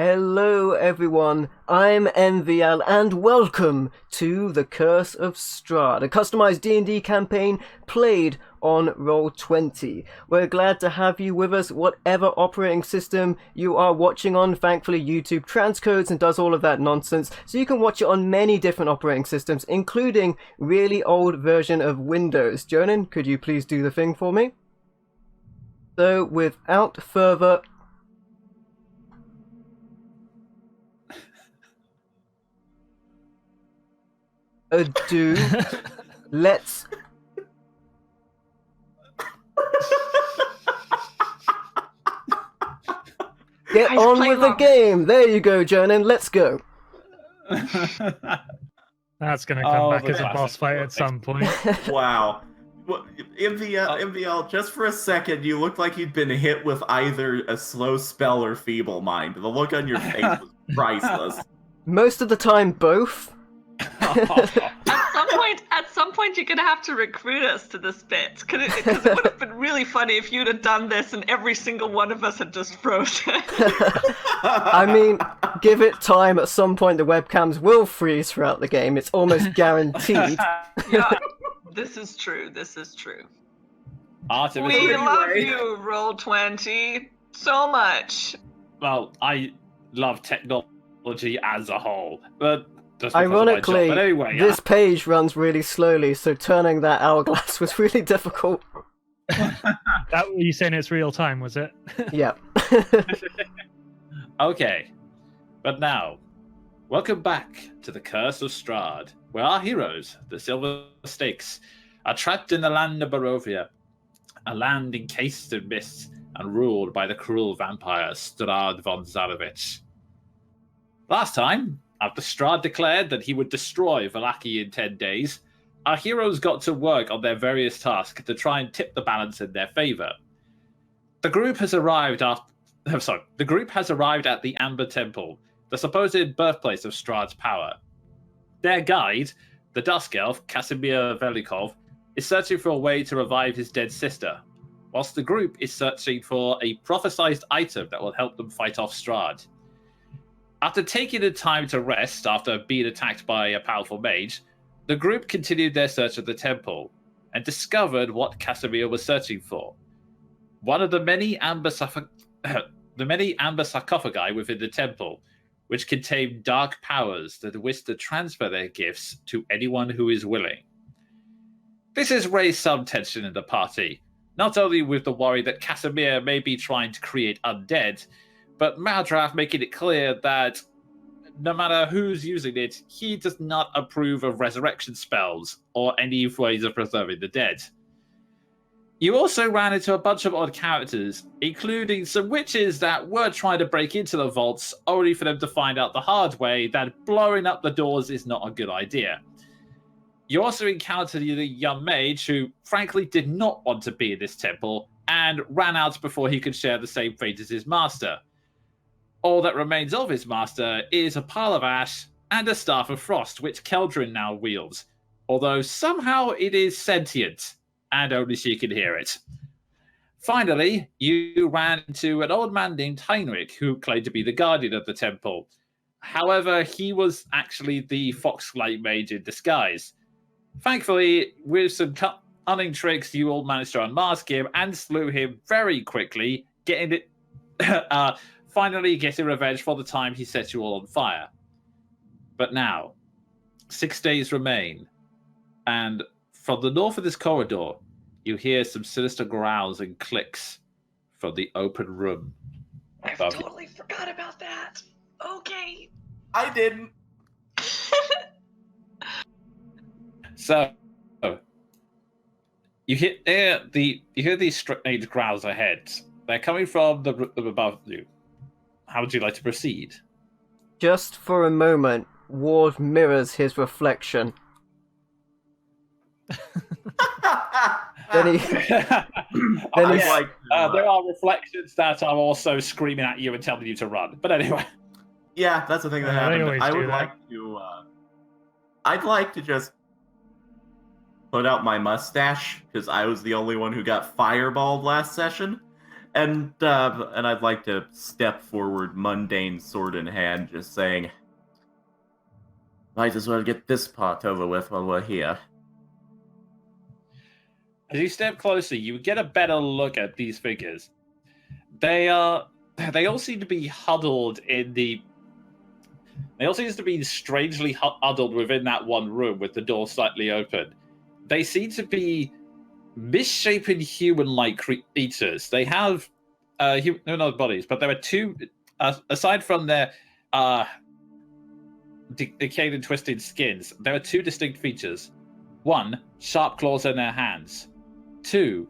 Hello everyone, I'm MVL and welcome to The Curse of Strahd, a customized D&D campaign played on Roll20. We're glad to have you with us, whatever operating system you are watching on. Thankfully YouTube transcodes and does all of that nonsense, so you can watch it on many different operating systems, including really old version of Windows. Jonan, could you please do the thing for me? So without further ado, let's get on with the game. There you go, Jonan. Let's go. That's going to come back as a boss fight at some point. Wow. Well, MVL, just for a second, you looked like you'd been hit with either a slow spell or feeble mind. The look on your face was priceless. Most of the time, both. At some point, you're gonna have to recruit us to this bit, because it would have been really funny if you'd have done this and every single one of us had just frozen. I mean, give it time. At some point, the webcams will freeze throughout the game. It's almost guaranteed. Yeah, this is true. This is true. Artemis, We love you, Roll20, so much. Well, I love technology as a whole, but ironically, but anyway, this page runs really slowly, so turning that hourglass was really difficult. That were you saying it's real time, was it? Yeah. Okay, but now, welcome back to the Curse of Strahd, where our heroes, the Silver Stakes, are trapped in the land of Barovia, a land encased in mist and ruled by the cruel vampire Strahd von Zarovich. Last time, after Strahd declared that he would destroy Vallaki in 10 days, our heroes got to work on their various tasks to try and tip the balance in their favor. The group has arrived at the Amber Temple, the supposed birthplace of Strahd's power. Their guide, the Dusk Elf Casimir Velikov, is searching for a way to revive his dead sister, whilst the group is searching for a prophesized item that will help them fight off Strahd. After taking the time to rest after being attacked by a powerful mage, the group continued their search of the temple and discovered what Casimir was searching for. One of the many amber sarcophagi within the temple, which contain dark powers that wish to transfer their gifts to anyone who is willing. This has raised some tension in the party, not only with the worry that Casimir may be trying to create undead, but Maldraff making it clear that no matter who's using it, he does not approve of resurrection spells or any ways of preserving the dead. You also ran into a bunch of odd characters, including some witches that were trying to break into the vaults, only for them to find out the hard way that blowing up the doors is not a good idea. You also encountered the young mage who, frankly, did not want to be in this temple and ran out before he could share the same fate as his master. All that remains of his master is a pile of ash and a staff of frost, which Keldrin now wields, although somehow it is sentient, and only she can hear it. Finally, you ran into an old man named Heinrich, who claimed to be the guardian of the temple. However, he was actually the Foxlight mage in disguise. Thankfully, with some cunning tricks, you all managed to unmask him and slew him very quickly, finally getting revenge for the time he set you all on fire. But now, 6 days remain, and from the north of this corridor, you hear some sinister growls and clicks from the open room. I totally forgot about that. Okay. I didn't. So, you hear these strange growls ahead. They're coming from the room above you. How would you like to proceed? Just for a moment, Ward mirrors his reflection. There are reflections that are also screaming at you and telling you to run. But anyway. Yeah, that's the thing that happened. I'd like to just put out my mustache, because I was the only one who got fireballed last session. And I'd like to step forward, mundane sword in hand, just saying, might as well get this part over with while we're here. As you step closer, you get a better look at these figures. They all seem to be huddled in the. They all seem to be strangely huddled within that one room with the door slightly open. They seem to be misshapen human-like creatures. They have humanoid bodies, but there are two, aside from their decayed and twisted skins, there are two distinct features. One, sharp claws in their hands. Two,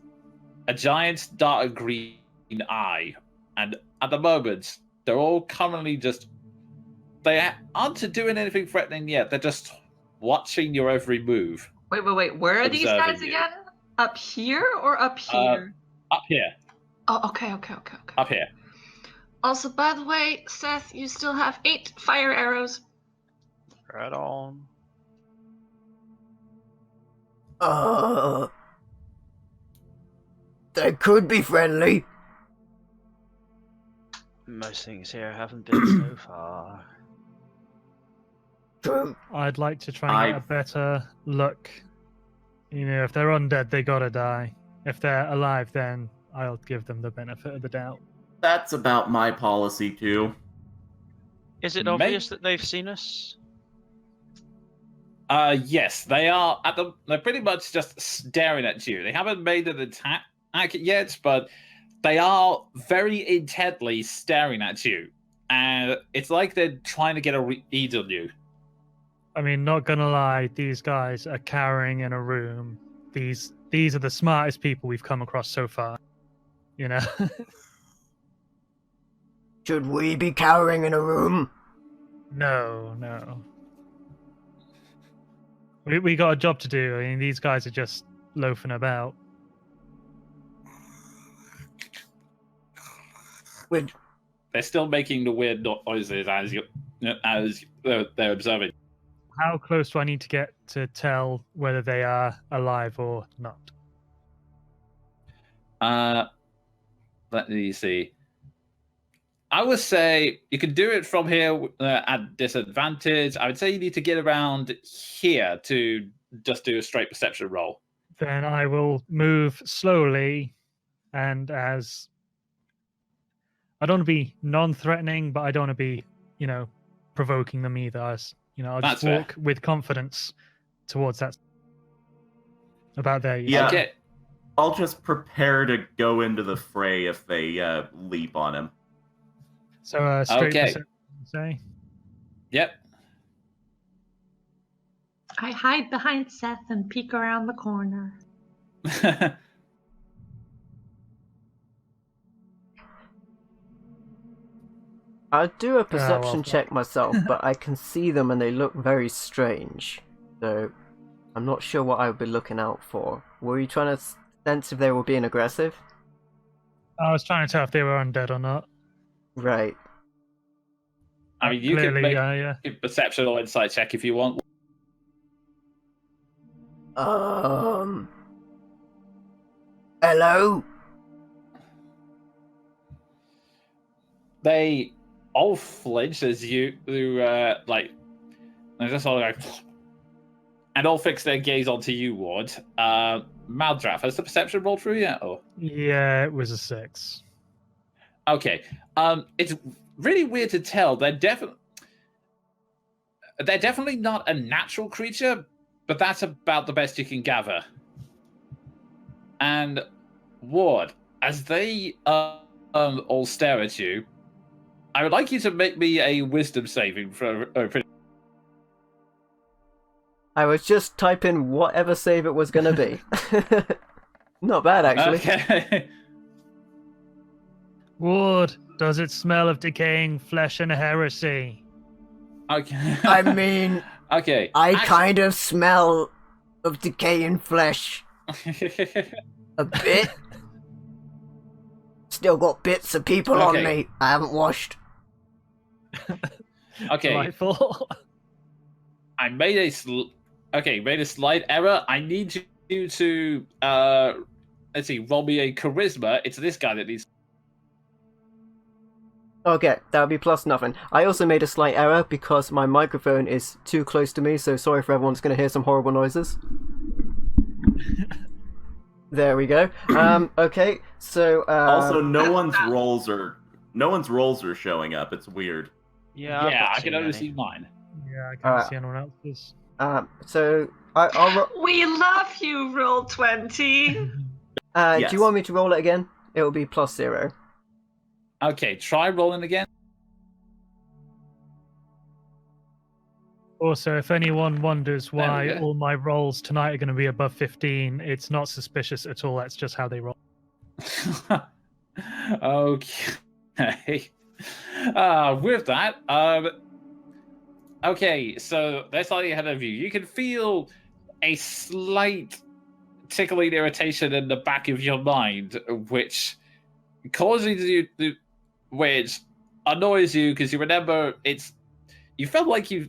a giant dark green eye. And at the moment, they're all currently just... They aren't doing anything threatening yet. They're just watching your every move. Wait. Where are these guys again? Up here or up here? Up here. Oh, okay. Up here. Also, by the way, Seth, you still have 8 fire arrows. Right on. They could be friendly. Most things here haven't been so far. True. I'd like to try and get a better look. You know, if they're undead, they gotta die. If they're alive, then I'll give them the benefit of the doubt. That's about my policy, too. Is it obvious that they've seen us? Yes, they are. They're pretty much just staring at you. They haven't made an attack yet, but they are very intently staring at you. And it's like they're trying to get a read on you. I mean, not gonna lie, these guys are cowering in a room. These are the smartest people we've come across so far. You know? Should we be cowering in a room? No. We got a job to do. I mean, these guys are just loafing about. They're still making the weird noises as they're observing. How close do I need to get to tell whether they are alive or not? Let me see. I would say you can do it from here at disadvantage. I would say you need to get around here to just do a straight perception roll. Then I will move slowly, and as I don't want to be non-threatening, but I don't want to be, provoking them either. I'll just walk with confidence towards that. About there. Yeah. Okay. I'll just prepare to go into the fray if they leap on him. So straight perception, say? Yep. I hide behind Seth and peek around the corner. I'll do a perception check myself, but I can see them and they look very strange. So I'm not sure what I would be looking out for. Were you trying to sense if they were being aggressive? I was trying to tell if they were undead or not. Right. I mean, you can make yeah. a perception or insight check if you want. Hello? They all flinch as you they're just all like, and all fix their gaze onto you, Ward. Maldraff, has the perception rolled through yet? Or? Yeah, it was a 6. Okay. It's really weird to tell. They're definitely not a natural creature, but that's about the best you can gather. And Ward, as they all stare at you, I would like you to make me a wisdom saving for. I was just typing whatever save it was going to be. Not bad, actually. Okay. Ward, does it smell of decaying flesh and heresy? Okay. I mean, okay. I kind of smell of decaying flesh. A bit. Still got bits of people on me. I haven't washed. Okay. Delightful. I made a slight error. I need you to let's see, roll me a charisma. It's this guy that needs. Okay, that would be plus nothing. I also made a slight error because my microphone is too close to me, so sorry for everyone's going to hear some horrible noises. There we go. Okay, so Also, no one's rolls are showing up. It's weird. Yeah, I've Yeah, not I seen can only any. see mine. Yeah, I can't see anyone else's. so I'll We love you, Roll20. do Yes. you want me to roll it again? It will be plus 0. Okay, try rolling again. Also, if anyone wonders There we why go. all my rolls tonight are going to be above 15, it's not suspicious at all. That's just how they roll. Okay. With that, okay, so they're slightly ahead of you. You can feel a slight tickling irritation in the back of your mind, which causes you to, which annoys you because you remember you felt like you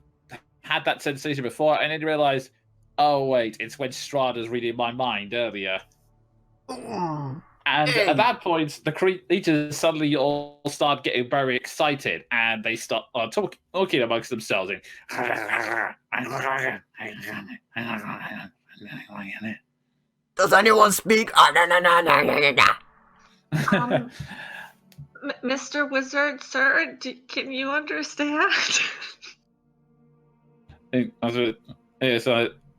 had that sensation before, and then you realize, oh wait, it's when Strahd was reading my mind earlier. And at that point, the creatures suddenly all start getting very excited, and they start talking amongst themselves. Does anyone speak? Mr. Wizard, sir, can you understand? Yes,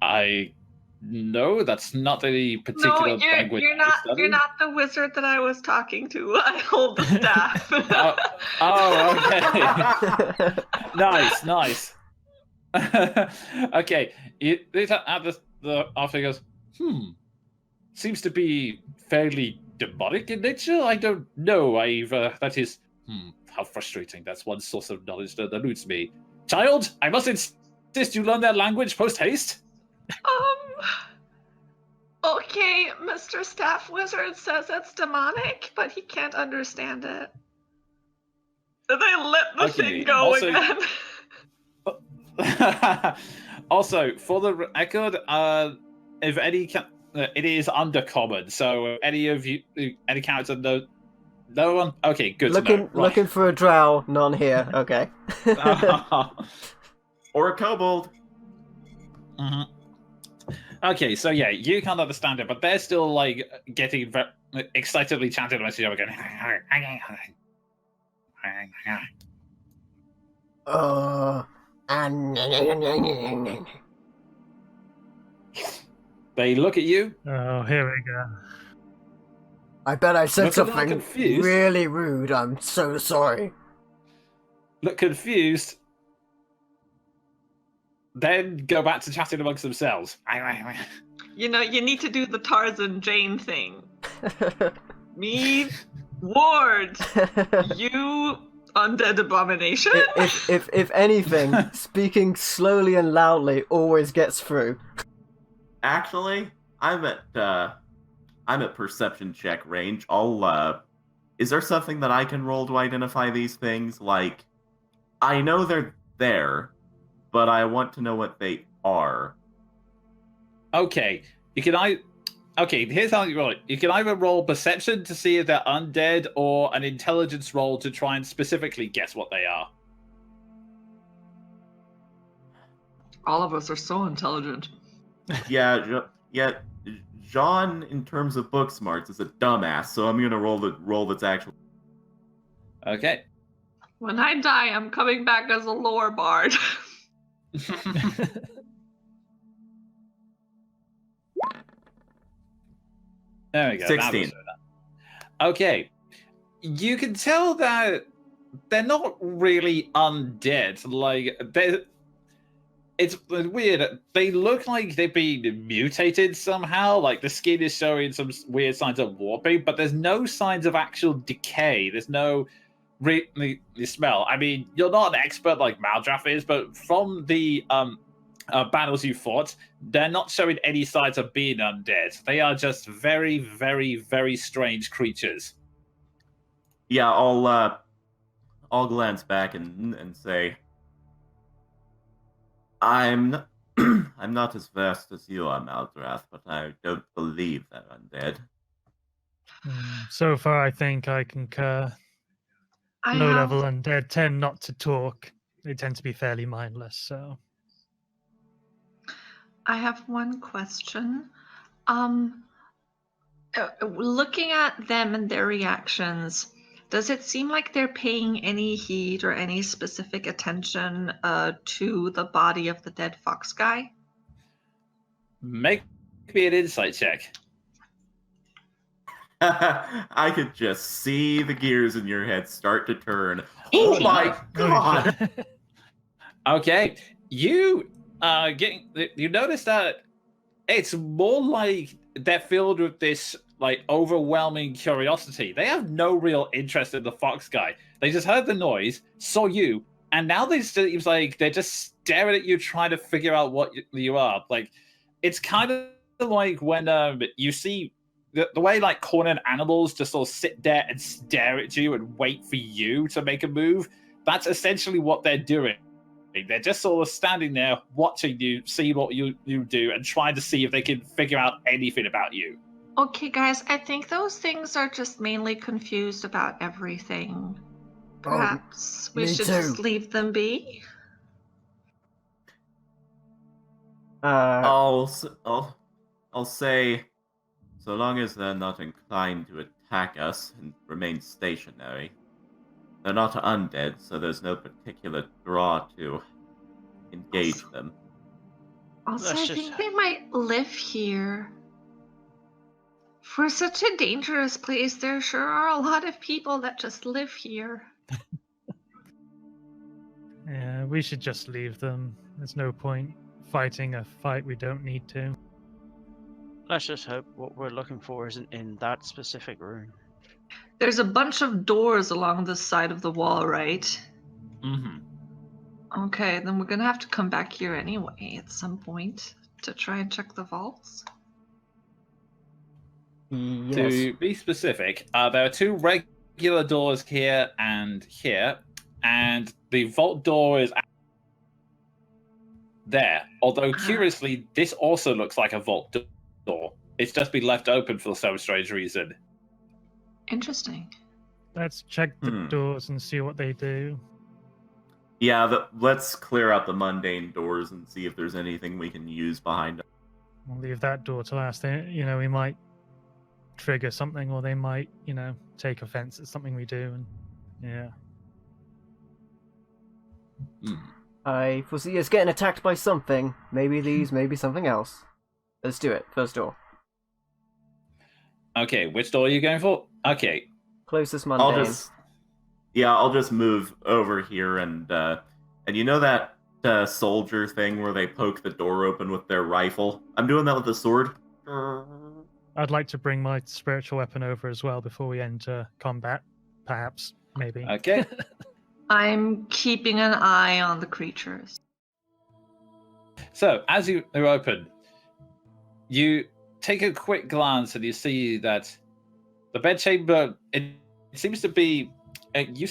I no, that's not any particular No, language. you're not the wizard that I was talking to. I hold the staff. Okay. Nice. Okay, the author goes, seems to be fairly demonic in nature. I don't know. That is, how frustrating. That's one source of knowledge that eludes me. Child, I must insist you learn their language post haste. Okay, Mr. Staff Wizard says it's demonic, but he can't understand it. So they let the thing go again. Also, for the record, if any, it is undercommon. So any of you, any character, no one. Okay, good. Looking for a drow, none here. Okay. Or a kobold. Mm-hmm. Okay, so yeah, you can't understand it, but they're still like getting excitedly chanting amongst each other again. They look at you. Oh, here we go. I bet I said Look a little something confused. really rude. I'm so sorry. Look confused. Then go back to chatting amongst themselves. You know, you need to do the Tarzan Jane thing. Me, Ward, you undead abomination. If anything, speaking slowly and loudly always gets through. Actually, I'm at perception check range. Is there something that I can roll to identify these things? Like, I know they're there, but I want to know what they are. Okay, here's how you roll it. You can either roll perception to see if they're undead, or an intelligence roll to try and specifically guess what they are. All of us are so intelligent. Yeah, John, in terms of book smarts, is a dumbass, so I'm gonna roll the roll that's actually. Okay. When I die, I'm coming back as a lore bard. There we go. 16. Okay. You can tell that they're not really undead. Like, it's weird. They look like they've been mutated somehow. Like, the skin is showing some weird signs of warping, but there's no signs of actual decay. There's no really smell. I mean, you're not an expert like Maldraff is, but from the battles you fought, they're not showing any signs of being undead. They are just very, very, very strange creatures. Yeah, I'll glance back and say, I'm not as vast as you are, Maldrath, but I don't believe they're undead. So far, I think I concur. low-level undead tend not to talk. They tend to be fairly mindless, so... I have one question. Looking at them and their reactions, does it seem like they're paying any heed or any specific attention to the body of the dead fox guy? Make me an insight check. I could just see the gears in your head start to turn. Oh my god! Okay, you you notice that it's more like they're filled with this like overwhelming curiosity. They have no real interest in the fox guy. They just heard the noise, saw you, and now they seems like they're just staring at you, trying to figure out what you are. Like, it's kind of like when you see the way like cornered animals just sort of sit there and stare at you and wait for you to make a move. That's essentially what they're doing. They're just sort of standing there watching you, see what you do, and trying to see if they can figure out anything about you. Okay, guys, I think those things are just mainly confused about everything. Perhaps we should just leave them be? I'll say, so long as they're not inclined to attack us and remain stationary. They're not undead, so there's no particular draw to engage them. Also, I think they might live here. For such a dangerous place, there sure are a lot of people that just live here. Yeah, we should just leave them. There's no point fighting a fight we don't need to. Let's just hope what we're looking for isn't in that specific room. There's a bunch of doors along the side of the wall, right? Mm-hmm. Okay, then we're gonna have to come back here anyway at some point to try and check the vaults. Yes. To be specific, there are two regular doors here, and the vault door is there. Although, curiously, this also looks like a vault door. It's just been left open for some strange reason. Interesting. Let's check the doors and see what they do. Yeah, let's clear out the mundane doors and see if there's anything we can use behind them. We'll leave that door to last. We might trigger something, or they might, take offense at something we do, and yeah. I foresee us getting attacked by something. Maybe these, maybe something else. Let's do it. First door. Okay, which door are you going for? Okay. Closest mundane. I'll just move over here and you know that soldier thing where they poke the door open with their rifle? I'm doing that with the sword. I'd like to bring my spiritual weapon over as well before we enter combat, perhaps, maybe. Okay. I'm keeping an eye on the creatures. So, as you open, you take a quick glance and you see that the bedchamber, it used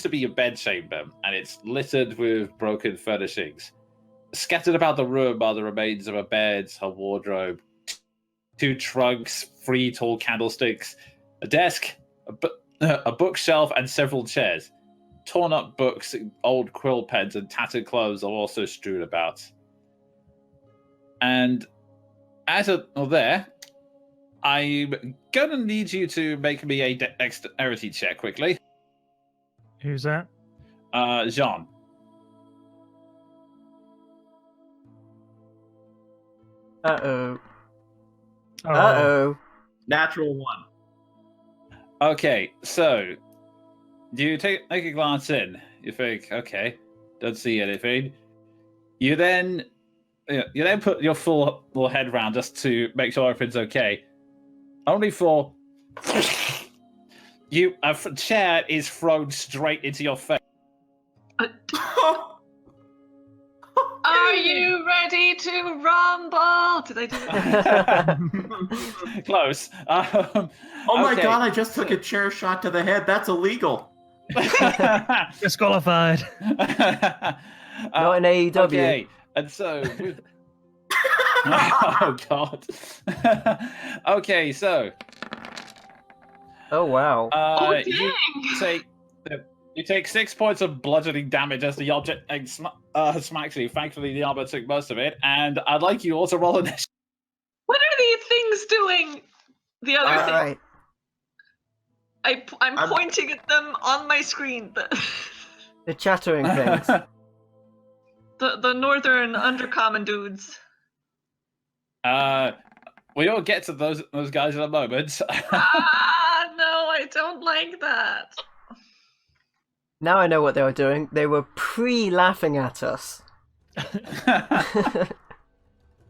to be a bedchamber, and it's littered with broken furnishings. Scattered about the room are the remains of a bed, a wardrobe, 2 trunks, 3 tall candlesticks, a desk, a bookshelf, and several chairs. Torn up books, old quill pens, and tattered clothes are also strewn about. And there, I'm gonna need you to make me a dexterity check quickly. Who's that? Jean. Uh-oh. Oh. Uh-oh. Natural 1. Okay, so you take a glance in. You think, okay, don't see anything. You then put your full head round just to make sure everything's okay. Only for a chair is thrown straight into your face. Are you ready to rumble? Did I do it? Close. Oh my god, I just took a chair shot to the head. That's illegal. Disqualified. Not in AEW. Okay, and so... oh god. Okay, so... Oh wow. You take You take 6 points of bludgeoning damage as the object smacks you. Thankfully, the armor took most of it. And I'd like you also roll initiative. What are these things doing? The other All thing. right. I'm pointing at them on my screen. The chattering things. The northern undercommon dudes. We'll get to those guys in a moment. No, I don't like that. Now I know what they were doing. They were pre-laughing at us.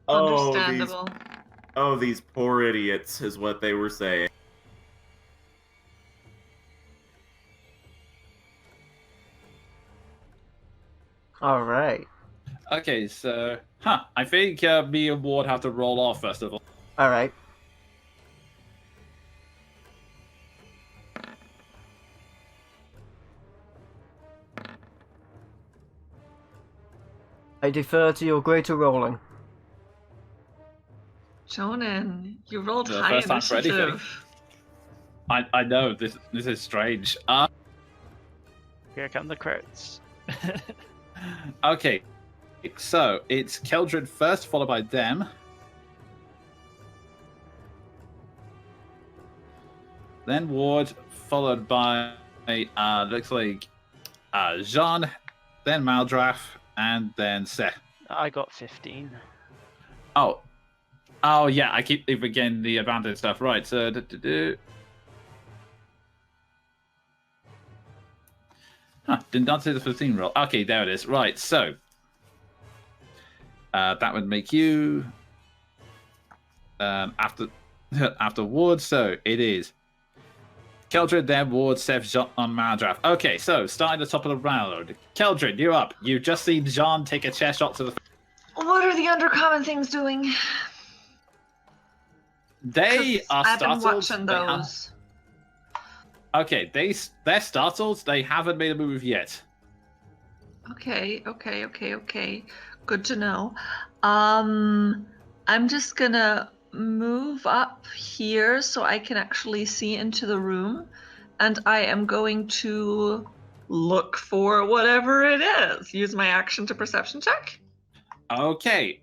Understandable. These poor idiots is what they were saying. All right. Okay, so... I think me and Ward have to roll off, first of all. All right. I defer to your greater rolling. Jonan, you rolled The high first time for anything. initiative. I know, this is strange. Here come the crits. Okay, so it's Keldrin first, followed by them. Then Ward, followed by, looks like, Jean, then Maldraff, and then Seth. I got 15. Oh, yeah, I keep forgetting the abandoned stuff. Right, so... did not see the 15 roll. Okay, there it is. Right, so... that would make you... after Ward, so it is... Keldrin, then Ward, Seth, Jean, on Maldraff. Okay, so starting at the top of the round. Keldrin, you're up. You've just seen Jean take a chair shot to the... What are the undercommon things doing? They are I've been startled. watching those. Okay, they're startled. They haven't made a move yet. Okay. Good to know. I'm just gonna move up here so I can actually see into the room, and I am going to look for whatever it is. Use my action to perception check. Okay,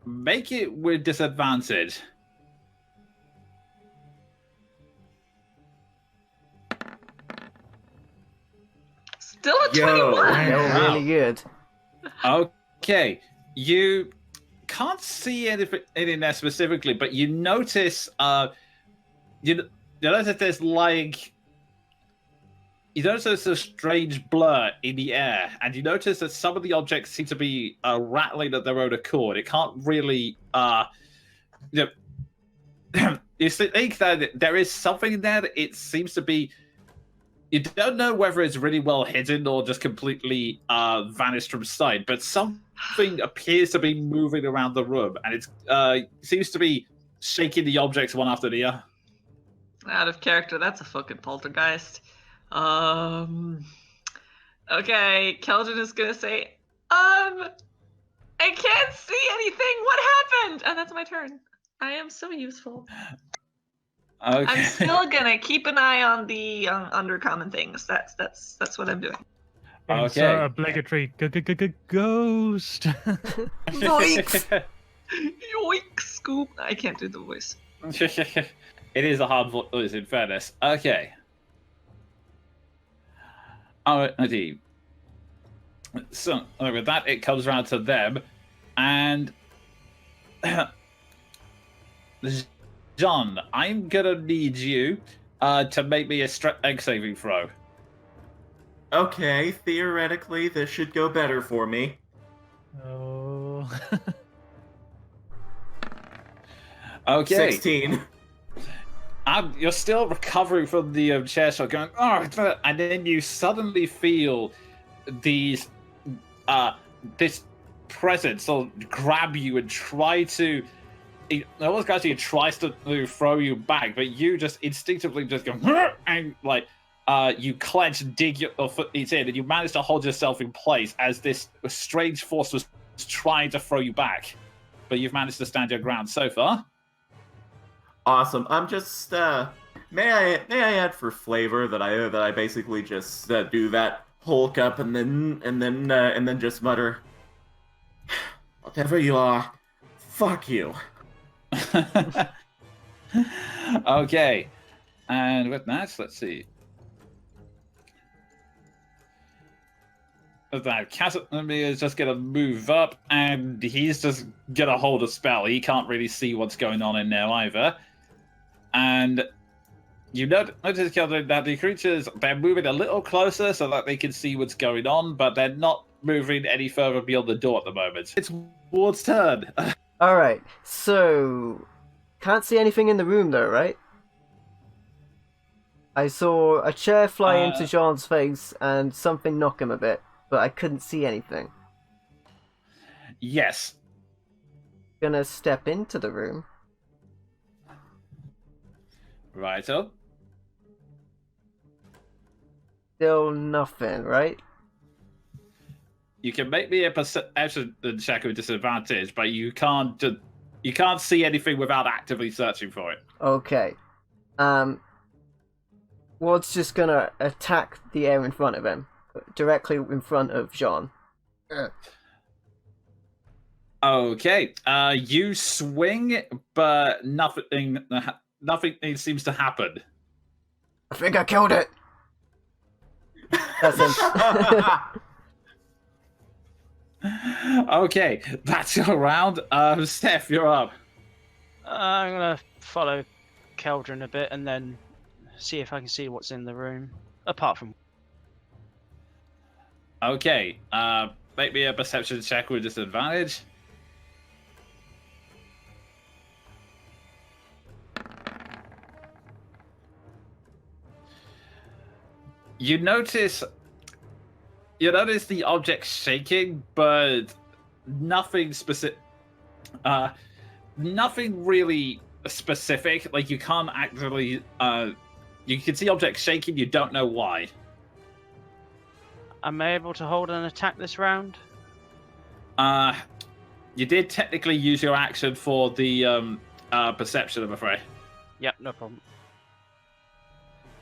make it with disadvantage. Still a Yo. 21. They were Wow. really good. Okay, you can't see anything in there specifically, but you notice, you notice there's like, you notice there's a strange blur in the air, and you notice that some of the objects seem to be rattling at their own accord. It can't really, you think that there is something in there that it seems to be. You don't know whether it's really well hidden or just completely vanished from sight, but something appears to be moving around the room, and it seems to be shaking the objects one after the other. Out of character, that's a fucking poltergeist. Okay, Keldrin is gonna say, I can't see anything. What happened? And that's my turn. I am so useful. Okay. I'm still gonna keep an eye on the undercommon things. That's what I'm doing. It's Okay. obligatory ghost. Yoinks! Yoink, scoop. I can't do the voice. It is a hard voice, in fairness. Okay. Alrighty. So, with that, it comes around to them, and John, I'm gonna need you to make me a egg saving throw. Okay, theoretically, this should go better for me. Oh. Okay. 16. You're still recovering from the chair shot, going, oh, and then you suddenly feel these, this presence sort of grab you and try to. It almost actually tries to throw you back, but you just instinctively just go, and like, you clench and dig your foot in, and you manage to hold yourself in place as this strange force was trying to throw you back, but you've managed to stand your ground so far. Awesome. I'm just May I add for flavor that I basically just do that hulk up and then just mutter, whatever you are, fuck you. Okay, and with that, let's see. With that, Casimir is just gonna move up, and he's just gonna hold a spell. He can't really see what's going on in there either. And you notice, Keldrin, that the creatures, they're moving a little closer so that they can see what's going on, but they're not moving any further beyond the door at the moment. It's Ward's turn. Alright, so... Can't see anything in the room though, right? I saw a chair fly into Jean's face and something knock him a bit, but I couldn't see anything. Yes. Gonna step into the room. Righto. Still nothing, right? You can make me a perception check with disadvantage, but you can't see anything without actively searching for it. Okay. Ward's just gonna attack the air in front of him. Directly in front of Jean. Okay. You swing, but nothing seems to happen. I think I killed it! That's him. Okay, that's your round. Steph, you're up. I'm gonna follow Keldrin a bit and then see if I can see what's in the room. Apart from... Okay, make me a perception check with disadvantage. You notice the object shaking, but nothing specific. Nothing really specific. Like you can't actually. You can see objects shaking. You don't know why. Am I able to hold an attack this round? You did technically use your action for the perception, I'm afraid. Yep, no problem.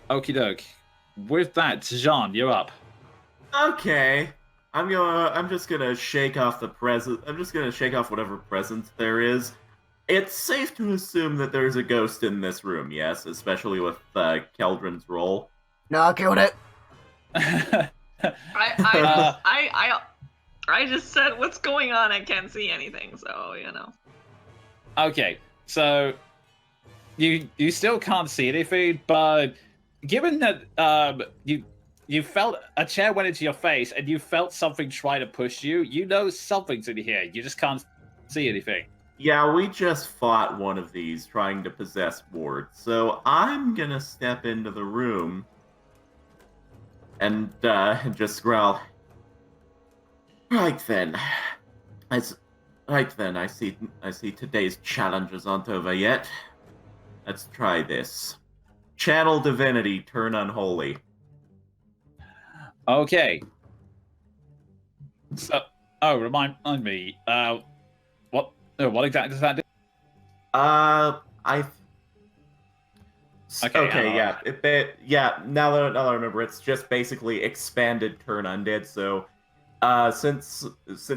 Okie doke. With that, Jean, you're up. Okay. I'm just gonna shake off the present. I'm just gonna shake off whatever presence there is. It's safe to assume that there's a ghost in this room, yes, especially with Keldrin's role. No, I killed it! I just said what's going on. I can't see anything, so you know. Okay, so you still can't see anything, but given that you felt a chair went into your face and you felt something try to push you, you know something's in here. You just can't see anything. Yeah, we just fought one of these trying to possess Ward, so I'm gonna step into the room and just growl. Right then, I see today's challenges aren't over yet. Let's try this. Channel Divinity, turn unholy. Okay. So, remind me. What exactly does that do? Yeah. Now that I remember, it's just basically expanded turn undead. So, since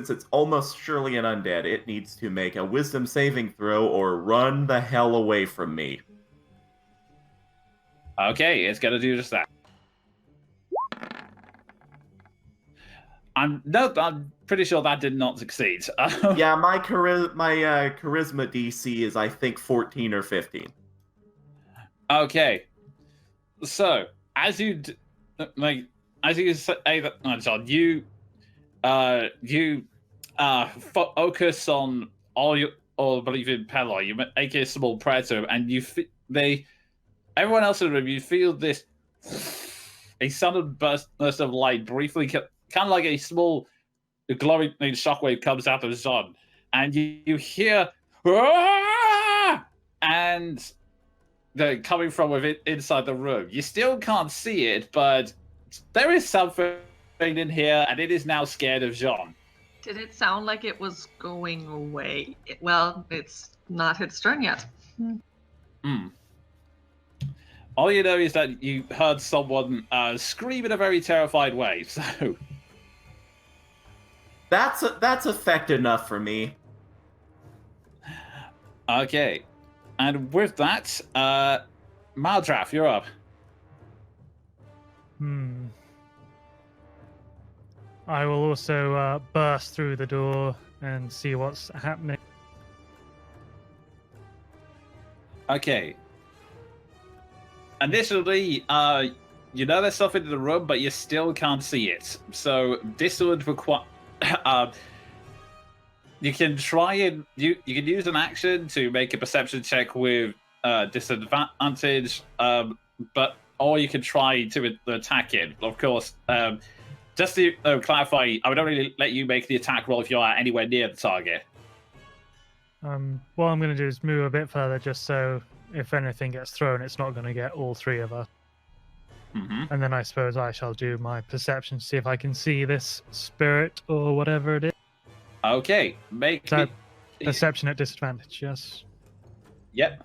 it's almost surely an undead, it needs to make a Wisdom saving throw or run the hell away from me. Okay, it's gonna do just that. I'm pretty sure that did not succeed. Yeah, my charisma DC is I think 14 or 15. Okay, so as you say that, John, you focus on all believe in Pelor. You make a small prayer to him, and everyone else in the room, you feel this a sudden burst of light briefly. Kind of like a small glowing shockwave comes out of Zon, and you hear, "Aah!" and they're coming from within inside the room. You still can't see it, but there is something in here, and it is now scared of Jean. Did it sound like it was going away? Well, it's not its turn yet. All you know is that you heard someone scream in a very terrified way. So That's effect enough for me. okay, and with that, Maldraff, you're up. I will also burst through the door and see what's happening. Okay. Initially, you know there's stuff in the room, but you still can't see it. So this would require. You can try and you can use an action to make a perception check with disadvantage, or you can try to attack it. Of course, just to clarify, I would only let you make the attack roll if you are anywhere near the target. What I'm going to do is move a bit further, just so if anything gets thrown, it's not going to get all three of us. Mm-hmm. And then I suppose I shall do my perception to see if I can see this spirit or whatever it is. Okay, make Is that perception at disadvantage, yes? Yep.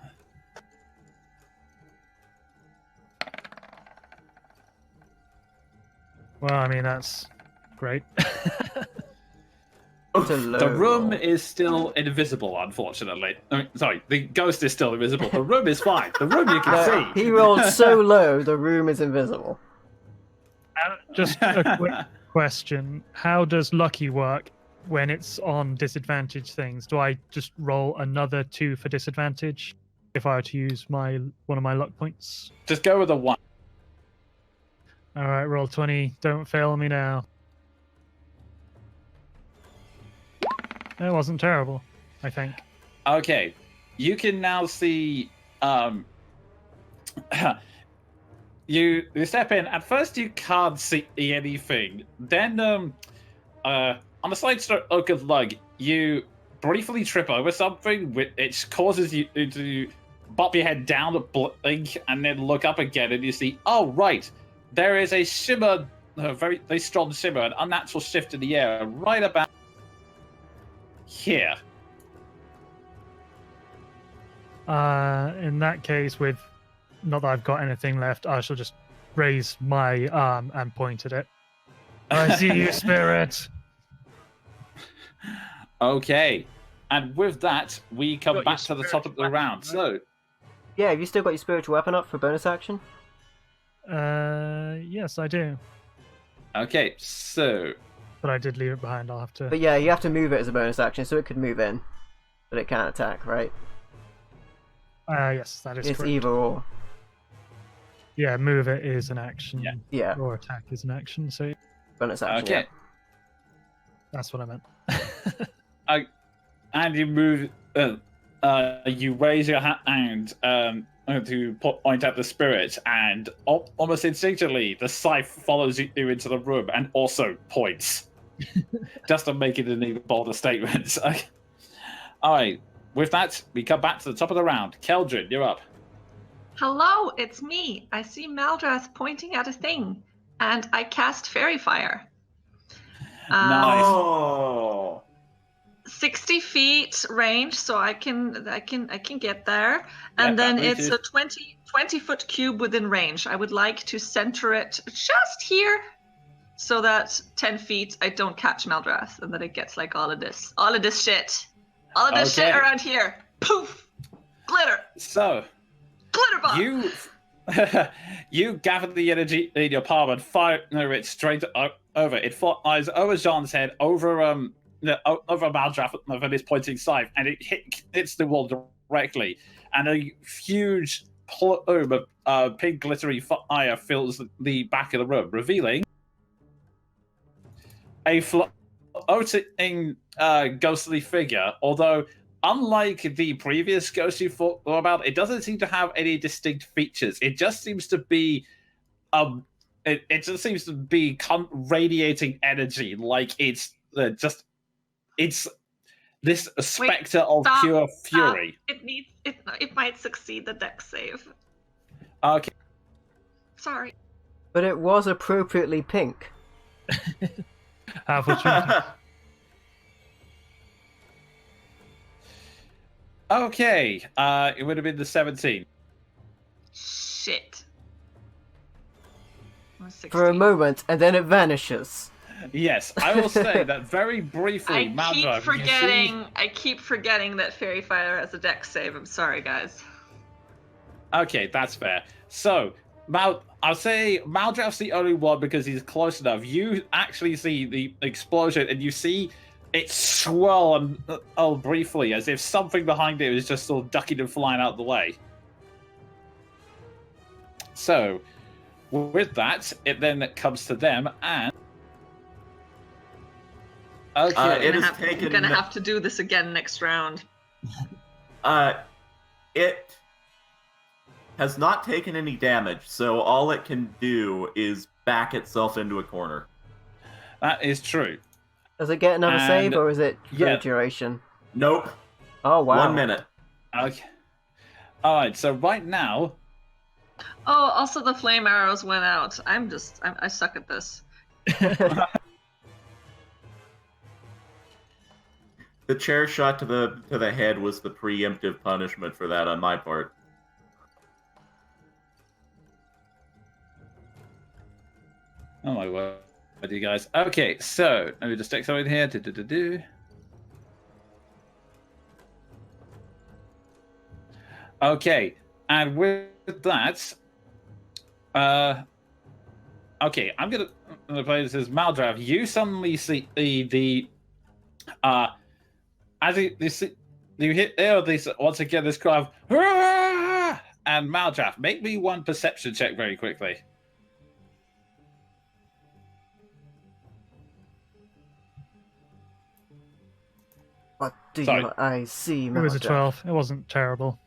Well, I mean, that's great. The room is still invisible, unfortunately. Sorry, the ghost is still invisible. The room is fine. The room you can see. He rolled so low, the room is invisible. Just a quick question. How does lucky work when it's on disadvantage things? Do I just roll another 2 for disadvantage if I were to use one of my luck points? Just go with a 1. All right, roll 20. Don't fail me now. It wasn't terrible, I think. Okay, you can now see. You step in. At first, you can't see anything. Then, on a slight stroke of luck, you briefly trip over something, which causes you to bop your head down, blink, and then look up again, and you see. Oh, right, there is a shimmer, a very strong shimmer, an unnatural shift in the air, right about here. In that case, with not that I've got anything left, I shall just raise my arm and point at it. I see you, spirit. Okay, and with that, we come back to the top of the round. Right? So, Yeah, have you still got your spiritual weapon up for bonus action? Yes, I do. okay, so But I did leave it behind. I'll have to. But yeah, you have to move it as a bonus action, so it could move in. But it can't attack, right? Yes, that is It's correct. either or. Yeah, move it is an action. Yeah, Or attack is an action. So bonus action. okay. that's what I meant. And you move, you raise your hand to point at the spirit, and almost instinctively, the scythe follows you into the room and also points, just to make it an even bolder statement. All right, with that, we come back to the top of the round. Keldrin, you're up. Hello, it's me. I see Maldras pointing at a thing, and I cast Fairy Fire. Nice. Oh. 60 feet range, so I can get there. And then it's a 20 foot cube within range. I would like to center it just here, so that 10 feet I don't catch Maldras, and then it gets like all of this shit Okay. around here. Poof, glitter, So glitter bomb. you gather the energy in your palm and fire it straight over. It flies over Jean's head, over over Maldraff with his pointing scythe, and it hits the wall directly. And a huge plume of pink glittery fire fills the back of the room, revealing a floating ghostly figure. Although, unlike the previous ghost you thought about, it doesn't seem to have any distinct features. It just seems to be it just seems to be radiating energy, like it's it's this specter of pure fury. It might succeed the dex save. Okay. Sorry. But it was appropriately pink. Half a truth. Okay. It would have been the 17. Shit. for a moment, and then it vanishes. Yes, I will say that very briefly, Maldra, I keep forgetting that Fairy Fire has a dex save. I'm sorry, guys. Okay, that's fair. So, I'll say Maldrav's the only one because he's close enough. You actually see the explosion, and you see it swirl and briefly, as if something behind it is just sort of ducking and flying out of the way. So, with that, it then comes to them, and okay, it has I'm taken. gonna have to do this again next round. It has not taken any damage, so all it can do is back itself into a corner. that is true. Does it get another save, And- or is it for yeah. duration? Nope. Oh, wow. 1 minute. Okay. All right. So right now, Oh, also the flame arrows went out. I suck at this. The chair shot to the head was the preemptive punishment for that on my part. oh my word, you guys. Okay, so let me just stick something here. Okay, and with that, okay, I'm gonna play this as Maldrav. You suddenly see as you hit there, this once again this cry of "Hurrah!" And Maldrav, make me one perception check very quickly. What do Sorry. I see, It was a Maldra? 12. It wasn't terrible.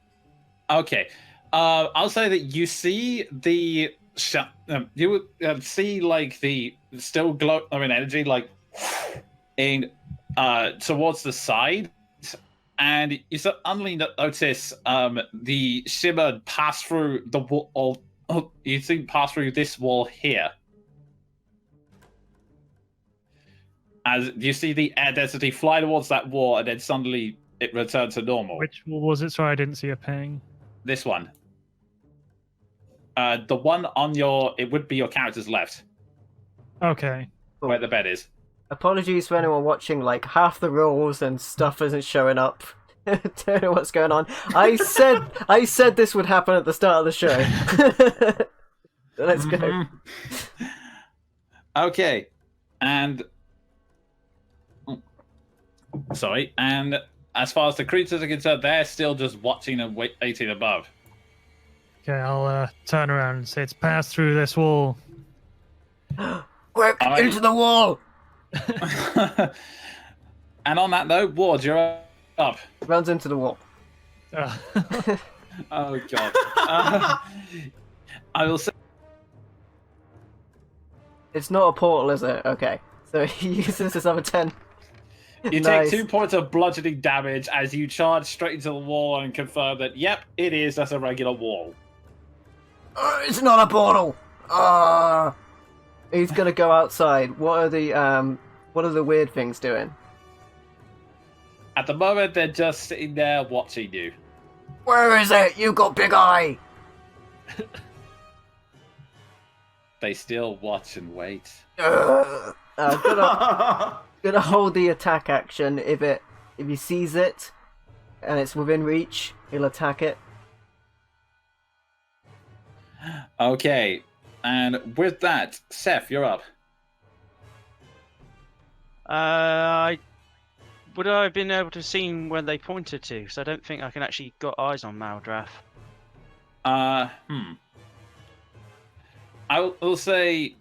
Okay, I'll say that you see the you would see like the still glow. I mean, energy like in towards the side, and you suddenly notice the shimmer pass through the wall. You see pass through this wall here. As you see the air density fly towards that wall, and then suddenly it returns to normal. Which wall was it? Sorry, I didn't see a ping. This one. The one on it would be your character's left, Okay. where the bed is. Apologies for anyone watching, like, half the rolls and stuff isn't showing up. Don't know what's going on. I said this would happen at the start of the show. Let's go. Mhm. Okay, and sorry, and as far as the creatures are concerned, they're still just watching and waiting above. Okay, I'll turn around and say it's passed through this wall. Quick, Alright. into the wall! And on that note, Ward, you're up. Runs into the wall. Oh god. I will say. It's not a portal, is it? Okay. So he uses his other 10. You Nice. take 2 points of bludgeoning damage as you charge straight into the wall and confirm that, yep, it is. That's a regular wall. It's not a portal! He's gonna go outside. What are the weird things doing? At the moment, they're just sitting there watching you. Where is it? You got big eye! They still watch and wait. Gonna hold the attack action. If he sees it and it's within reach, he'll attack it. Okay, and with that, Seth, you're up. Would I have been able to see where they pointed to? Because I don't think I can actually got eyes on Maldrath. I will say,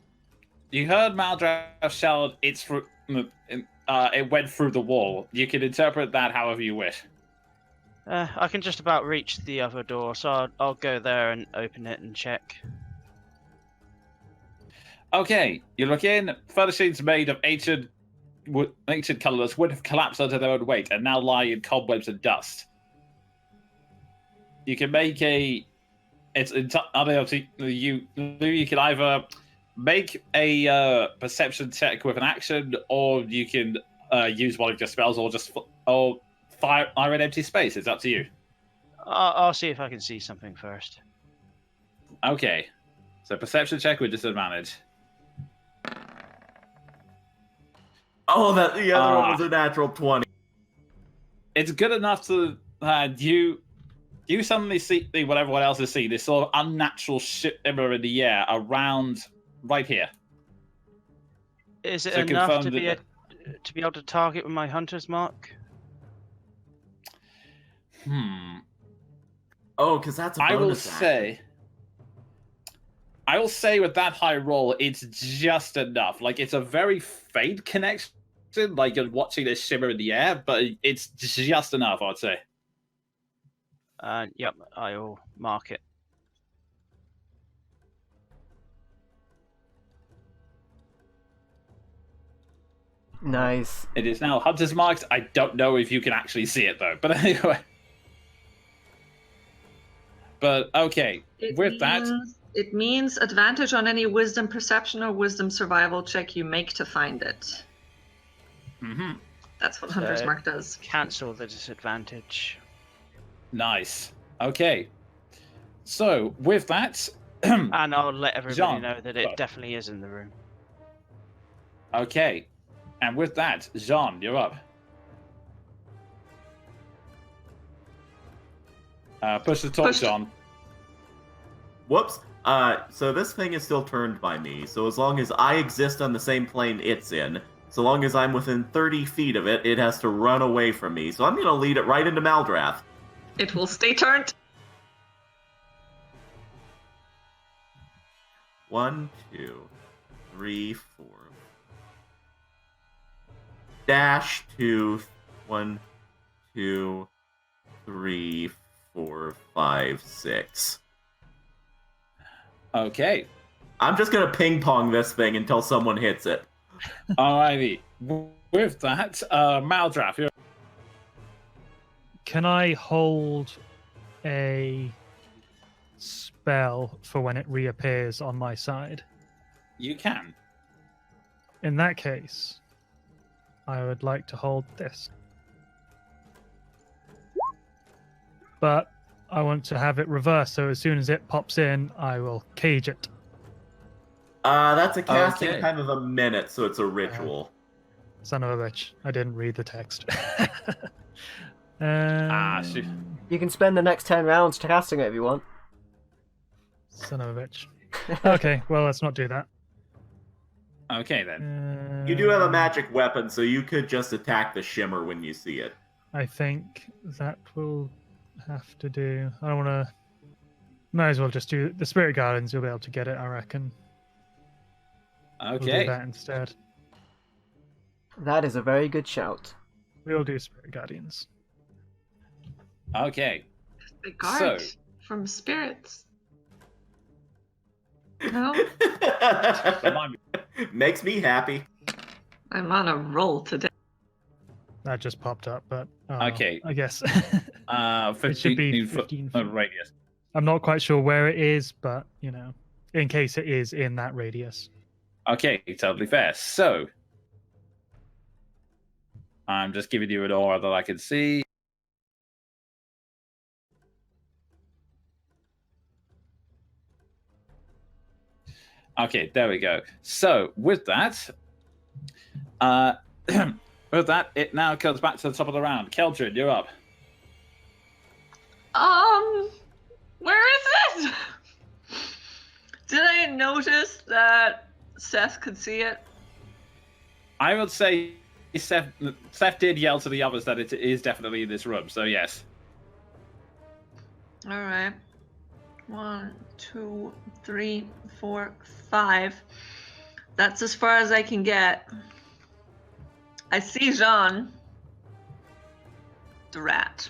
you heard Maldrath shout, "It's through." It went through the wall. You can interpret that however you wish. I can just about reach the other door, so I'll go there and open it and check. Okay, you look in. Furnishings made of ancient colours would have collapsed under their own weight and now lie in cobwebs and dust. You can make it's entirely up to you. You can either make a perception check with an action, or you can use one of your spells, or fire an empty space. It's up to you. I'll see if I can see something first. Okay, so perception check with disadvantage. Oh, that the other one was a natural 20. It's good enough to you suddenly see what everyone else is seeing, this sort of unnatural shimmer in the air around right here. Is it So enough confirm to that be able to target with my hunter's mark? Oh, because that's a I will bonus action. say with that high roll, it's just enough. Like, it's a very faint connection, like you're watching this shimmer in the air, but it's just enough, I'd say. Yep, I'll mark it. Nice. It is now Hunter's marked. I don't know if you can actually see it, though. But anyway. But, okay. It means advantage on any wisdom perception or wisdom survival check you make to find it. Mm-hmm. That's what Hunter's Mark does. Cancel the disadvantage. Nice. Okay. So, with that... And I'll let everybody Jean, know that it definitely is in the room. Okay. And with that, Jean, you're up. Push the top, Jean. Whoops. So this thing is still turned by me, so as long as I exist on the same plane it's in, so long as I'm within 30 feet of it, it has to run away from me. So I'm going to lead it right into Maldrath. It will stay turned. 1, 2, 3, 4. Dash 2, 1, 2, 3, 4, 5, 6. Okay. I'm just going to ping pong this thing until someone hits it. Alrighty. With that, Maldrath, you're... Can I hold a spell for when it reappears on my side? You can. In that case, I would like to hold this. But I want to have it reversed, so as soon as it pops in, I will cage it. That's a casting Okay. time of a minute, so it's a ritual. Son of a bitch. I didn't read the text. Shoot. You can spend the next 10 rounds casting it if you want. Son of a bitch. Okay, well, let's not do that. Okay, then. You do have a magic weapon, so you could just attack the shimmer when you see it. I think that will have to do. I don't want to. Might as well just do the Spirit Guardians. You'll be able to get it, I reckon. We'll do Okay. that instead. That is a very good shout. We'll do Spirit Guardians. Okay. The guard So- from spirits. No, Remind me. Makes me happy. I'm on a roll today. That just popped up, but Okay. I guess 15 it should be foot 15 of feet. radius. I'm not quite sure where it is, but you know, in case it is in that radius. Okay, totally fair. So, I'm just giving you an aura that I can see. Okay, there we go. So, with that, it now comes back to the top of the round. Keldrin, you're up. Where is it? Did I notice that Seth could see it? I would say Seth did yell to the others that it is definitely in this room, so yes. All right. 1, 2, 3, 4, 5. That's as far as I can get. I see Jean, the rat.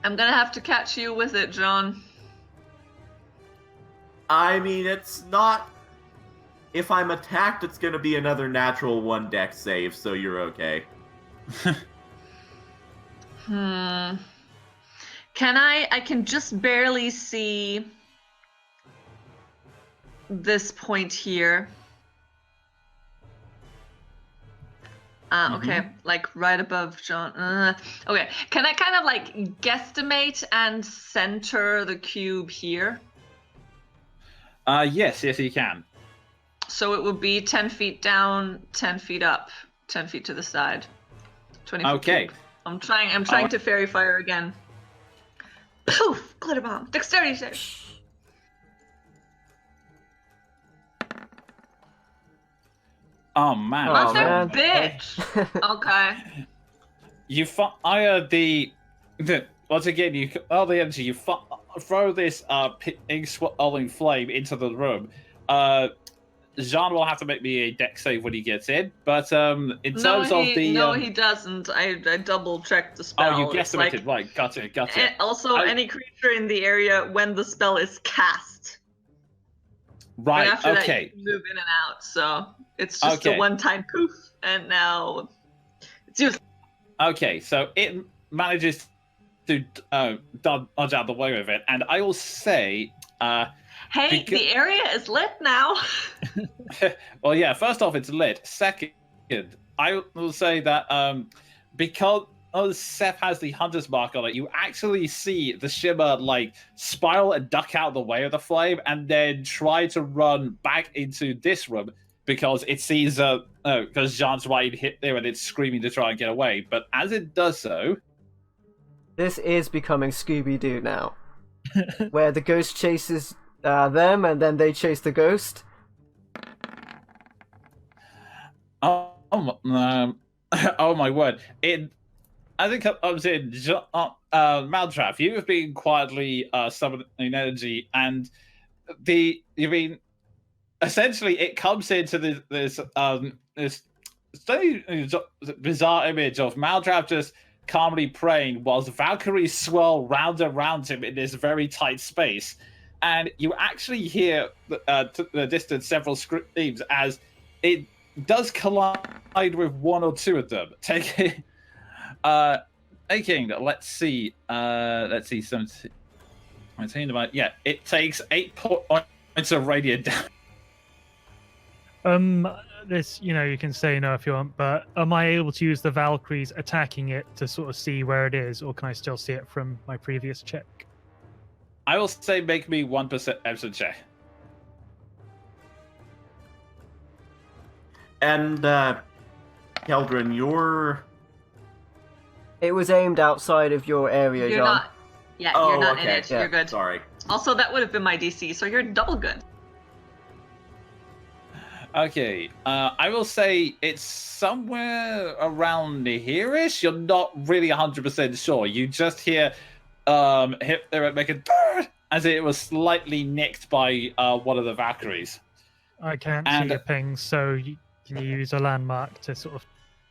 I'm gonna have to catch you with it, Jean. I mean, it's not... If I'm attacked, it's going to be another natural 1 dex save, so you're okay. Can I can just barely see this point here. Okay, like right above John. Okay, can I kind of like guesstimate and center the cube here? Yes, you can. So it would be 10 feet down, 10 feet up, 10 feet to the side. 20 feet. Okay. Cube. I'm trying to fairy fire again. Poof! Glitter bomb. Dexterity save. Oh man. Oh, Mother man. bitch. Okay. You fire the once again. You all the energy. You throw this pink swirling flame into the room. Jean will have to make me a dex save when he gets in. But in terms of the no, he doesn't. I double checked the spell. oh, you It's guesstimated, right? Gotcha. And also, any creature in the area when the spell is cast. Right. But after that, Okay. you can move in and out. So it's just a one-time poof, and now it's useless. Okay. So it manages to dodge out the way of it, and I will say. Hey, the area is lit now. Well, yeah. First off, it's lit. Second, I will say that because Seth has the hunter's mark on it, you actually see the shimmer like spiral and duck out the way of the flame, and then try to run back into this room because it sees because Jean's right hit there and it's screaming to try and get away. But as it does so, This is becoming Scooby-Doo now, where the ghost chases them and then they chase the ghost. oh my word! I think I was in Maltrap. You have been quietly summoning energy, and essentially it comes into this bizarre image of Maltrap just calmly praying whilst Valkyries swirl round and round him in this very tight space. And you actually hear to the distance several screams as it does collide with one or two of them. Taking, let's see, 17, it takes 8 points of radiant damage. This, you can say no if you want, but am I able to use the Valkyries attacking it to sort of see where it is, or can I still see it from my previous check? I will say make me 1% episode check. And, Keldrin, you're... It was aimed outside of your area, You're John. not. Yeah, you're not in it. Yeah. You're good. Sorry. Also, that would have been my DC, so you're double good. Okay, I will say it's somewhere around here-ish. You're not really 100% sure. You just hear hit there make a as it was slightly nicked by one of the Valkyries. I can't see a ping, so can you use a landmark to sort of...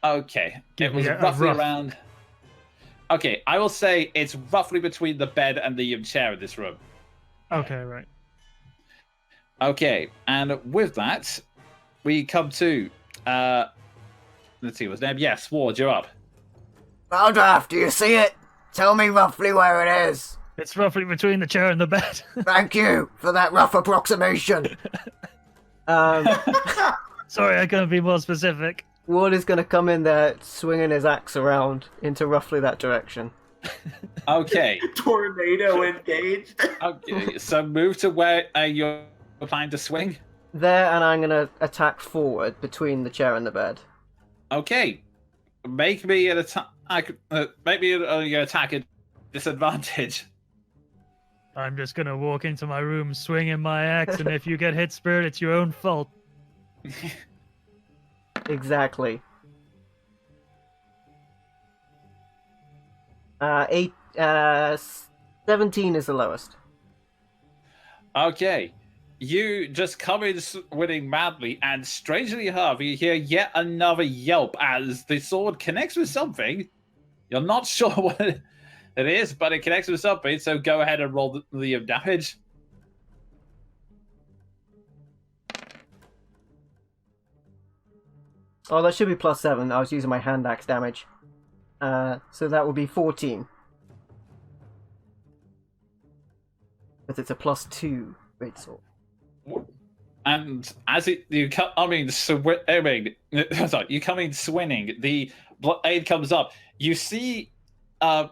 Okay, Give it was me a roughly rough- around... Okay, I will say it's roughly between the bed and the chair in this room. Okay, right. Okay, and with that, we come to... let's see, what's name? Yes, Ward, you're up. Maldraft, do you see it? Tell me roughly where it is. It's roughly between the chair and the bed. Thank you for that rough approximation. Sorry, I couldn't be more specific. Ward is going to come in there swinging his axe around into roughly that direction. Okay. Tornado engaged. Okay, so move to where you're planning to swing. There, and I'm going to attack forward between the chair and the bed. Okay. Make me an attack. Make me an attack at disadvantage. I'm just gonna walk into my room swinging my axe, and if you get hit, Spirit, it's your own fault. Exactly. 17 is the lowest. Okay. You just come in swinging madly, and strangely enough, you hear yet another yelp as the sword connects with something. You're not sure what it is, but it connects with something, so go ahead and roll the damage. Oh, that should be +7. I was using my hand axe damage. So that will be 14. But it's a +2 greatsword. And as you come in swinging, the blade comes up. You see, you're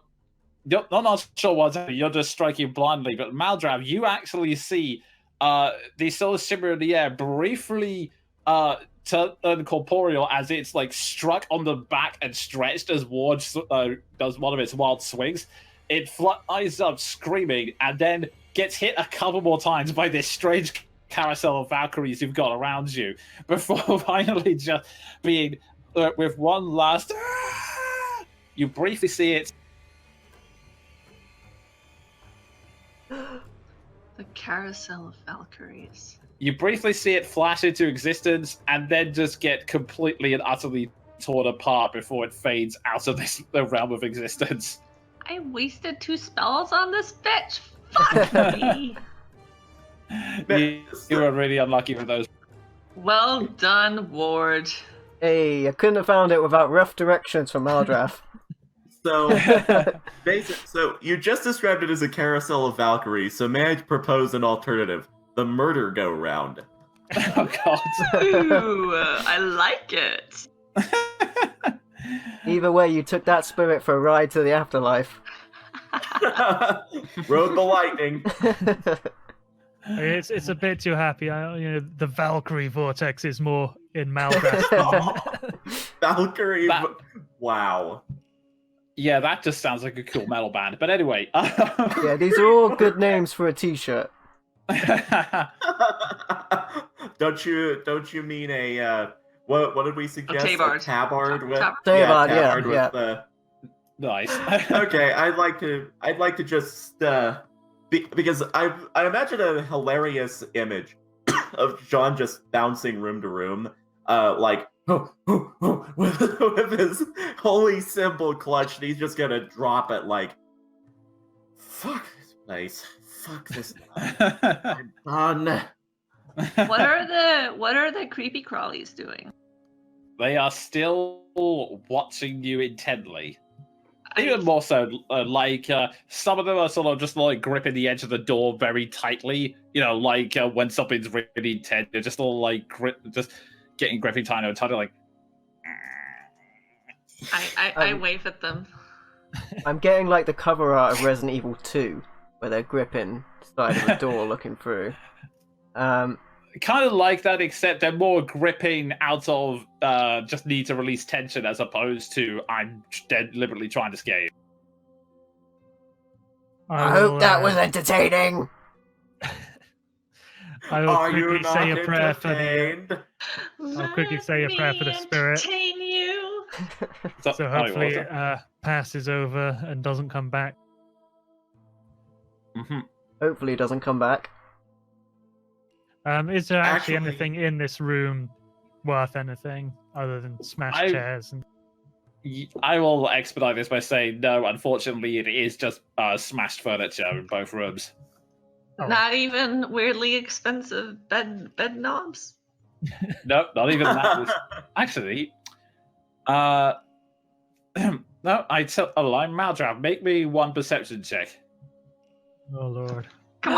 not sure what's happening. You're just striking blindly. But Maldrav, you actually see the soul shimmer in the air briefly turn corporeal as it's like struck on the back and stretched as Ward does one of its wild swings. It flies up screaming and then gets hit a couple more times by this strange carousel of Valkyries you've got around you before finally just being with one last. You briefly see it. The carousel of Valkyries. You briefly see it flash into existence and then just get completely and utterly torn apart before it fades out of the realm of existence. I wasted 2 spells on this bitch. Fuck me. You were really unlucky for those. Well done, Ward. Hey, I couldn't have found it without rough directions from Maldrath. So, so you just described it as a carousel of Valkyries, so may I propose an alternative? The murder go-round. Oh, God. Ooh, I like it. Either way, you took that spirit for a ride to the afterlife. Rode the lightning. It's a bit too happy. The Valkyrie vortex is more in Maldrath. Valkyrie. Wow. Yeah, that just sounds like a cool metal band. But anyway. Yeah, these are all good names for a t-shirt. Don't you mean a what did we suggest? tabard. A tabard with Tabard, yeah, tabard yeah. with the. Nice. Okay, I'd like to just because I imagine a hilarious image of John just bouncing room to room, like with his holy symbol clutched, and he's just gonna drop it like, fuck this place, fuck this. I'm done. What are the creepy crawlies doing? They are still watching you intently. Even more so, some of them are sort of just like gripping the edge of the door very tightly. Like when something's really intense, they're just all like just getting gripping tighter, like. I wave at them. I'm getting like the cover art of Resident Evil 2, where they're gripping the side of the door looking through. Kind of like that, except they're more gripping out of just need to release tension as opposed to I'm deliberately trying to scare you. I hope that was entertaining. I will Are you quickly not say a prayer for the. entertained? I'll quickly say a prayer for the spirit. Entertain you. So hopefully it passes over and doesn't come back. Mm-hmm. Hopefully it doesn't come back. Is there actually Actually- anything in this room worth anything other than smashed chairs? And... I will expedite this by saying no. Unfortunately, it is just smashed furniture in both rooms. Oh. Not even weirdly expensive bed knobs. No, not even that. Actually, no. I'm Maldrav. Make me one perception check. Oh lord! Come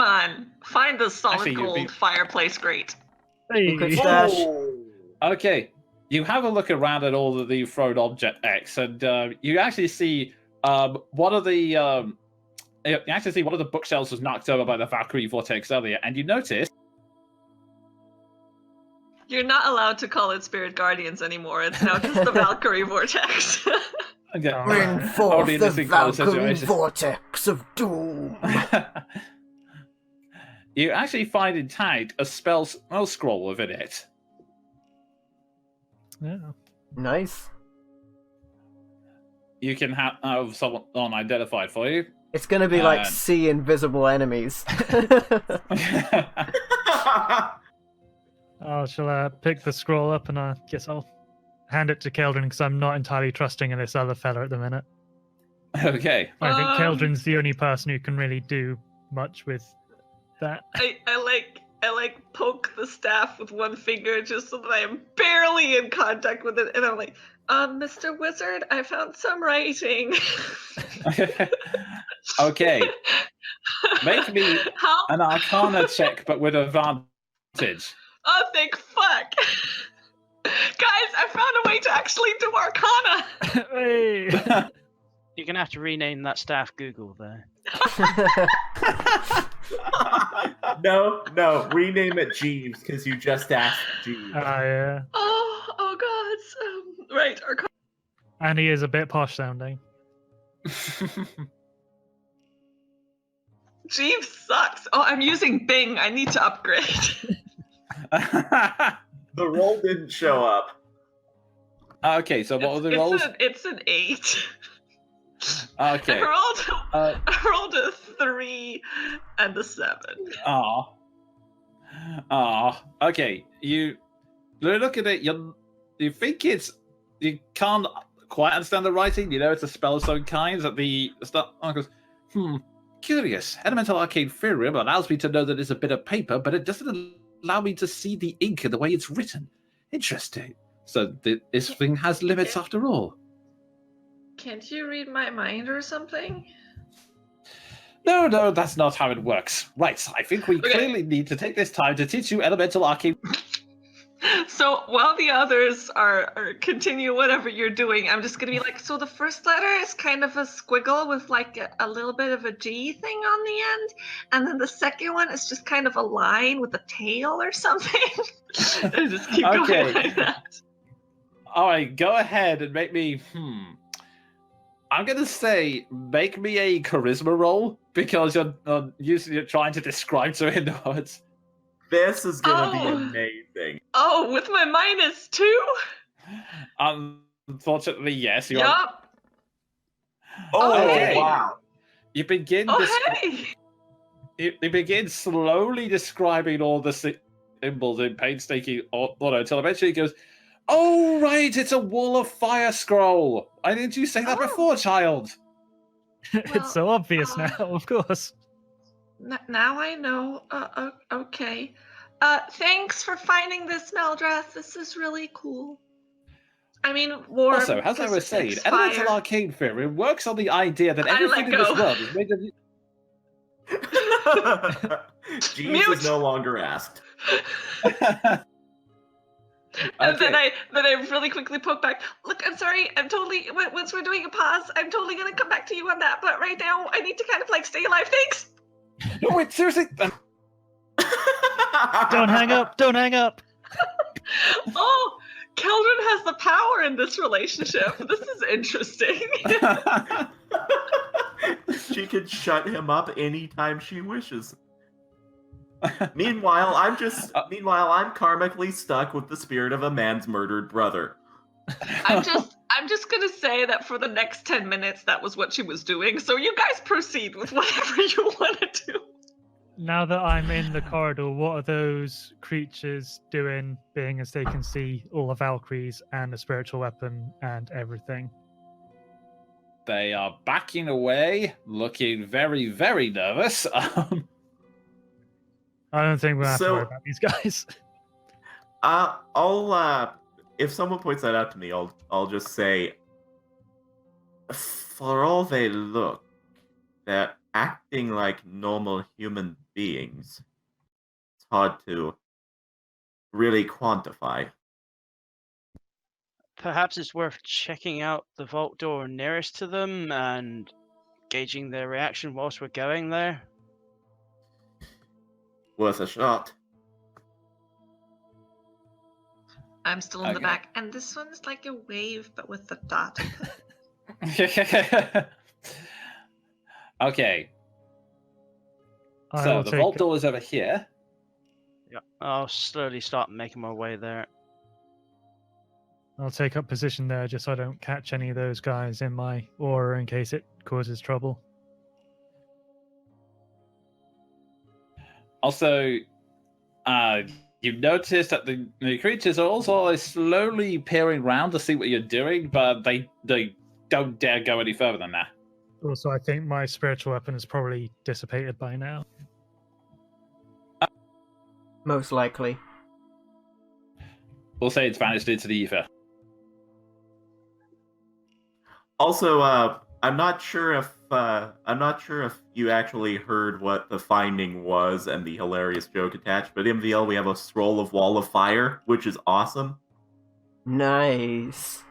on! Find the solid Actually, you'd gold be- fireplace grate. Hey. Secret stash. Okay, you have a look around at all of the thrown object X, and you actually see one of the bookshelves was knocked over by the Valkyrie vortex earlier, and you notice. You're not allowed to call it spirit guardians anymore. It's now just the Valkyrie vortex. Okay, Bring I'll forth be the listening to the Valkyrie situation. vortex of doom. You actually find intact a spell scroll within it. Yeah. Nice. You can have someone identified for you. It's gonna be like And- see invisible enemies. Shall I pick the scroll up and I guess I'll hand it to Keldrin because I'm not entirely trusting in this other fella at the minute. Okay. I think Um, Keldrin's the only person who can really do much with that. I like poke the staff with one finger just so that I am barely in contact with it, and I'm like, Mr. Wizard, I found some writing. Okay. Make me How? an Arcana check, but with advantage. Oh, thank fuck! Guys, I found a way to actually do Arcana. Hey! You're gonna have to rename that staff Google there. No, rename it Jeeves because you just asked Jeeves. Yeah. Oh God. Right. And he is a bit posh sounding. Jeeves sucks. Oh, I'm using Bing. I need to upgrade. The roll didn't show up. Okay, so what were the rolls? It's an 8. Okay. I rolled a 3 and a 7. Okay. You look at it. You think you can't quite understand the writing. You know it's a spell of some kind. That the stuff goes. Curious. Elemental arcane theorem allows me to know that it's a bit of paper, but it doesn't allow me to see the ink and the way it's written. Interesting. So this thing has limits after all. Can't you read my mind or something? No, that's not how it works. Right, I think we clearly need to take this time to teach you elemental arcane. So while the others are continue whatever you're doing, I'm just gonna be like, so the first letter is kind of a squiggle with like a little bit of a G thing on the end, and then the second one is just kind of a line with a tail or something. And just keep going like that. All right, go ahead and make me. I'm gonna say make me a charisma roll because you're trying to describe to him the words. This is gonna be amazing. Oh, with my -2? Unfortunately, yes. Yup. Okay. Wow. You begin. You begin slowly describing all the symbols in painstaking order until eventually it goes. Oh right, it's a wall of fire scroll. Why didn't you say that before, child? It's so obvious now, of course. Now I know. Okay. Thanks for finding this, Meldreth. This is really cool. I mean, warm. Also, as I was saying, elemental arcane theory works on the idea that everything in this world is made of. Jeeves is no longer asked. And then I really quickly poke back. Look, I'm sorry. I'm totally. Once we're doing a pause, I'm totally gonna come back to you on that. But right now, I need to kind of like stay alive. Thanks. No, wait, seriously. Don't hang up. Don't hang up. Oh, Keldrin has the power in this relationship. This is interesting. She can shut him up anytime she wishes. Meanwhile, I'm karmically stuck with the spirit of a man's murdered brother. I'm just gonna say that for the next 10 minutes, that was what she was doing. So you guys proceed with whatever you want to do. Now that I'm in the corridor, what are those creatures doing, being as they can see all the Valkyries and the spiritual weapon and everything? They are backing away, looking very, very nervous. I don't think we'll have to worry about these guys. If someone points that out to me, I'll just say, for all they look, they're acting like normal human beings. It's hard to really quantify. Perhaps it's worth checking out the vault door nearest to them and gauging their reaction whilst we're going there. Worth a shot. I'm still in the back, and this one's like a wave, but with the dot. Okay. So the vault door is over here. Yeah, I'll slowly start making my way there. I'll take up position there just so I don't catch any of those guys in my aura in case it causes trouble. Also, you've noticed that the creatures are also slowly peering around to see what you're doing, but they don't dare go any further than that. Also, I think my spiritual weapon is probably dissipated by now. Most likely. We'll say it's vanished into the ether. Also, I'm not sure if you actually heard what the finding was and the hilarious joke attached, but in MVL we have a scroll of Wall of Fire, which is awesome. Nice.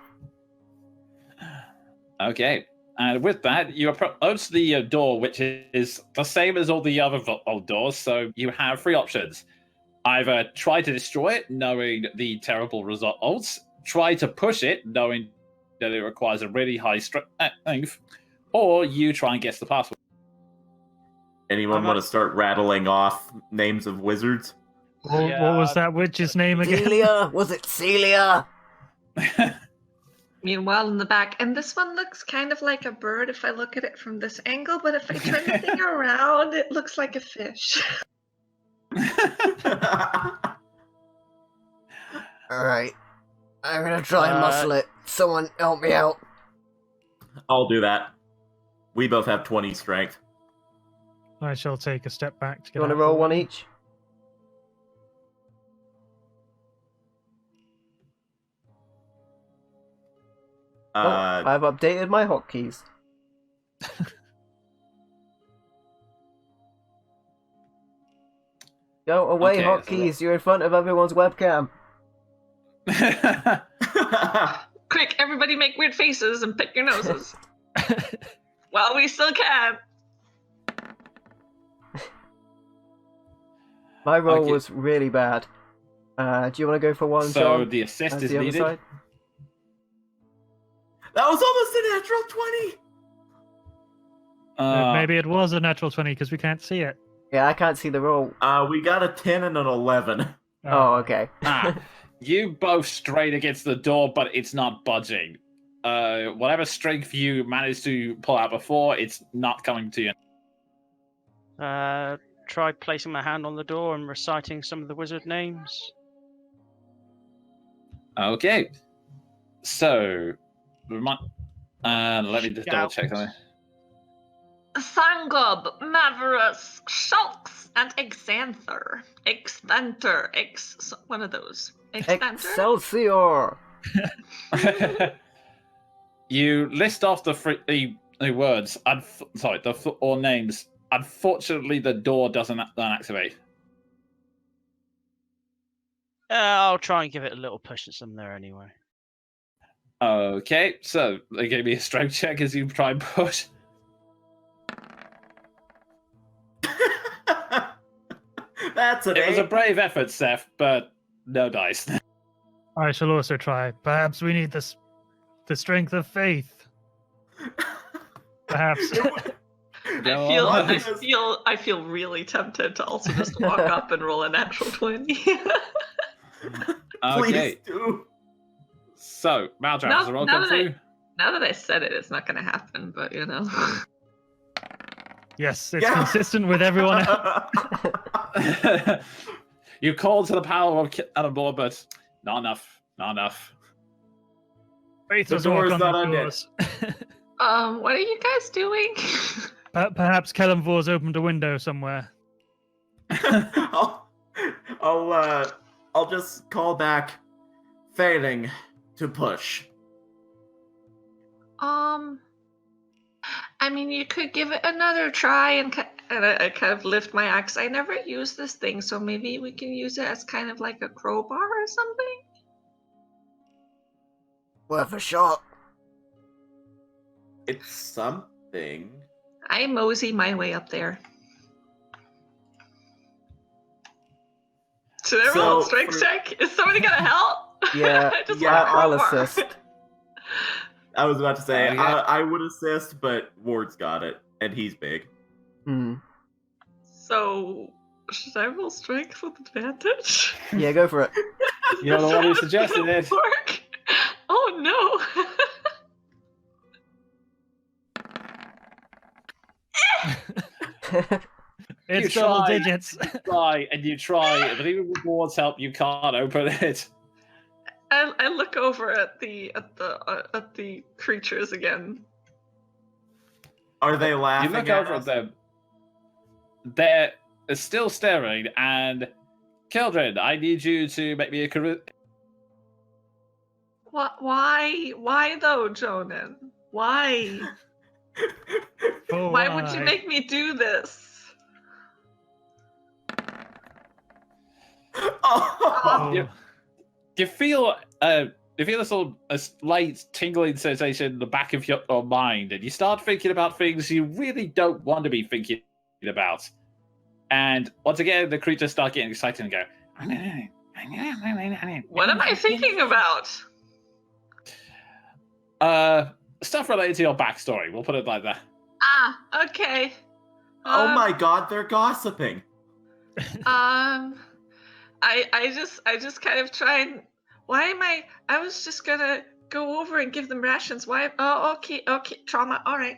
Okay. And with that, you approach the door, which is the same as all the other old doors. So you have three options: either try to destroy it, knowing the terrible results; try to push it, knowing that it requires a really high strength; or you try and guess the password. Anyone want to start rattling off names of wizards? What was that witch's name again? Celia? Was it Celia? Meanwhile, in the back, and this one looks kind of like a bird if I look at it from this angle, but if I turn the thing around, it looks like a fish. Alright. I'm gonna try and muscle it. Someone help me out. I'll do that. We both have 20 strength. I shall take a step back to get You wanna out roll the one way. each? I've updated my hotkeys. Go away, Okay, hotkeys. You're in front of everyone's webcam. Quick, everybody make weird faces and pick your noses. While we still can. My roll Okay. was really bad. Do you want to go for one, So John? the assist As is the other needed. side? That was almost a natural 20! Maybe it was a natural 20 because we can't see it. Yeah, I can't see the roll. We got a 10 and an 11. Oh, okay. You both strain against the door, but it's not budging. Whatever strength you managed to pull out before, it's not coming to you. Try placing my hand on the door and reciting some of the wizard names. Okay. So, let me just double check something. Sangub, Maverus, Shulks, and Exanther. One of those. Excelsior! You list off the words, or names. Unfortunately, the door doesn't activate. I'll try and give it a little push at some there anyway. Okay, so they gave me a strength check as you try and push. That's an It was a 8. brave effort, Seth, but no dice. I shall also try. Perhaps we need the strength of faith. Perhaps. I feel really tempted to also just walk up and roll a natural 20. Okay, Please do. so Maltrap, has the roll come through? Now that I said it, it's not going to happen, but you know. Yes, it's consistent with everyone else. You called to the power of Cannonball, but not enough. Not enough. Faith The doesn't work door's on not the on yet. doors. What are you guys doing? Perhaps Kellenvor's opened a window somewhere. I'll just call back, failing to push. I mean, you could give it another try, and I kind of lift my axe. I never used this thing, so maybe we can use it as kind of like a crowbar or something? Worth a shot. It's something. I mosey my way up there. Should I roll a strength check? Is somebody gonna help? Yeah, I'll assist. I was about to say, Okay. I would assist, but Ward's got it, and he's big. So, should I roll strength with advantage? Yeah, go for it. You're the one who suggested it. Work? Oh no! It's You double tried. digits. You try, but even with Ward's help, you can't open it. I look over at the creatures again. Are they laughing You look at over us? at them. They're still staring, and Kildred, I need you to make me a charisma. What? Why though, Jonan? Why? Oh, Why would you make me do this? Oh. Oh. You feel you feel a slight tingling sensation in the back of your mind, and you start thinking about things you really don't want to be thinking about. And once again, the creatures start getting excited and go. What am I thinking about? Stuff related to your backstory. We'll put it like that. Ah, okay. Oh my god, they're gossiping. I just kind of try and. Why am I was just gonna go over and give them rations. Why? Oh, okay, trauma. All right.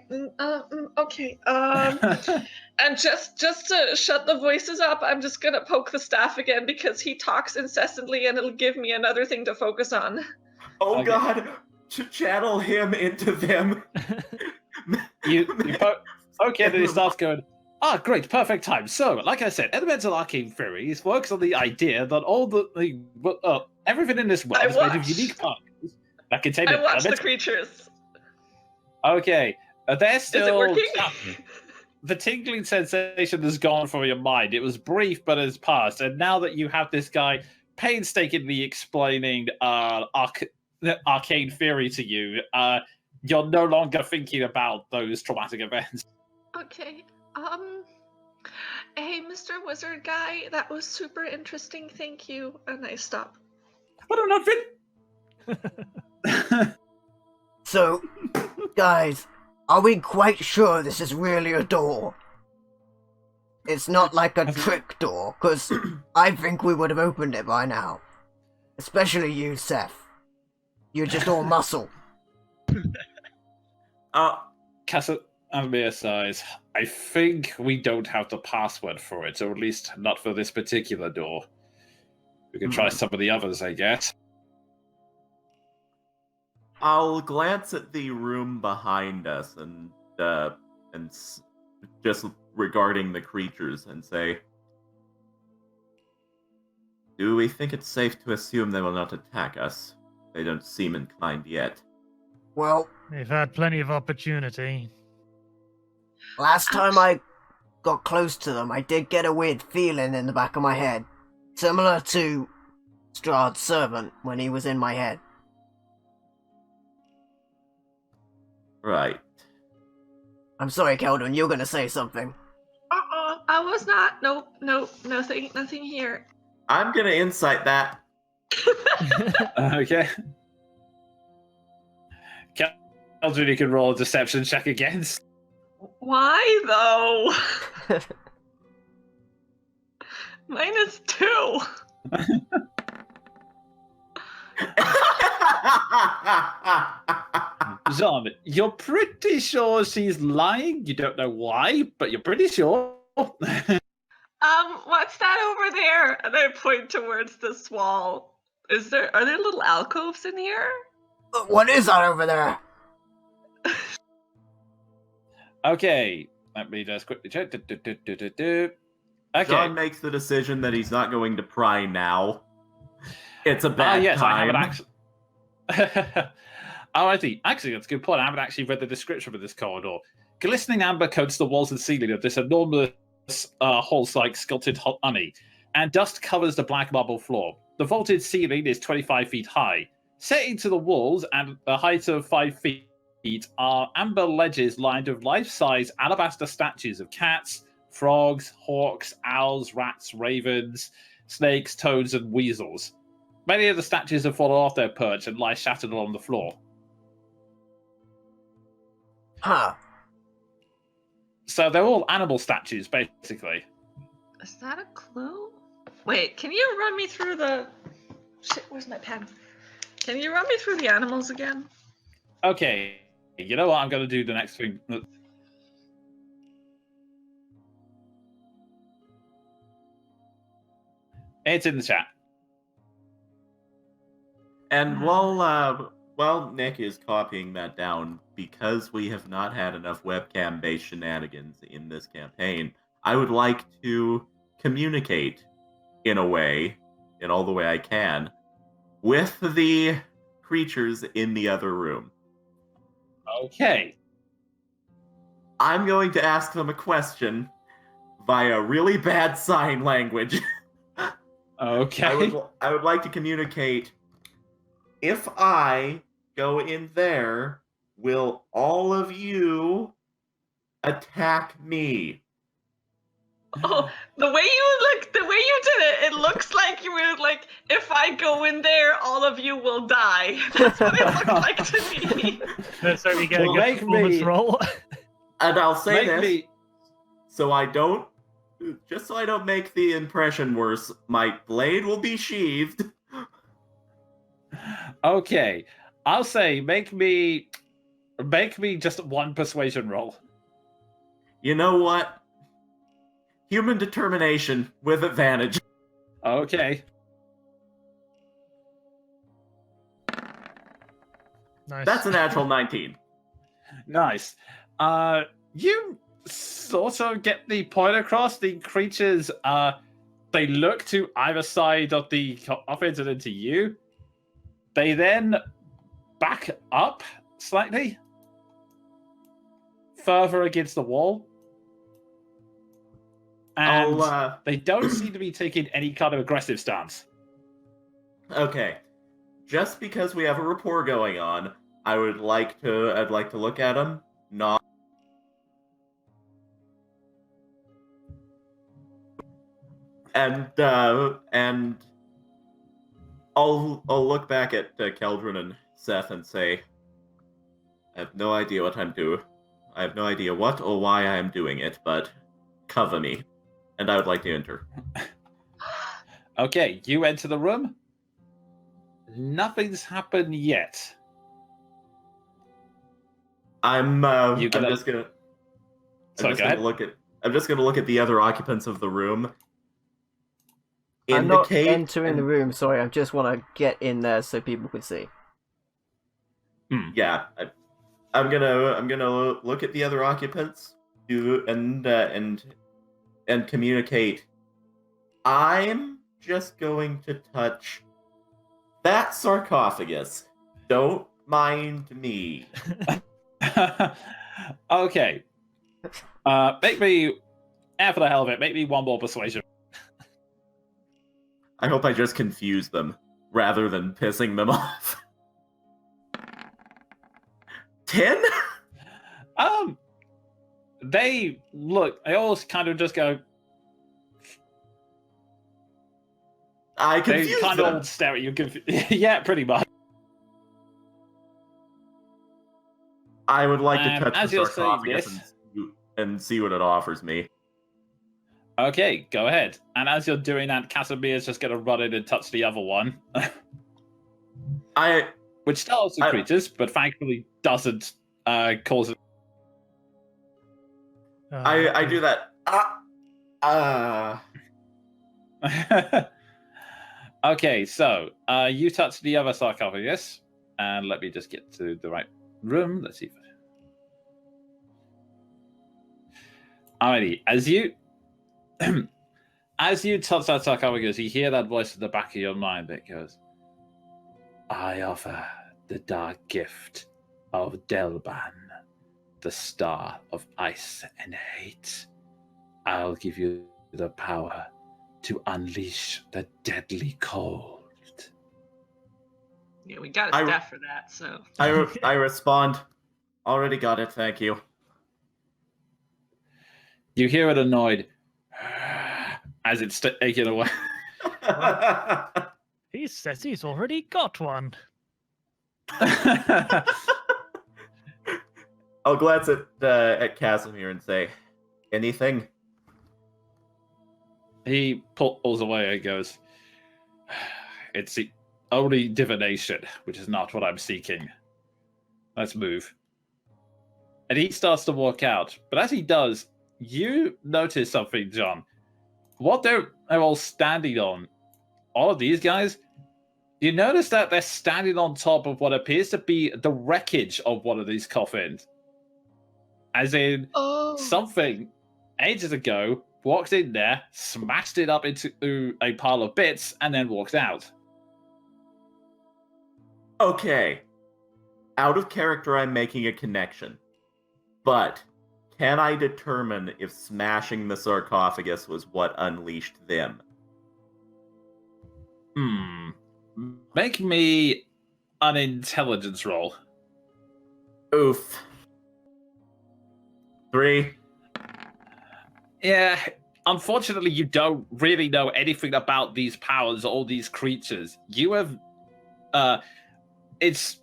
Okay. And just to shut the voices up, I'm just gonna poke the staff again because he talks incessantly and it'll give me another thing to focus on. Oh Okay. god, to channel him into them. you okay, then he starts going, great, perfect time. So, like I said, Elemental Arcane Theories works on the idea that all everything in this world is made of unique particles that contain I watch the elemental... creatures. Okay, they're still... Is it working? The tingling sensation is gone from your mind. It was brief, but it's passed. And now that you have this guy painstakingly explaining arcane theory to you, you're no longer thinking about those traumatic events. Okay. Hey, Mr. Wizard guy, that was super interesting. Thank you. And I stop. But I'm not fin. So, guys, are we quite sure this is really a door? It's not like a trick door, because I think we would have opened it by now. Especially you, Seth. You're just all muscle. Casa Ambia size. I think we don't have the password for it, or at least not for this particular door. We can try some of the others, I guess. I'll glance at the room behind us and just regarding the creatures and say, do we think it's safe to assume they will not attack us? They don't seem inclined yet. Well, They've had plenty of opportunity. last time I got close to them, I did get a weird feeling in the back of my head. Similar to Strahd's servant when he was in my head. Right. I'm sorry, Keldon, you're gonna say something. I was not. Nope, nothing here. I'm gonna insight that. Okay. Keldon, you can roll a deception check against. Why though? -2. John, you're pretty sure she's lying. You don't know why, but you're pretty sure. What's that over there? And I point towards this wall. Are there little alcoves in here? What is that over there? Okay, let me just quickly check. Okay. John makes the decision that he's not going to pry now. It's a bad yes, time. I haven't actually. Oh, I see. Actually, that's a good point. I haven't actually read the description of this corridor. Glistening amber coats the walls and ceiling of this enormous hall-like sculpted honey, and dust covers the black marble floor. The vaulted ceiling is 25 feet high. Set into the walls at a height of 5 feet are amber ledges lined with life-size alabaster statues of cats, frogs, hawks, owls, rats, ravens, snakes, toads, and weasels. Many of the statues have fallen off their perch and lie shattered along the floor. Huh. So they're all animal statues, basically. Is that a clue? Wait, can you run me through the... Shit, where's my pen? Can you run me through the animals again? Okay, you know what? I'm going to do the next thing. It's in the chat. And while Nick is copying that down, because we have not had enough webcam-based shenanigans in this campaign, I would like to communicate in a way, in all the way I can, with the creatures in the other room. Okay. I'm going to ask them a question via really bad sign language. Okay. I would like to communicate. if I go in there, will all of you attack me? Oh, the way you did it, it looks like you were like, if I go in there, all of you will die. That's what it looked like to me. So we get Well, a good make performance me- roll. And I'll say Make this, me. so I don't make the impression worse, my blade will be sheathed. Okay, I'll say make me just one persuasion roll. You know what? Human determination with advantage. Okay. Nice. That's a natural 19. Nice. You sort of get the point across. The creatures, they look to either side of the coffins and into you. They then back up slightly, further against the wall, and they don't seem to be taking any kind of aggressive stance. Okay. Just because we have a rapport going on, I'd like to look at him. Not. And I'll look back at Keldrin and Seth and say, I have no idea what I'm doing. I have no idea what or why I am doing it, but cover me. And I would like to enter. Okay, you enter the room. Nothing's happened yet. I'm just gonna look at the other occupants of the room. I'm not Indicate entering the and- room, sorry, I just want to get in there so people can see. Yeah, I'm gonna look at the other occupants and communicate. I'm just going to touch that sarcophagus. Don't mind me. Okay. Make me, and for the hell of it, make me one more persuasion. I hope I just confuse them rather than pissing them off. 10? They look. They all kind of just go. I They confused kind them. of all stare at you. Yeah, pretty much. I would like to touch as the you're saying sarcophagus and see what it offers me. Okay, go ahead. And as you're doing that, Casimir's just going to run in and touch the other one. Which startles the creatures, but thankfully doesn't cause it. I do that. Okay, so you touch the other sarcophagus, and let me just get to the right room. Let's see. Alrighty, as you touch that sarcophagus, you hear that voice at the back of your mind that goes, I offer the dark gift of Delban, the star of ice and hate. I'll give you the power to unleash the deadly cold. Yeah, we got a staff for that, so. I respond. Already got it, thank you. You hear it annoyed as it's taken away. He says he's already got one. I'll glance at Casimir and say, anything? He pulls away and goes, it's the only divination, which is not what I'm seeking. Let's move. And he starts to walk out. But as he does, you notice something, John. What they're all standing on, all of these guys, you notice that they're standing on top of what appears to be the wreckage of one of these coffins. As in, something ages ago walked in there, smashed it up into a pile of bits, and then walked out. Okay. Out of character, I'm making a connection. But can I determine if smashing the sarcophagus was what unleashed them? Make me an intelligence roll. Oof. 3. Yeah, unfortunately, you don't really know anything about these powers or these creatures. You have, it's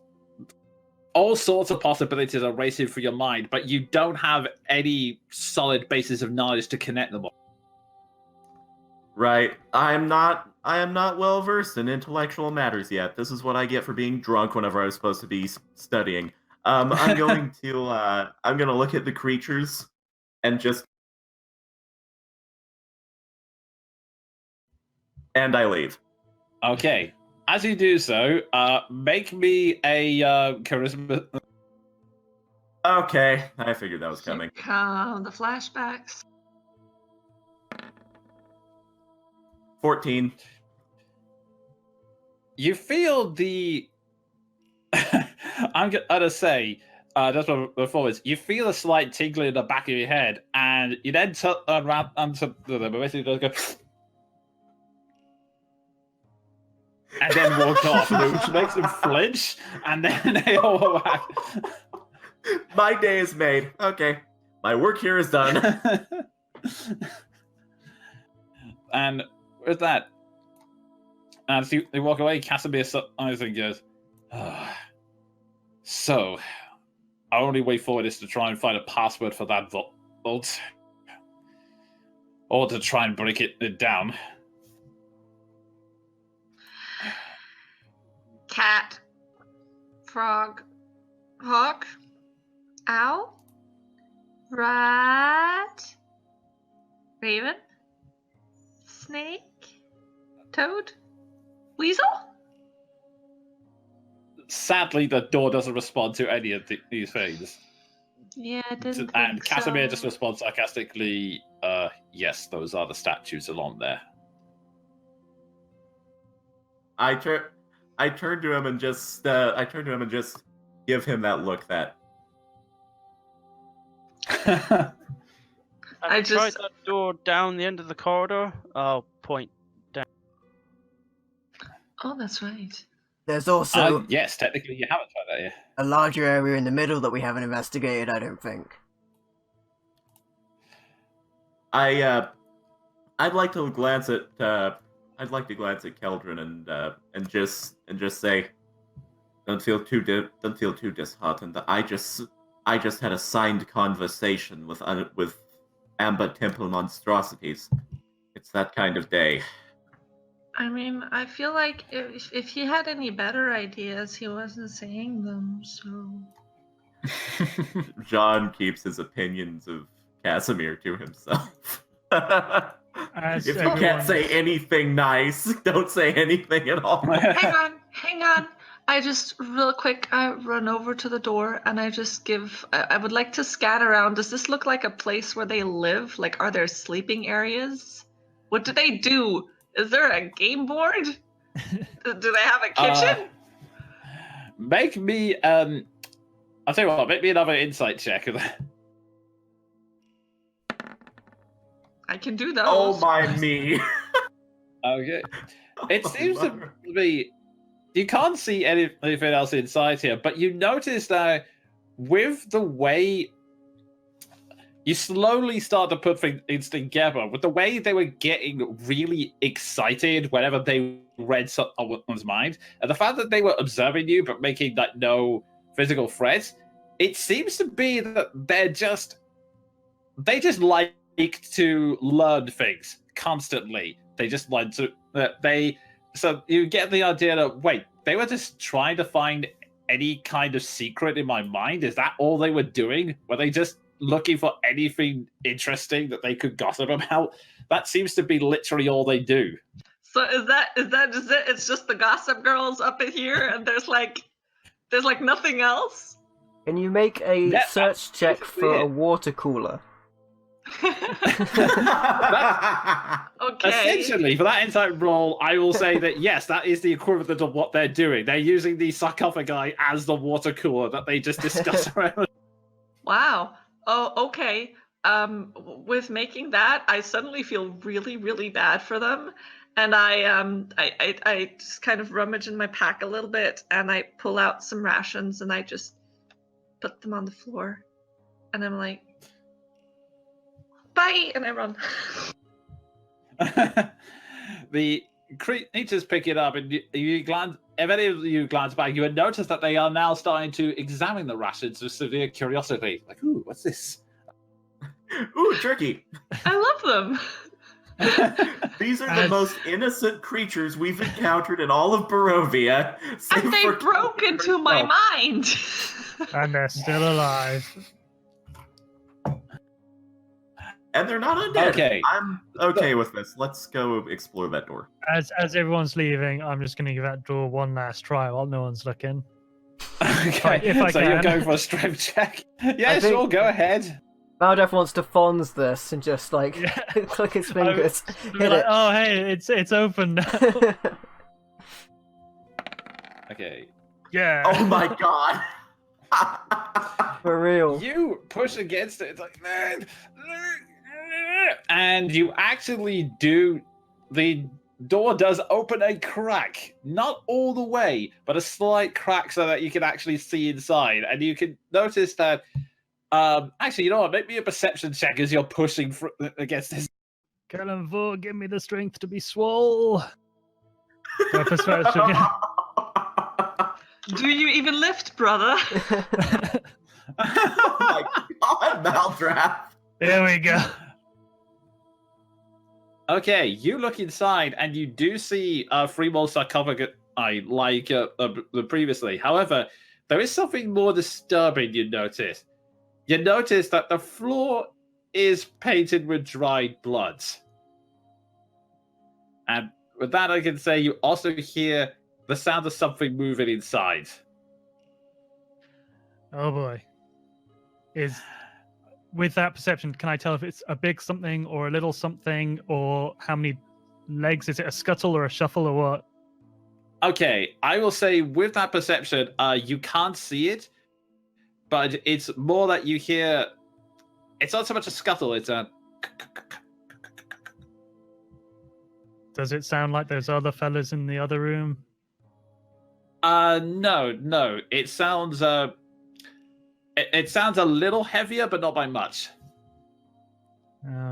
all sorts of possibilities are racing through your mind, but you don't have any solid basis of knowledge to connect them all. Right. I am not well versed in intellectual matters yet. This is what I get for being drunk whenever I was supposed to be studying. I'm going to look at the creatures and I leave. Okay. As you do so, make me a charisma. Okay, I figured that was coming. Here come the flashbacks. 14. You feel the. I'm gonna say, just before this, you feel a slight tingling in the back of your head, and you then turn around onto the basically go. And then walk off, which makes them flinch, and then they all go back. My day is made. Okay. My work here is done. And with that, as they walk away, Casimir eyes and goes, so, our only way forward is to try and find a password for that vault. Or to try and break it down. Cat, frog, hawk, owl, rat, raven, snake, toad, weasel? Sadly, the door doesn't respond to any of these things. Yeah, I didn't And think Casimir so. just responds sarcastically, yes, those are the statues along there. I turn to him and just give him that look that I Tried just- that door down the end of the corridor. I'll point down. Oh, that's right. There's also yes, technically you haven't tried that yet. a larger area in the middle that we haven't investigated, I don't think. I'd like to glance at Keldrin and just say, don't feel too disheartened. I just had a signed conversation with Amber Temple monstrosities. It's that kind of day. I mean, I feel like if he had any better ideas, he wasn't saying them, so... John keeps his opinions of Casimir to himself. As If you can't everyone- say anything nice, don't say anything at all. Hang on. I just, real quick, I run over to the door and I just I would like to scan around. Does this look like a place where they live? Like, are there sleeping areas? What do they do? Is there a game board? Do they have a kitchen? Make me, I'll tell you what, make me another insight check. I can do those. Oh my me. Okay. It seems to be you can't see anything else inside here, but you notice that with the way you slowly start to put things together, with the way they were getting really excited whenever they read someone's mind, and the fact that they were observing you but making like no physical threats, it seems to be that they just like to learn things constantly. They just like to so you get the idea that wait, they were just trying to find any kind of secret in my mind. Is that all they were doing? Were they just looking for anything interesting that they could gossip about? That seems to be literally all they do. So is that just it? It's just the Gossip Girls up in here, and there's like nothing else. Can you make a Yeah, search check basically for it. a water cooler? Okay. Essentially, for that insight roll, I will say that yes, that is the equivalent of what they're doing. They're using the sarcophagi as the water cooler that they just discuss around. Wow. Oh, okay. With making that, I suddenly feel really, really bad for them, And I just kind of rummage in my pack a little bit, and I pull out some rations, and I just put them on the floor, and I'm like, bye, and I run. The creatures pick it up, and you glance. If any of you glance back, you would notice that they are now starting to examine the rations with severe curiosity. Like, ooh, what's this? Ooh, turkey. I love them. These are the most innocent creatures we've encountered in all of Barovia. And they broke into my mind. And they're still alive. And they're not undead. Okay. I'm okay with this. Let's go explore that door. As everyone's leaving, I'm just going to give that door one last try while no one's looking. Okay, if I so can. you're going for a strength check? Yeah, I think- sure, go ahead. Maldref wants to Fonz this and just like click his fingers. Be Hit like, it. oh, hey, it's open now. Okay. Yeah. Oh my god. For real. You push against it. It's like, and you actually do. The door does open a crack, not all the way, but a slight crack, so that you can actually see inside. And you can notice that. Actually, you know what? Make me a perception check as you're pushing against this. Kellenvor, give me the strength to be swole. Persuasion, yeah. Do you even lift, brother? Oh my god, Maldref. There we go. Okay, you look inside and you do see three more sarcophagus like previously. However, there is something more disturbing you notice. You notice that the floor is painted with dried blood. And with that, I can say you also hear the sound of something moving inside. Oh boy. With that perception, can I tell if it's a big something or a little something, or how many legs? Is it a scuttle or a shuffle or what? Okay, I will say with that perception, you can't see it, but it's more that you hear. It's not so much a scuttle; it's a. Does it sound like those other fellas in the other room? No. It sounds it sounds a little heavier, but not by much.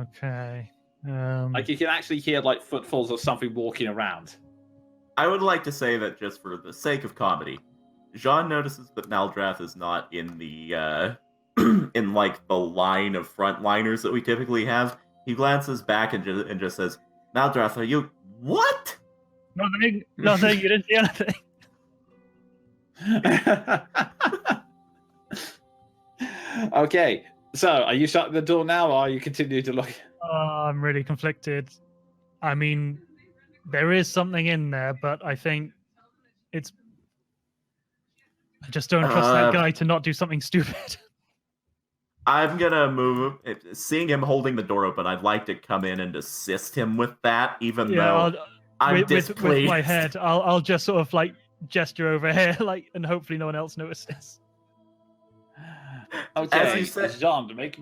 Okay. Like you can actually hear like footfalls of something walking around. I would like to say that just for the sake of comedy, Jean notices that Maldref is not in the in like the line of frontliners that we typically have. He glances back and just says, "Maldref, are you what?" Nothing. You didn't see anything. Okay, so are you shutting the door now, or are you continuing to look? I'm really conflicted. I mean, there is something in there, but I think it's. I just don't trust that guy to not do something stupid. I'm gonna move. Seeing him holding the door open, I'd like to come in and assist him with that, even though I'm displeased. With my head, I'll just sort of like gesture over here, like, and hopefully no one else notices. Okay, As you said, Jean, to make.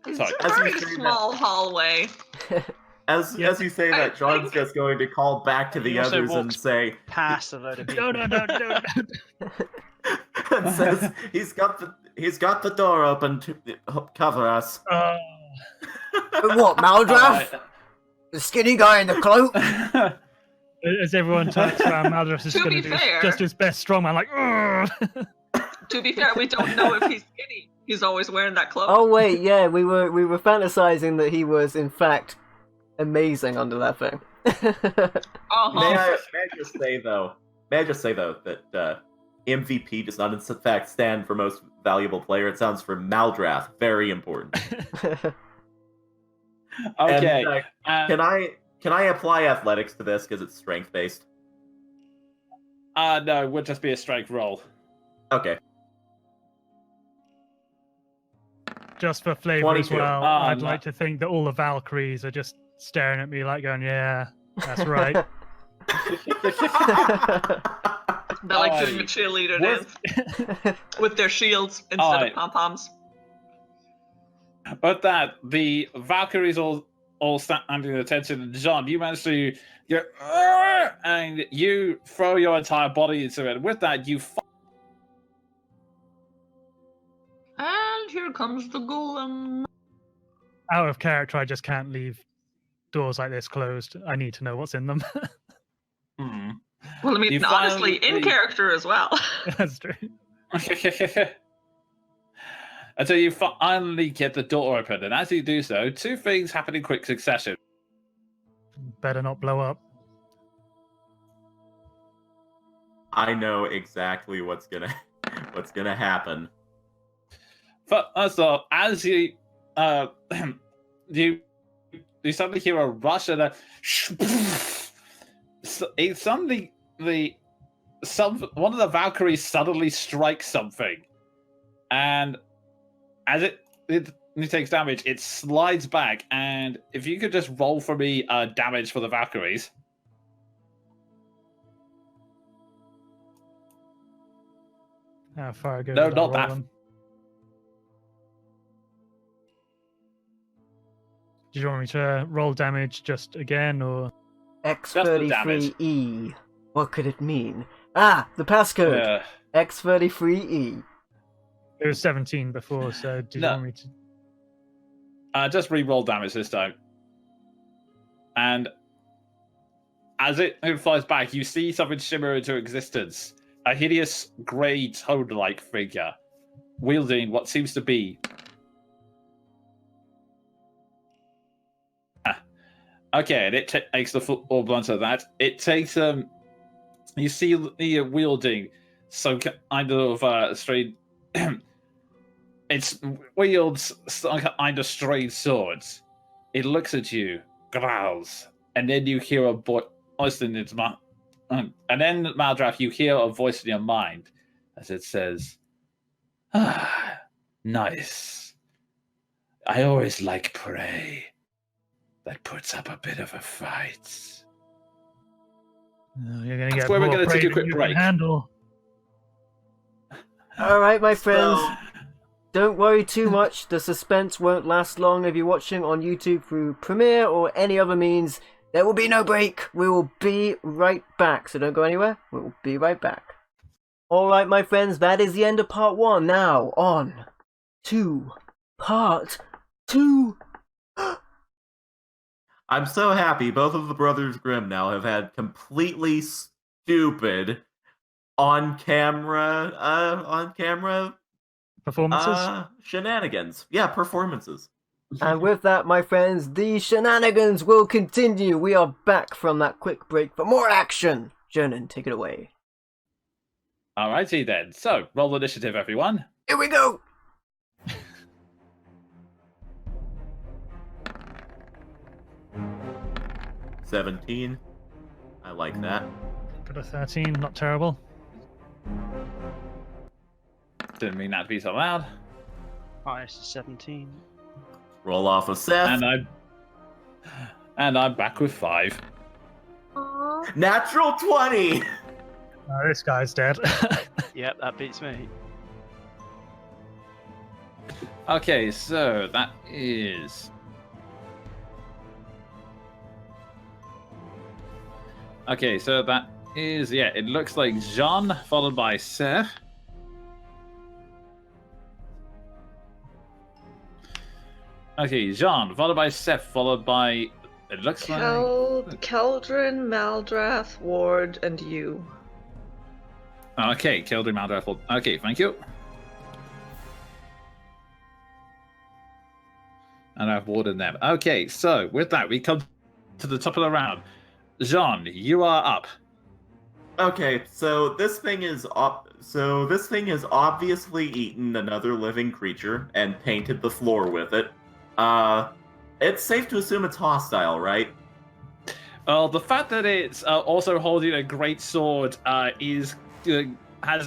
It's Sorry. a very small hallway. As you say that, John's just going to call back to the He also others and walks say, Past a load of people. No. and says he's got the door open to cover us. What, Maldref? The skinny guy in the cloak? As everyone turns around, Maldref is To going be to do fair- just his best strongman, like. "Ugh." To be fair, we don't know if he's skinny. He's always wearing that cloak. Oh wait, yeah, we were fantasizing that he was in fact amazing under that thing. Uh-huh. May I just say though that MVP does not in fact stand for most valuable player. It sounds for Maldref, very important. Okay. And, can I apply athletics to this because it's strength based? No, it would just be a strength roll. Okay. Just for flavor as 22. well, Oh, I'd no. like to think that all the Valkyries are just staring at me like going, yeah, that's right. They're like doing a Alright. cheerleader What- dance with their shields instead Alright. of pom-poms. But that the Valkyries all all standing at attention. And John, you manage to go, and you throw your entire body into it. With that, you And here comes the golem. Out of character, I just can't leave doors like this closed. I need to know what's in them. Well, I mean, You honestly, in finally- character as well. That's true. Until you finally get the door open, and as you do so, two things happen in quick succession. Better not blow up. I know exactly what's gonna happen. First off, as you you suddenly hear a rush and it suddenly one of the Valkyries suddenly strikes something, and as it takes damage, it slides back. And if you could just roll for me damage for the Valkyries. How far ago? No, did I not that. roll them? Did you want me to roll damage just again, or X33E. What could it mean? Ah, the passcode. X33E. it was 17 before? So did No. you want me to? Just re-roll damage this time. And as it flies back, you see something shimmer into existence. A hideous grey toad-like figure, wielding what seems to be... Okay, and it takes the full brunt of that. It takes... you see the wielding some kind of strange... It wields some kind of strange swords. It looks at you, growls, and then you hear a voice in its mouth. And then, Maldrath, you hear a voice in your mind as it says, "Ah, nice. I always like prey that puts up a bit of a fight." No, you're gonna That's get where we're more gonna take prey a quick than you can break. Handle. Alright, my friends. So, Don't worry too much. The suspense won't last long. If you're watching on YouTube through Premiere or any other means, there will be no break. We will be right back. So don't go anywhere. We will be right back. Alright, my friends, that is the end of part 1. Now, on to part 2. I'm so happy both of the Brothers Grimm now have had completely stupid on-camera Performances. shenanigans. Yeah, performances. And with that, my friends, the shenanigans will continue. We are back from that quick break for more action. Jonan, take it away. Alrighty then. So, roll initiative, everyone. Here we go. 17. I like that. Got a 13. Not terrible. Didn't mean that to be so loud. Highest is 17. Roll off of Seth. And I'm back with 5. Natural 20! Oh, this guy's dead. Yep, that beats me. Okay, so that is... Okay, so that is, yeah, it looks like Jean, followed by Seth. Okay, Jean, followed by Seth, followed by... It looks like... Keldrin, Maldrath, Ward, and you. Okay, Keldrin, Maldrath. Okay, thank you. And I've watered them. Okay, so with that, we come to the top of the round. Jean, you are up. Okay, so this thing is obviously eaten another living creature and painted the floor with it. It's safe to assume it's hostile, right? Well, the fact that it's also holding a great sword has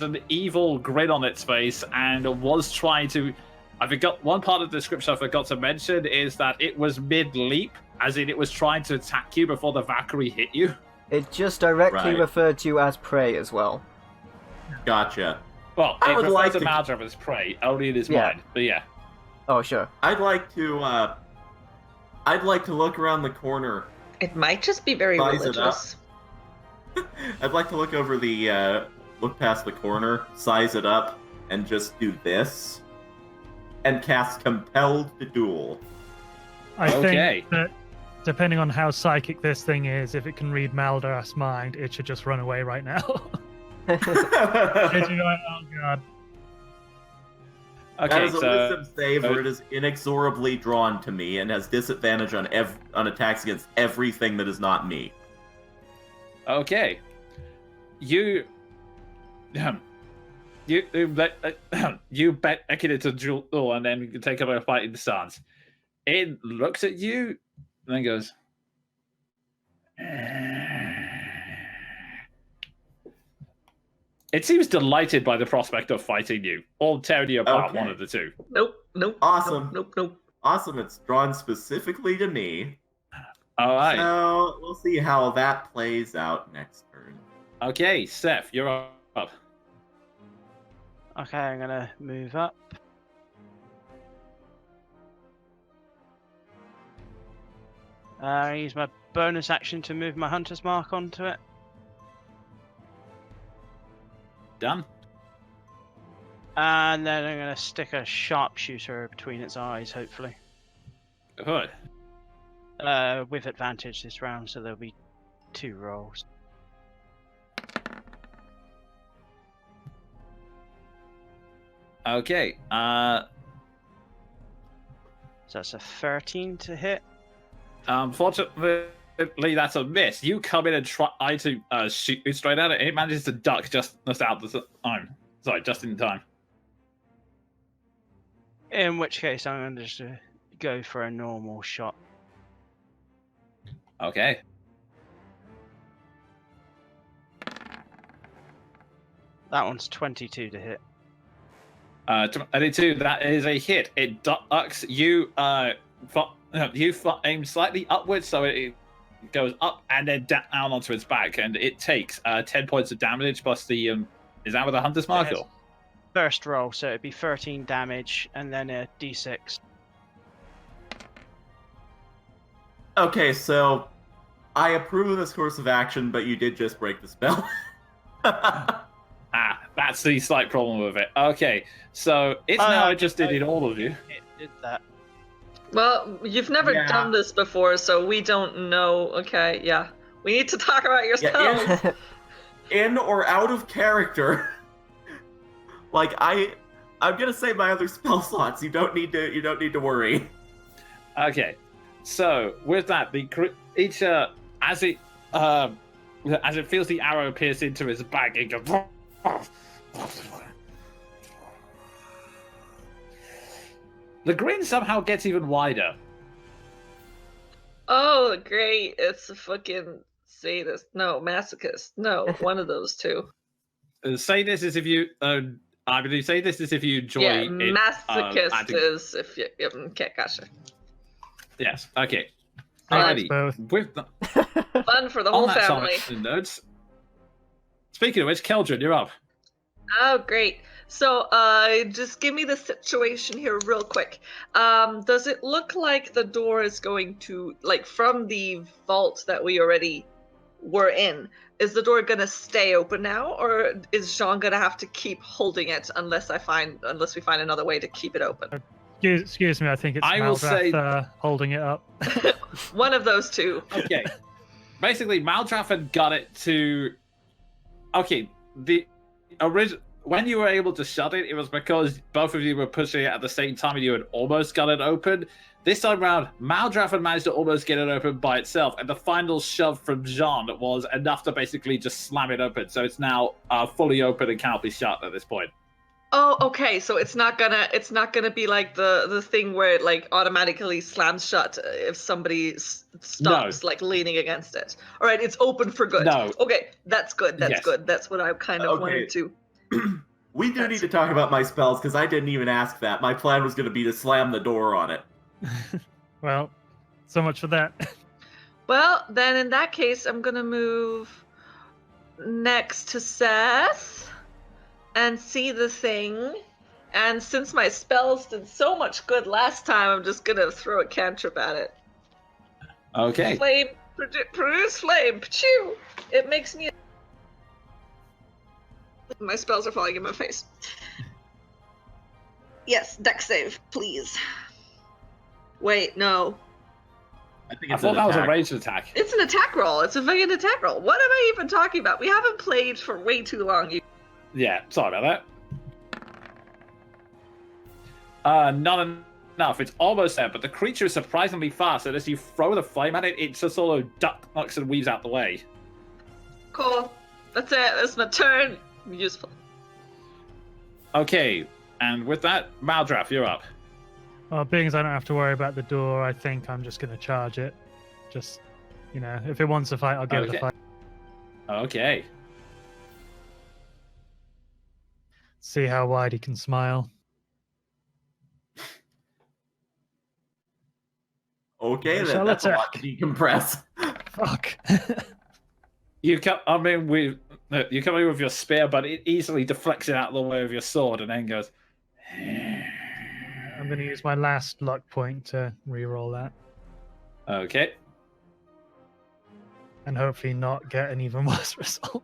an evil grin on its face and was trying to... I forgot one part of the description I forgot to mention is that it was mid-leap, as in it was trying to attack you before the Valkyrie hit you. It just directly Right. referred to you as prey as well. Gotcher. Well, I it would refers like to to- Maldrath as prey, only in his Yeah. mind. But yeah. Oh, sure. I'd like to I'd like to look around the corner. It might just be very Size it up. religious. I'd like to look over the, look past the corner, size it up, and just do this. And cast Compelled to Duel. I Okay. think that depending on how psychic this thing is, if it can read Maldrath's mind, it should just run away right now. It's just like, oh god. That Okay, is a so wisdom save where it is inexorably drawn to me and has disadvantage on attacks against everything that is not me. okay, you you back it into duel and then you can take up a fighting stance. It looks at you and then goes. It seems delighted by the prospect of fighting you, or tearing you apart, Okay. one of the two. Nope. Awesome. Nope. Awesome, it's drawn specifically to me. All right. So we'll see how that plays out next turn. Okay, Seth, you're up. Okay, I'm gonna move up. Use my bonus action to move my hunter's mark onto it. Done. And then I'm gonna stick a sharpshooter between its eyes, hopefully. Good. With advantage this round, so there'll be 2 rolls. Okay. So that's a 13 to hit. Unfortunately, that's a miss. You come in and try to shoot straight at it, and it manages to duck just out the time. Sorry, just in time. In which case, I'm going to just go for a normal shot. Okay. That one's 22 to hit. 22. That is a hit. It ducks. You aim slightly upwards, so it goes up and then down onto its back, and it takes 10 points of damage plus the. Is that with a hunter's mark? Yes. First roll, so it'd be 13 damage and then a d6. Okay, so I approve of this course of action, but you did just break the spell. That's the slight problem with it. Okay, so it's now interested in all of you. It did that. Well, you've never Yeah. done this before, so we don't know. Okay, yeah. We need to talk about your spells. In or out of character. Like I'm gonna say my other spell slots. You don't need to worry. Okay, so with that, the creature, as it feels the arrow pierce into its back, it goes. The grin somehow gets even wider. Oh, great. It's a fucking sadist. No, masochist. No, one of those two. Say this is if you. I believe say this is if you enjoy. Yeah, it, masochist adding- is if you. Yep, okay, gotcha. Yes. Okay. Thanks, Alrighty. both. With the, Fun for the on whole that family. topic, nerds. Speaking of which, Keldrin, you're up. Oh, great. So, just give me the situation here real quick. Does it look like the door is going to, like, from the vault that we already were in, is the door gonna stay open now, or is Jean gonna have to keep holding it unless we find another way to keep it open? Excuse me, I think it's I will say- holding it up. One of those two. Okay. Basically, Maldraff had got it to. Okay, the when you were able to shut it, it was because both of you were pushing it at the same time and you had almost got it open. This time around, Maldraff had managed to almost get it open by itself, and the final shove from Jean was enough to basically just slam it open. So it's now fully open and cannot be shut at this point. Oh, okay. So it's not gonna be like the thing where it like automatically slams shut if somebody stops like leaning against it. All right, it's open for good. No. Okay, that's good. That's Yes. good. That's what I kind of Okay. wanted to. We do need to talk about my spells because I didn't even ask that. My plan was going to be to slam the door on it. Well, so much for that. Well, then in that case, I'm gonna move next to Seth and see the thing. And since my spells did so much good last time, I'm just gonna throw a cantrip at it. Okay. Flame, produce flame. Pachoo! It makes me. My spells are falling in my face. Yes, dex save, please. Wait, no. I think I it's thought an that was a attack. ranged attack. It's an attack roll. It's a fucking attack roll. What am I even talking about? We haven't played for way too long. Yeah, sorry about that. Not enough. It's almost there, but the creature is surprisingly fast, and as you throw the flame at it, it just sort of ducks and weaves out the way. Cool. That's it. That's my turn. Useful. Okay, and with that, Maldraff, you're up. Well, being as I don't have to worry about the door, I think I'm just going to charge it. Just, if it wants to fight, I'll give it a Okay. fight. Okay. See how wide he can smile. Okay, Shall that's a lot to attack. decompress. Fuck. You come in with your spear, but it easily deflects it out of the way of your sword, and then goes. I'm going to use my last luck point to re-roll that, Okay. and hopefully not get an even worse result.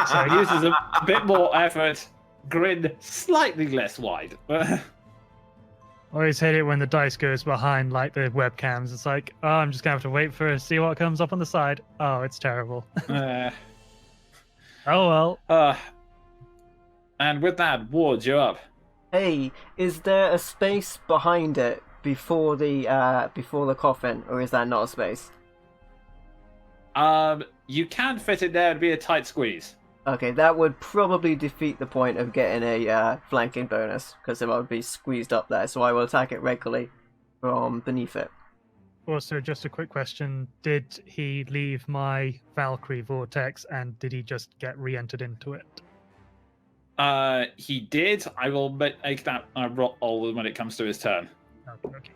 So it uses a bit more effort, grin slightly less wide. Always hate it when the dice goes behind like the webcams. It's like, oh, I'm just going to have to wait for see what comes up on the side. Oh, it's terrible. uh, Oh well. And with that, Ward, you're up. Hey, is there a space behind it before the coffin, or is that not a space? You can fit it there and be a tight squeeze. Okay, that would probably defeat the point of getting a flanking bonus, because it would be squeezed up there, so I will attack it regularly from beneath it. Also, just a quick question. Did he leave my Valkyrie vortex, and did he just get re-entered into it? He did. I will make that roll when it comes to his turn. Okay.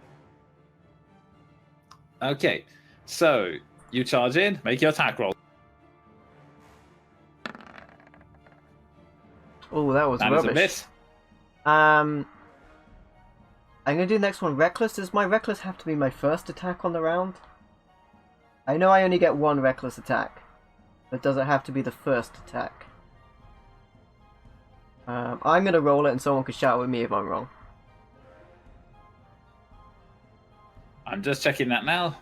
Okay, so you charge in, make your attack roll. Oh, that was That is a rubbish. miss. I'm gonna do the next one reckless. Does my reckless have to be my first attack on the round? I know I only get one reckless attack, but does it have to be the first attack? I'm gonna roll it, and someone can shout with me if I'm wrong. I'm just checking that now.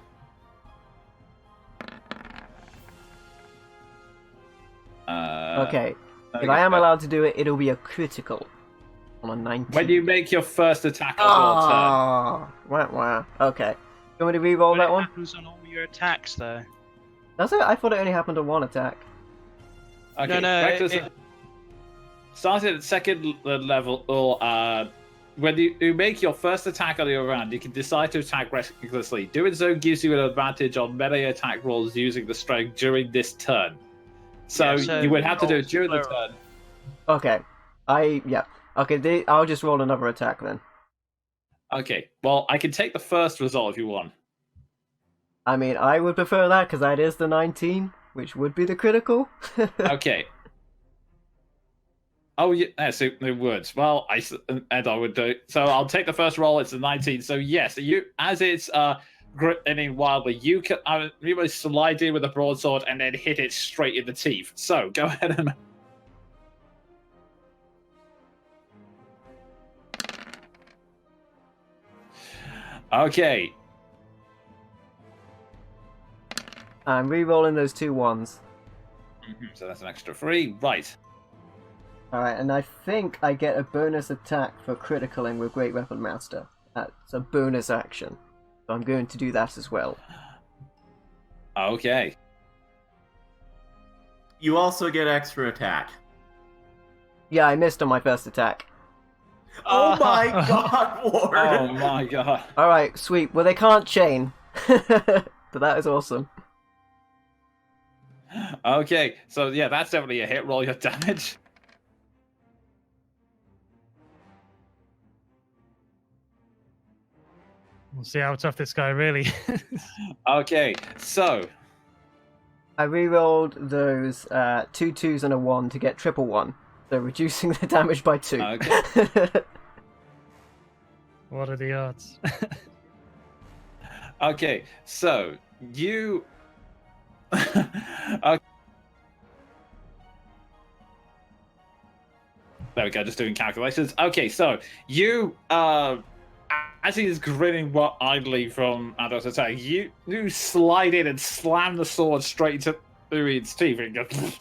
Okay, if I am allowed to do it, it'll be a critical on a 19. When you make your first attack of your turn. Wow. Okay. You want me to re-roll that one? It happens on all your attacks, though. Does it? I thought it only happened on one attack. Okay, No, reckless started at second level, or when you make your first attack of your round, you can decide to attack recklessly. Doing so gives you an advantage on melee attack rolls using the strength during this turn. So, so you would have to do it rolls during the plural. turn. Okay. Okay, I'll just roll another attack then. Okay, well, I can take the first result if you want. I mean, I would prefer that because that is the 19, which would be the critical. Okay. Oh, yeah, yes, it would. Well, I would do it. So I'll take the first roll. It's a 19. So yes, as it's grinning wildly, you must slide in with a broadsword and then hit it straight in the teeth. So go ahead and. Okay. I'm re-rolling those 2 ones. So that's an extra 3. Right. Alright, and I think I get a bonus attack for criticaling with Great Weapon Master. That's a bonus action. So I'm going to do that as well. Okay. You also get extra attack. Yeah, I missed on my first attack. Oh my god, Ward! Oh my god. Alright, sweet. Well, they can't chain. But that is awesome. Okay, so yeah, that's definitely a hit. Roll your damage. We'll see how tough this guy really is. Okay, so I re-rolled those 2 2s and a 1 to get triple 1. So reducing the damage by 2. Okay. What are the odds? Okay, so you. Okay. There we go, just doing calculations. Okay, so you, as he is grinning idly from Adolf's attack, you slide in and slam the sword straight into its teeth, and it goes,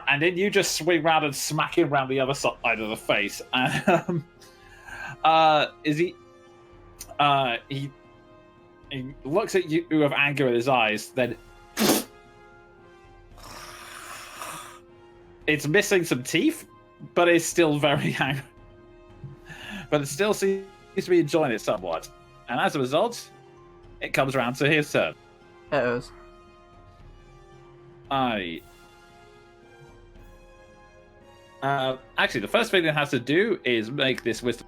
and then you just swing round and smack him round the other side of the face. And is he? He looks at you with anger in his eyes, then it's missing some teeth, but it's still very angry. But it still seems to be enjoying it somewhat. And as a result, it comes around to his turn. Actually, the first thing it has to do is make this wisdom.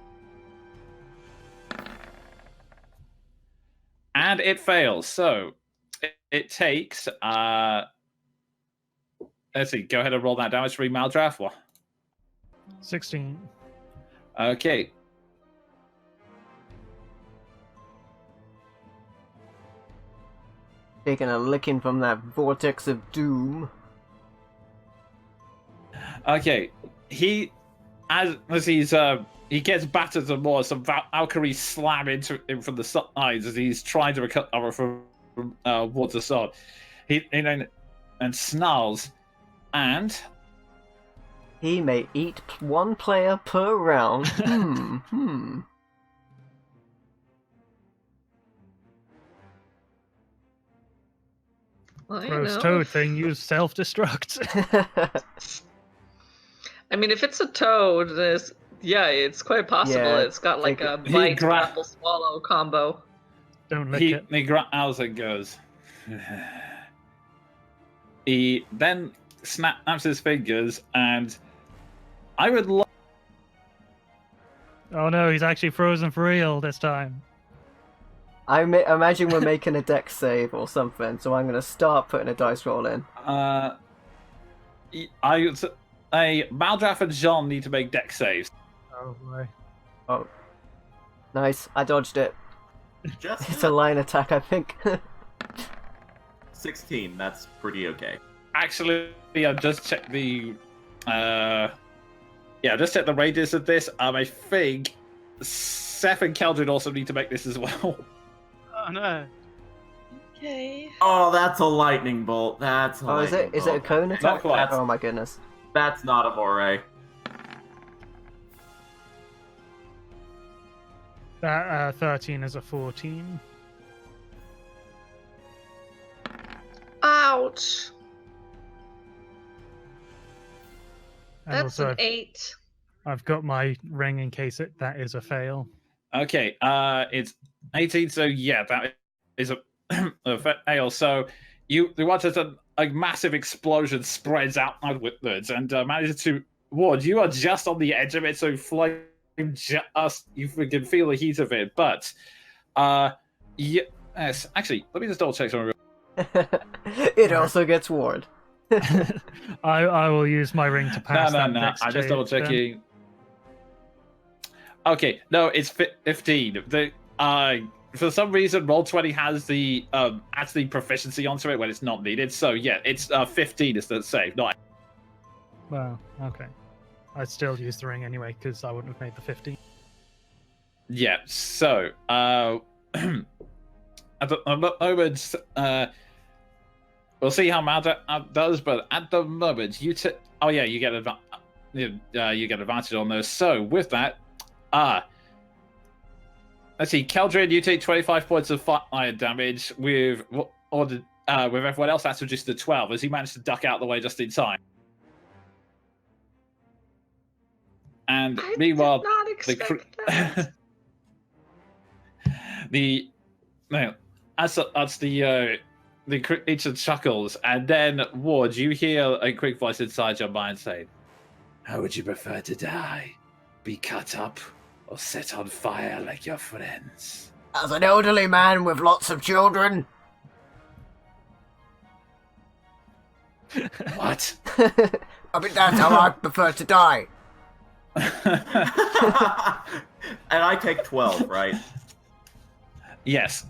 And it fails. So it takes let's see, go ahead and roll that damage for me, Maldraff. 16. Okay. Taking a licking from that vortex of doom. Okay. As he's he gets battered some more. Some Valkyries slam into him from the sides as he's trying to recover from water sword. He and snarls, and he may eat one player per round. Well, you Gross know. toad thing, use self-destruct. I mean, if it's a toad, it's quite possible Yeah, it's got like a he bite, grapple, swallow combo. Don't lick it. He growls and goes. He then snaps his fingers, and I would love. Oh no, he's actually frozen for real this time. I imagine we're making a dex save or something, so I'm going to start putting a dice roll in. Maldraff and Jean need to make dex saves. Oh boy. Oh. Nice, I dodged it. Just It's a line attack, I think. 16. That's pretty okay. Actually, I just checked the. Just check the radius of this. I think Seth and Keldrin also need to make this as well. Oh no. Okay. Oh, that's a lightning bolt. That's a Is it a cone attack? Not quite. Oh my goodness. That's not a moray. That 13 is a 14. Ouch. And That's also, an 8. I've got my ring in case that is a fail. Okay, it's 18, so yeah, that is a fail. So you watch as a massive explosion spreads out outwards and manages to. Ward, you are just on the edge of it, so flame just. You can feel the heat of it, but. Yes, actually, let me just double check something. It also gets ward. I will use my ring to pass that No. next I'm just save double then. checking. Okay, no, it's 15. For some reason, Roll20 has the adds the proficiency onto it when it's not needed. So yeah, it's 15 is the save. Not. Well, okay. I'd still use the ring anyway because I wouldn't have made the 15. Yeah. So at the moment, we'll see how Mad does, but at the moment, you get you get advantage on those. So with that, let's see, Keldrin, you take 25 points of fire damage with everyone else. That's reduced to 12 as he managed to duck out the way just in time. And I meanwhile, did not expect that. As the creature chuckles, and then Ward, you hear a quick voice inside your mind saying, "How would you prefer to die? Be cut up or set on fire like your friends?" As an elderly man with lots of children. What? I mean, that's how I prefer to die. And I take 12, right? Yes.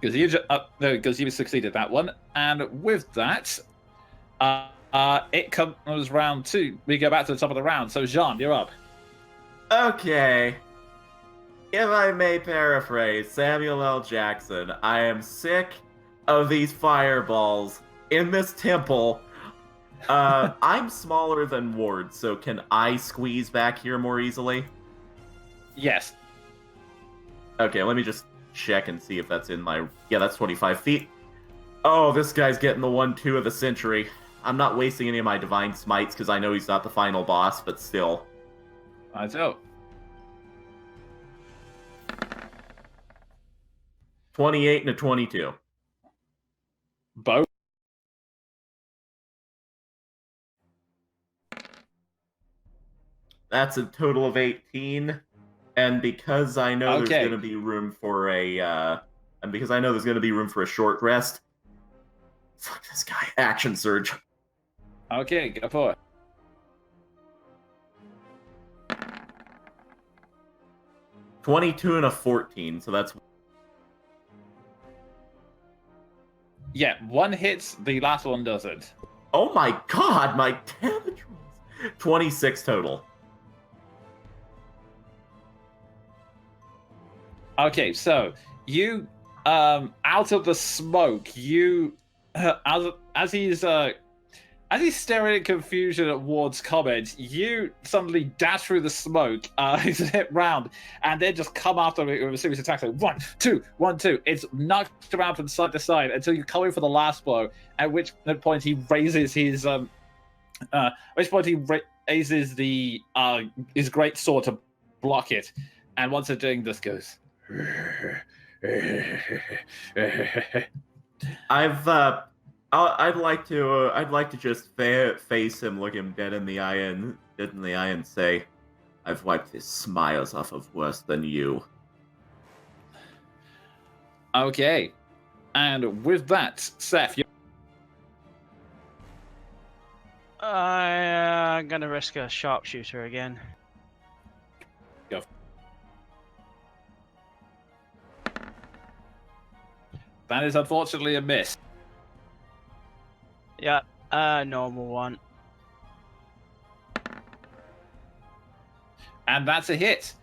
Because you succeeded that one. And with that, it comes round 2. We go back to the top of the round. So, Jean, you're up. Okay. If I may paraphrase Samuel L. Jackson, I am sick of these fireballs in this temple. I'm smaller than Ward, so can I squeeze back here more easily? Yes. Okay, let me just check and see if that's in my... Yeah, that's 25 feet. Oh, this guy's getting the 1-2 of the century. I'm not wasting any of my divine smites because I know he's not the final boss, but still. I do. 28 and a 22. Both. That's a total of 18. And because I know there's Okay. going to be room for a short rest, fuck this guy. Action surge. Okay, go for it. $22 and a 14, so that's... Yeah, one hits, the last one doesn't. Oh my god, my damage rolls. 26 total. Okay, so you, out of the smoke, you, as he's staring in confusion at Ward's comment, you suddenly dash through the smoke, hit round, and then just come after it with a series of attacks like 1, 2, 1, 2. It's knocked around from side to side until you come in for the last blow, at which point he raises his raises the his great sword to block it, and once it's doing this goes. I'd like to just face him, look him dead in the eye, and say, "I've wiped his smiles off of worse than you." Okay, and with that, Seth, you... I'm gonna risk a sharpshooter again. Go. That is unfortunately a miss. Yeah, normal one. And that's a hit.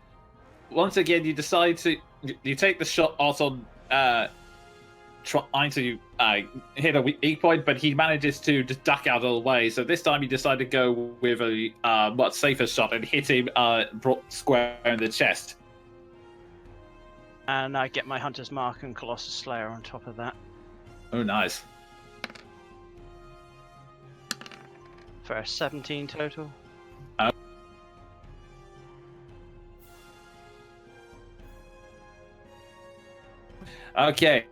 Once again, you decide to... You take the shot out on trying to hit a weak point, but he manages to just duck out of the way. So this time you decide to go with a much safer shot and hit him square in the chest. And I get my Hunter's Mark and Colossus Slayer on top of that. Oh, nice. For a 17 total. Okay.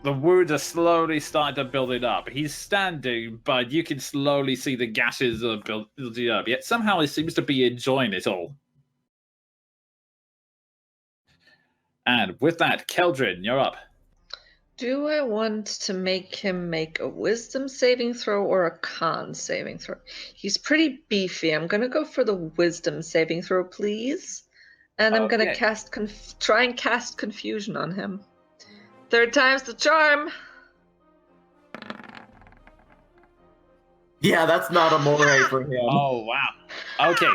The wounds are slowly starting to build it up. He's standing, but you can slowly see the gashes are building up. Yet somehow he seems to be enjoying it all. And with that, Keldrin, you're up. Do I want to make him make a wisdom saving throw or a con saving throw? He's pretty beefy. I'm going to go for the wisdom saving throw, please. And I'm going to try and cast confusion on him. 3rd time's the charm. Yeah, that's not a moray for him. Oh, wow. Okay.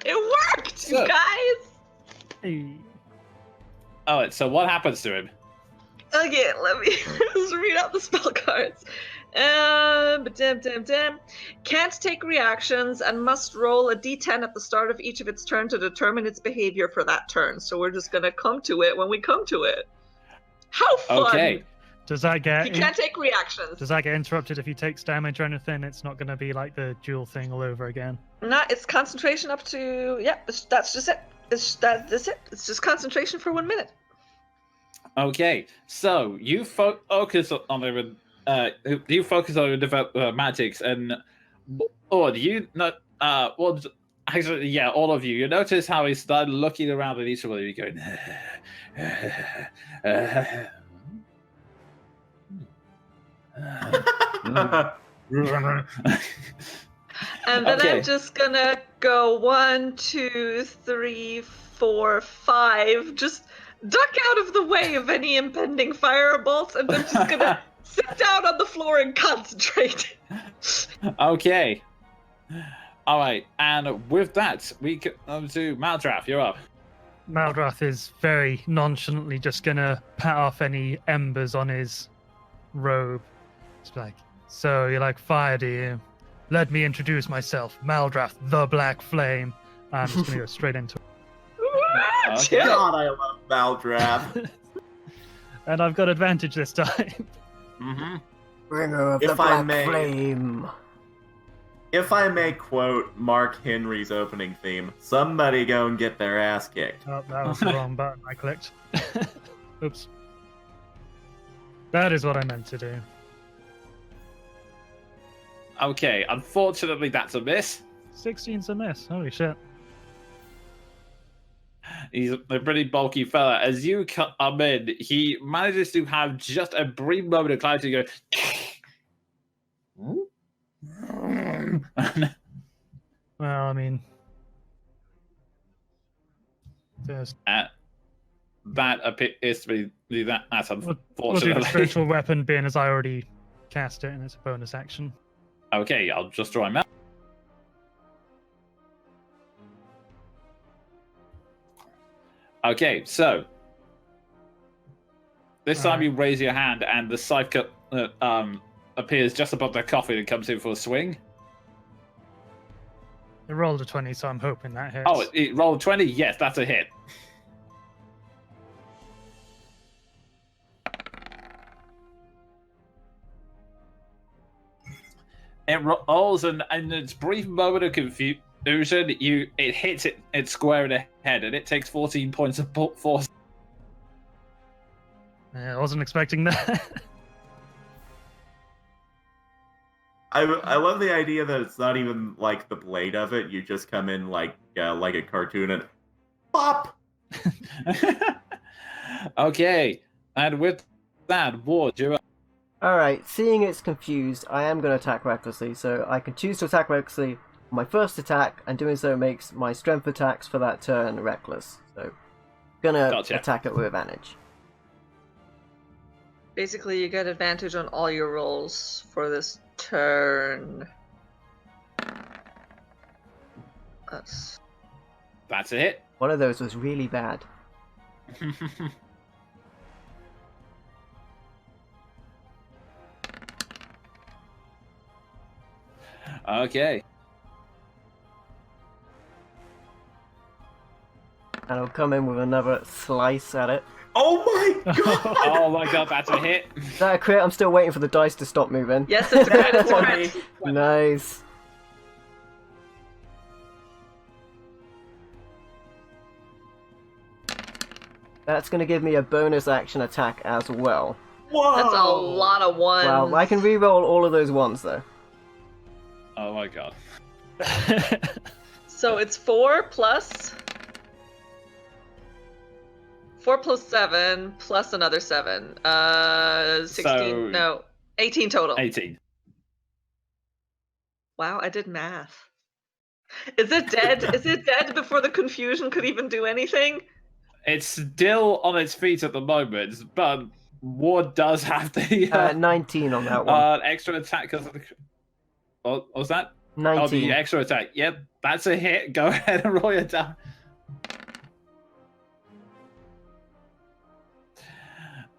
It worked, you guys! Hey. Alright, so what happens to him? Okay, let me just read out the spell cards. Can't take reactions and must roll a d10 at the start of each of its turn to determine its behavior for that turn. So we're just going to come to it when we come to it. How fun! Okay. Does that get... He can't take reactions. Does that get interrupted if he takes damage or anything? It's not going to be like the dual thing all over again. No, it's concentration up to... Yep, that's just it. That's it. It's just concentration for 1 minute. Okay, so you focus on the magics, and do you not? Actually, yeah, all of you. You notice how he started looking around at each of you, going. And then Okay. I'm just gonna go 1, 2, 3, 4, 5. Just duck out of the way of any impending firebolts, and I'm just gonna sit down on the floor and concentrate. Okay. All right, and with that, we come to Maldraff. You're up. Maldrath is very nonchalantly just gonna pat off any embers on his robe. It's like, so you like fire, do you? Let me introduce myself, Maldrath, the Black Flame. I'm just gonna go straight into it. Okay. God, I love Maldrath. And I've got advantage this time. Mm-hmm. Bringer of If the I Black may- Flame. If I may quote Mark Henry's opening theme, somebody go and get their ass kicked. Oh, that was the wrong button I clicked. Oops. That is what I meant to do. Okay, unfortunately, that's a miss. 16's a miss. Holy shit. He's a pretty bulky fella. As you come in, he manages to have just a brief moment of clarity to go. Well, I mean, there's That appears to be that's we'll do unfortunately. the spiritual weapon being as I already cast it and it's a bonus action. Okay, I'll just draw him out. Okay, so this time you raise your hand and the scythe cut appears just above the coffin and comes in for a swing. It rolled a 20, so I'm hoping that hits. Oh, it rolled 20? Yes, that's a hit. It rolls, and in its brief moment of confusion, it hits it square in the head, and it takes 14 points of force. Yeah, I wasn't expecting that. I love the idea that it's not even like the blade of it. You just come in like a cartoon and pop. Okay, and with that, Ward, you're up. Alright, seeing it's confused, I am going to attack recklessly, so I can choose to attack recklessly on my first attack, and doing so makes my strength attacks for that turn reckless. So, gonna Gotcha. attack it with advantage. Basically, you get advantage on all your rolls for this turn. That's That's a hit. One of those was really bad. Okay. And I'll come in with another slice at it. Oh my god! Oh my god, that's a hit. Is that a crit? I'm still waiting for the dice to stop moving. yes, it's a crit. It's a crit. Nice. That's going to give me a bonus action attack as well. Whoa! That's a lot of ones. Well, I can re-roll all of those ones though. Oh my god. So it's 4 plus 7 plus another 7. 16. So- No, 18 total. 18. Wow, I did math. Is it dead? Is it dead before the confusion could even do anything? It's still on its feet at the moment, but Ward does have the 19 on that one. extra attack because of the. What was that? 19. Oh, the extra attack. Yep, that's a hit. Go ahead and roll it down.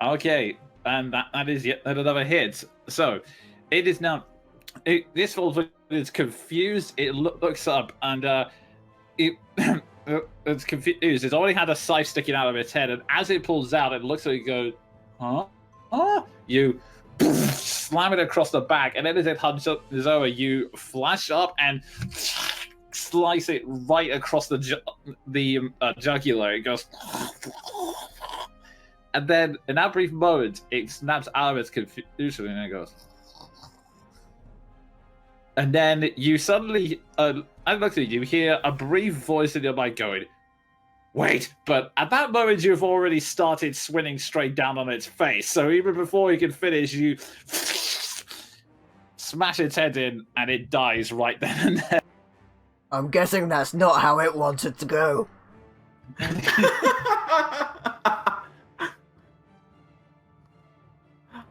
Okay, and that is yet another hit. So, it is now. This falls. It's confused. It looks up and it's confused. It's already had a scythe sticking out of its head, and as it pulls out, it looks like it goes, huh? Huh? You slam it across the back, and then as it hunches over, you flash up and slice it right across the jugular. It goes, and then in that brief moment, it snaps out of its confusion, and it goes. And then you suddenly, I looked at you, hear a brief voice in your mind going, wait, but at that moment you've already started swinging straight down on its face, so even before you can finish, you smash its head in, and it dies right then and there. I'm guessing that's not how it wanted to go.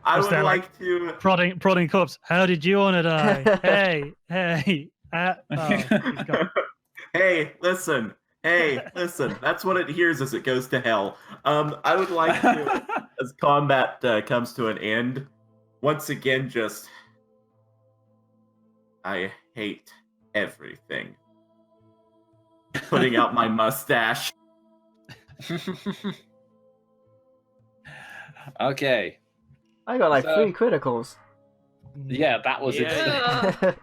I Was would there, like to. Prodding corpse. How did you want to die? hey. Oh, he's gone. Hey, listen. Hey, listen. That's what it hears as it goes to hell. I would like to, as combat comes to an end, once again, just. I hate everything. Putting out my mustache. Okay. I got like So- 3 criticals. Yeah, that was it. Ugh.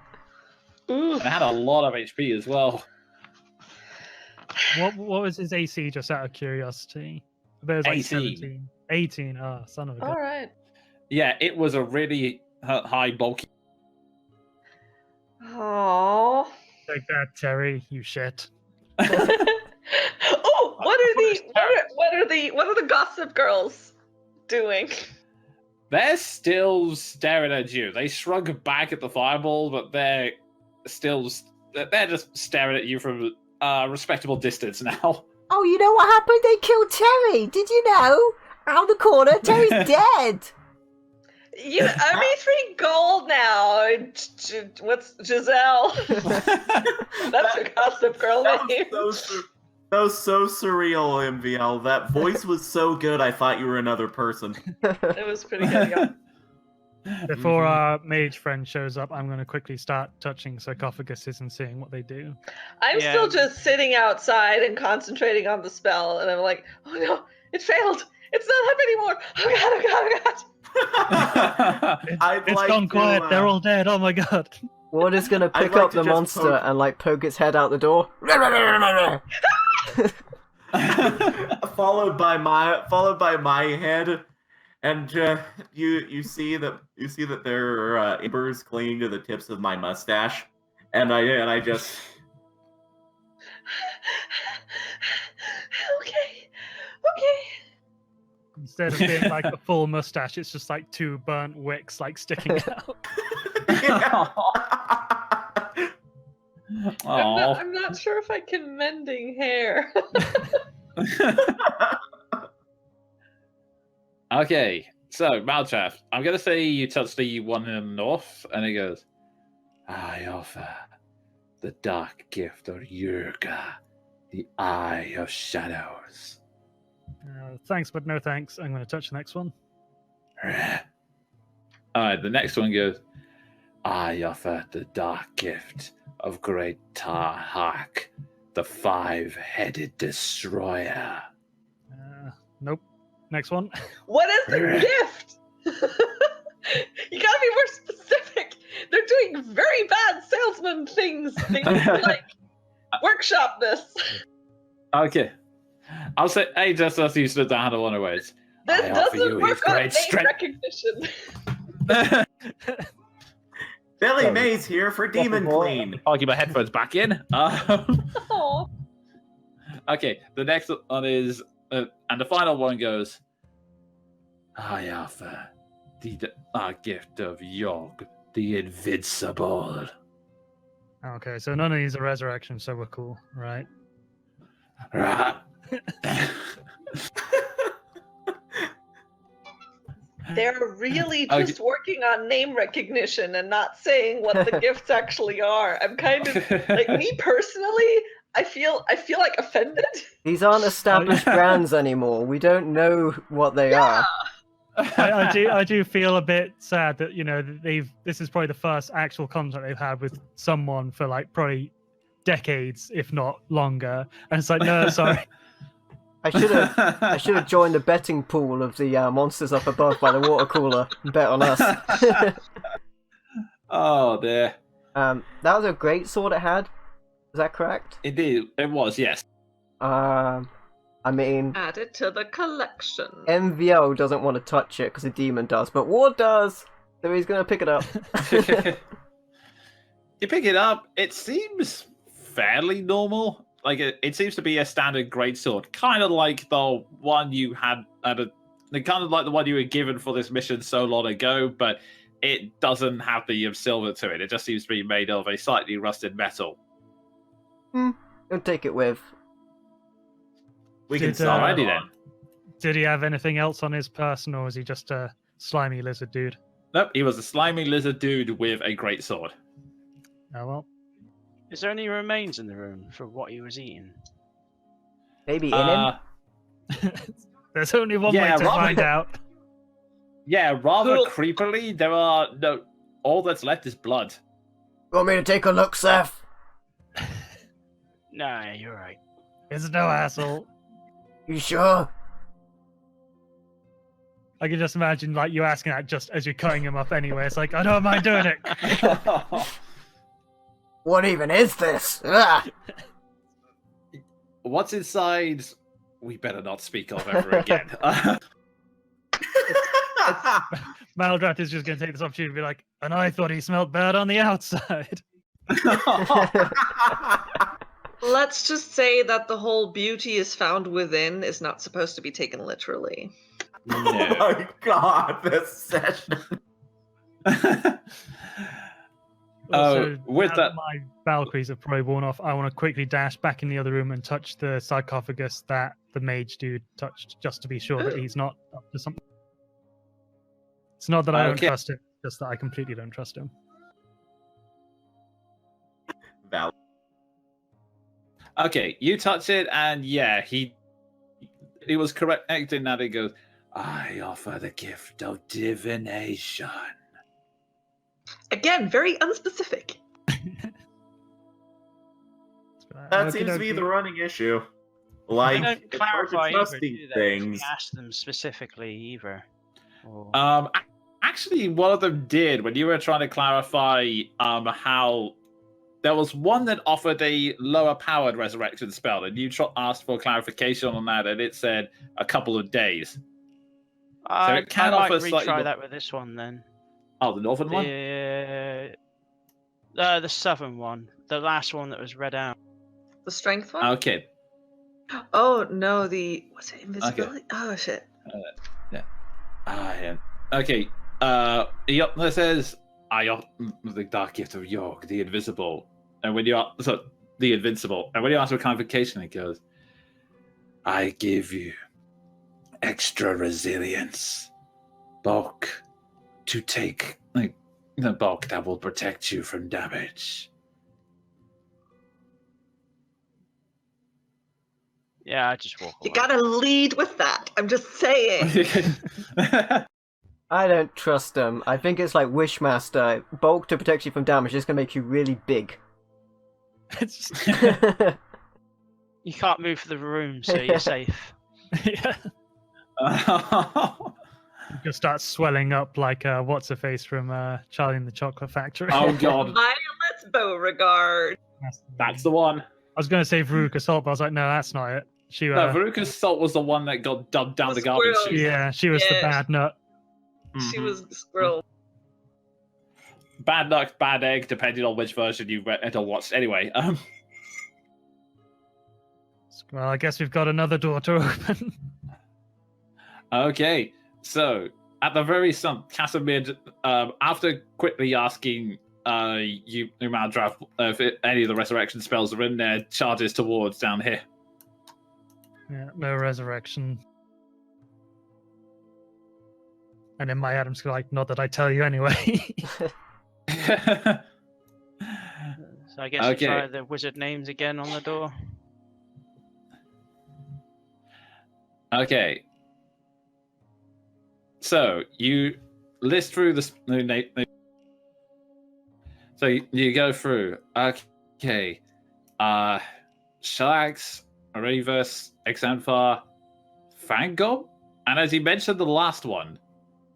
Oof. I had a lot of HP as well. What was his AC, just out of curiosity? There's like 18. 17. 18. Oh, son of a gun. All right. Yeah, it was a really high, bulky. Oh. Take that, Terry, you shit. Oh, what are the gossip girls doing? They're still staring at you. They shrug back at the fireball, but they're just staring at you from a respectable distance now. Oh, you know what happened? They killed Terry. Did you know? Around the corner, Terry's dead. You owe me 3 gold now. What's Giselle? That's your gossip girl name. That was so surreal, MVL. That voice was so good, I thought you were another person. It was pretty good. Yeah. Before our mage friend shows up, I'm going to quickly start touching sarcophaguses and seeing what they do. I'm Yeah. still just sitting outside and concentrating on the spell, and I'm like, oh no, it failed. It's not up anymore. Oh god, oh god, oh god. It's gone quiet. They're all dead. Oh my god. Ward is gonna I'd pick like up to the just monster poke- and like poke its head out the door. followed by my head, and you see that there are embers clinging to the tips of my mustache, and I just Okay. Instead of being like a full mustache, it's just like 2 burnt wicks like sticking out. I'm not sure if I can mending hair. Okay, so Malchaff, I'm gonna say you touch the one in the north, and it goes, I offer the dark gift of Yurga, the Eye of Shadows. Thanks, but no thanks. I'm going to touch the next one. Alright, the next one goes, I offer the dark gift of Great Tarhak, the 5-headed destroyer. Nope. Next one. What is the gift? You gotta be more specific. They're doing very bad salesman things. They need to like workshop this. Okay. I'll say, hey, just as you stood down to one of ways. This I offer doesn't you work with on great name strength. recognition. Billy Sorry. Mays here for Demon Queen. I'll get my headphones back in. Aw. Okay, the next one is, and the final one goes, I offer the gift of Yog, the Invincible. Okay, so none of these are resurrection, so we're cool, right? They're really Okay. just working on name recognition and not saying what the gifts actually are. I'm kind of like me personally. I feel like offended. These aren't established brands anymore. We don't know what they are. I do feel a bit sad that this is probably the first actual contract they've had with someone for like probably decades, if not longer. And it's like, no, sorry. I should have joined the betting pool of the monsters up above by the water cooler and bet on us. Oh dear. That was a great sword it had. Is that correct? Indeed, it was, yes. I mean, Add it to the collection. MVO doesn't want to touch it because the demon does, but Ward does, so he's going to pick it up. You pick it up, it seems fairly normal. Like, it seems to be a standard greatsword, kind of like the one you had kind of like the one you were given for this mission so long ago, but it doesn't have the silver to it. It just seems to be made of a slightly rusted metal. I'll take it with. We can Did, sell Alrighty it then. on. Did he have anything else on his person, or was he just a slimy lizard dude? Nope, he was a slimy lizard dude with a great sword. Oh well. Is there any remains in the room for what he was eating? Maybe in him? There's only one way Yeah, to Robin- find out. Yeah, rather Cool. creepily, there are no. All that's left is blood. Want me to take a look, Seth? Nah, you're right. It's no hassle. You sure? I can just imagine like you asking that just as you're cutting him up anyway. It's like, I don't mind doing it. What even is this? Ah! What's inside? We better not speak of ever again. Maldrath is just going to take this opportunity to be like, and I thought he smelled bad on the outside. Let's just say that the whole beauty is found within is not supposed to be taken literally. Oh No. my god, this session. Also, with now that- my Valkyries have probably worn off. I want to quickly dash back in the other room and touch the sarcophagus that the mage dude touched, just to be sure that he's not up to something. It's not that I don't Okay. trust him, just that I completely don't trust him. Val. Okay, you touch it, and yeah, he was correct in that he goes, I offer the gift of divination. Again, very unspecific. That seems to be the running issue. They Like, don't it's hard to clarify trust either, these do they? If we things. ask them specifically either. Or... Actually, one of them did when you were trying to clarify how there was one that offered a lower powered resurrection spell, and you asked for clarification on that, and it said a couple of days. I it can might offer slightly retry more- that with this one then. Oh, the northern one? The southern one, the last one that was read out. The strength one? Okay. Oh no, the what's it? Invisibility? Oh shit. Okay. It says, I offer the dark gift of York, the invisible. And when you the invincible. And when you ask for clarification, it goes, I give you extra resilience. Bulk to take the bulk that will protect you from damage. Yeah, I just walk away. You gotta lead with that. I'm just saying. I don't trust them. I think it's like Wishmaster. Bulk to protect you from damage is going to make you really big. It's just, You can't move the room, so you're safe. yeah. You just start swelling up like what's her face from Charlie and the Chocolate Factory. Oh god, Violet's Beauregard. that's the one. I was going to say Veruca Salt, but I was like, no, that's not it. She, No, Veruca's Salt was the one that got dumped down the garbage Squirrel. chute. yeah, she was the Yeah. bad nut. She Mhm. was a squirrel. Bad luck, bad egg, depending on which version you read or watched. Anyway, Well, I guess we've got another door to open. okay. So at the very start, Casimir, after quickly asking you, Maldrath, if any of the resurrection spells are in there, charges towards down here. Yeah, no resurrection. And in my head, I'm just like, not that I tell you anyway. So I guess Okay. we try the wizard names again on the door. Okay. So you list through the. So you go through. Okay. Shalax, Aravus, Exanthar, Fangob, and as you mentioned the last one,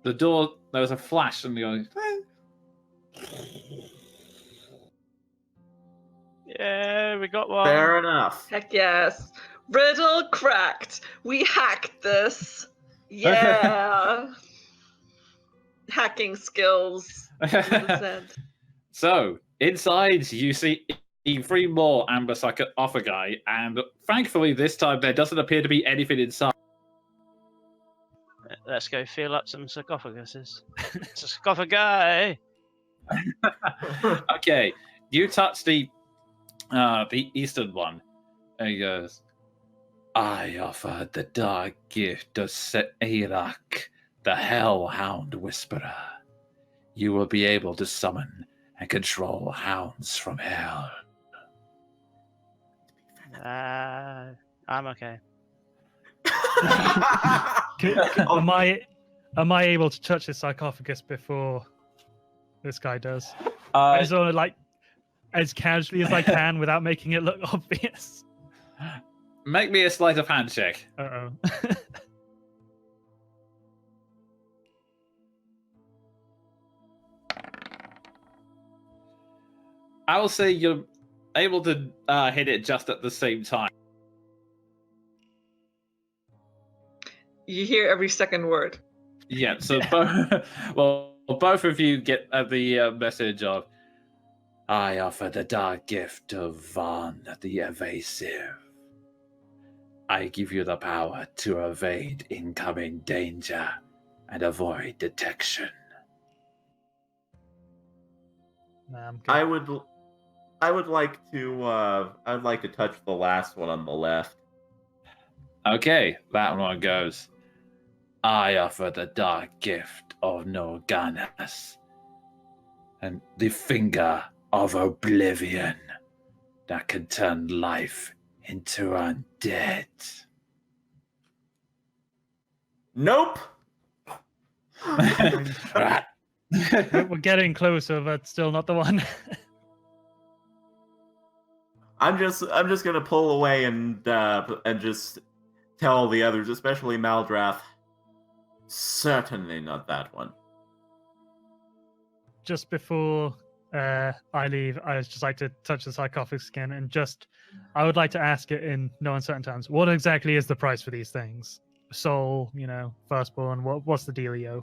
the door there was a flash and you're Yeah, we got one. Fair enough. Heck yes. Riddle cracked. We hacked this. Yeah. Hacking skills. 100%. So inside you see three more amber sarcophagi, and thankfully this time there doesn't appear to be anything inside. Let's go fill up some sarcophaguses. Sarcophagi! Okay, you touch the eastern one, and he goes, I offer the dark gift of Seirach, the Hellhound Whisperer. You will be able to summon and control hounds from hell. I'm okay. Am I able to touch the sarcophagus before this guy does? I just want to like as casually as I can without making it look obvious. Make me a sleight of hand check. Uh-oh. I will say you're able to hit it just at the same time. You hear every second word. Yeah, so both of you get the message of, I offer the dark gift of Vaughn the Evasive. I give you the power to evade incoming danger and avoid detection. Nah, I'm good. I would like to touch the last one on the left. Okay, that one goes. I offer the dark gift of Norganas and the finger of oblivion that can turn life into undead. Nope. We're getting closer, but still not the one. I'm just gonna pull away and just tell the others, especially Maldrath, certainly not that one. Just before I leave, I would just like to touch the sarcophagus again, and I would like to ask it in no uncertain terms. What exactly is the price for these things? Soul, firstborn. What's the dealio?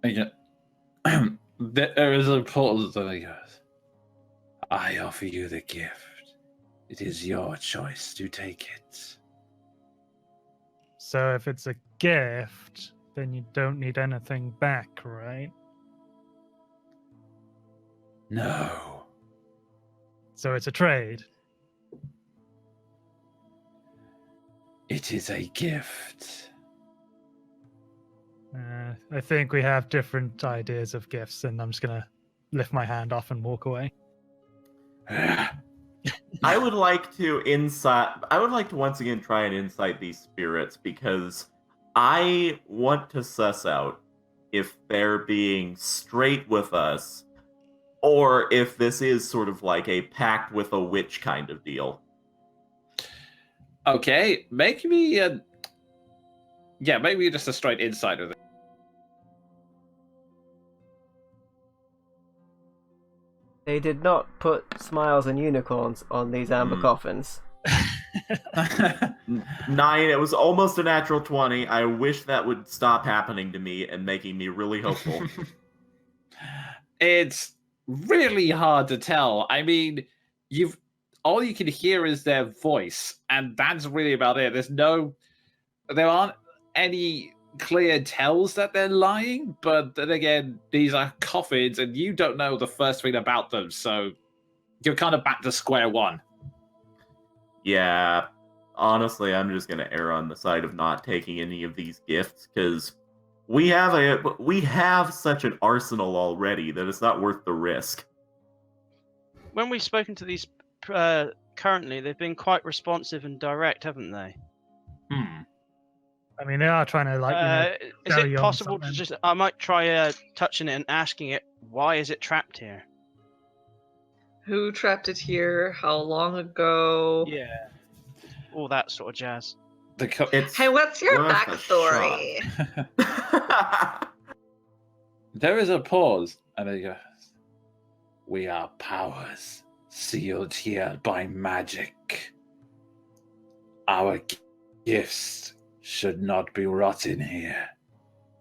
Yeah. There is a pause, and he goes, I offer you the gift. It is your choice to take it. So if it's a gift, then you don't need anything back, right? No. So it's a trade. It is a gift. I think we have different ideas of gifts, and I'm just gonna lift my hand off and walk away. I would like to once again try and insight these spirits, because I want to suss out if they're being straight with us or if this is sort of like a pact with a witch kind of deal. Okay, make me maybe just a straight insight of it. They did not put smiles and unicorns on these amber coffins. 9, it was almost a natural 20. I wish that would stop happening to me and making me really hopeful. It's really hard to tell. I mean, all you can hear is their voice, and that's really about it. There aren't any clear tells that they're lying, but then again, these are coffins, and you don't know the first thing about them, so you're kind of back to square one. Yeah, honestly, I'm just gonna err on the side of not taking any of these gifts, because we have such an arsenal already that it's not worth the risk. When we've spoken to these currently, they've been quite responsive and direct, haven't they? I mean, they are trying to is sell it you on possible to something. just? I might try touching it and asking it, why is it trapped here? Who trapped it here? How long ago? Yeah, all that sort of jazz. Hey, what's your worth a backstory? There is a pause, and he goes, we are powers sealed here by magic. Our gifts should not be rotten here.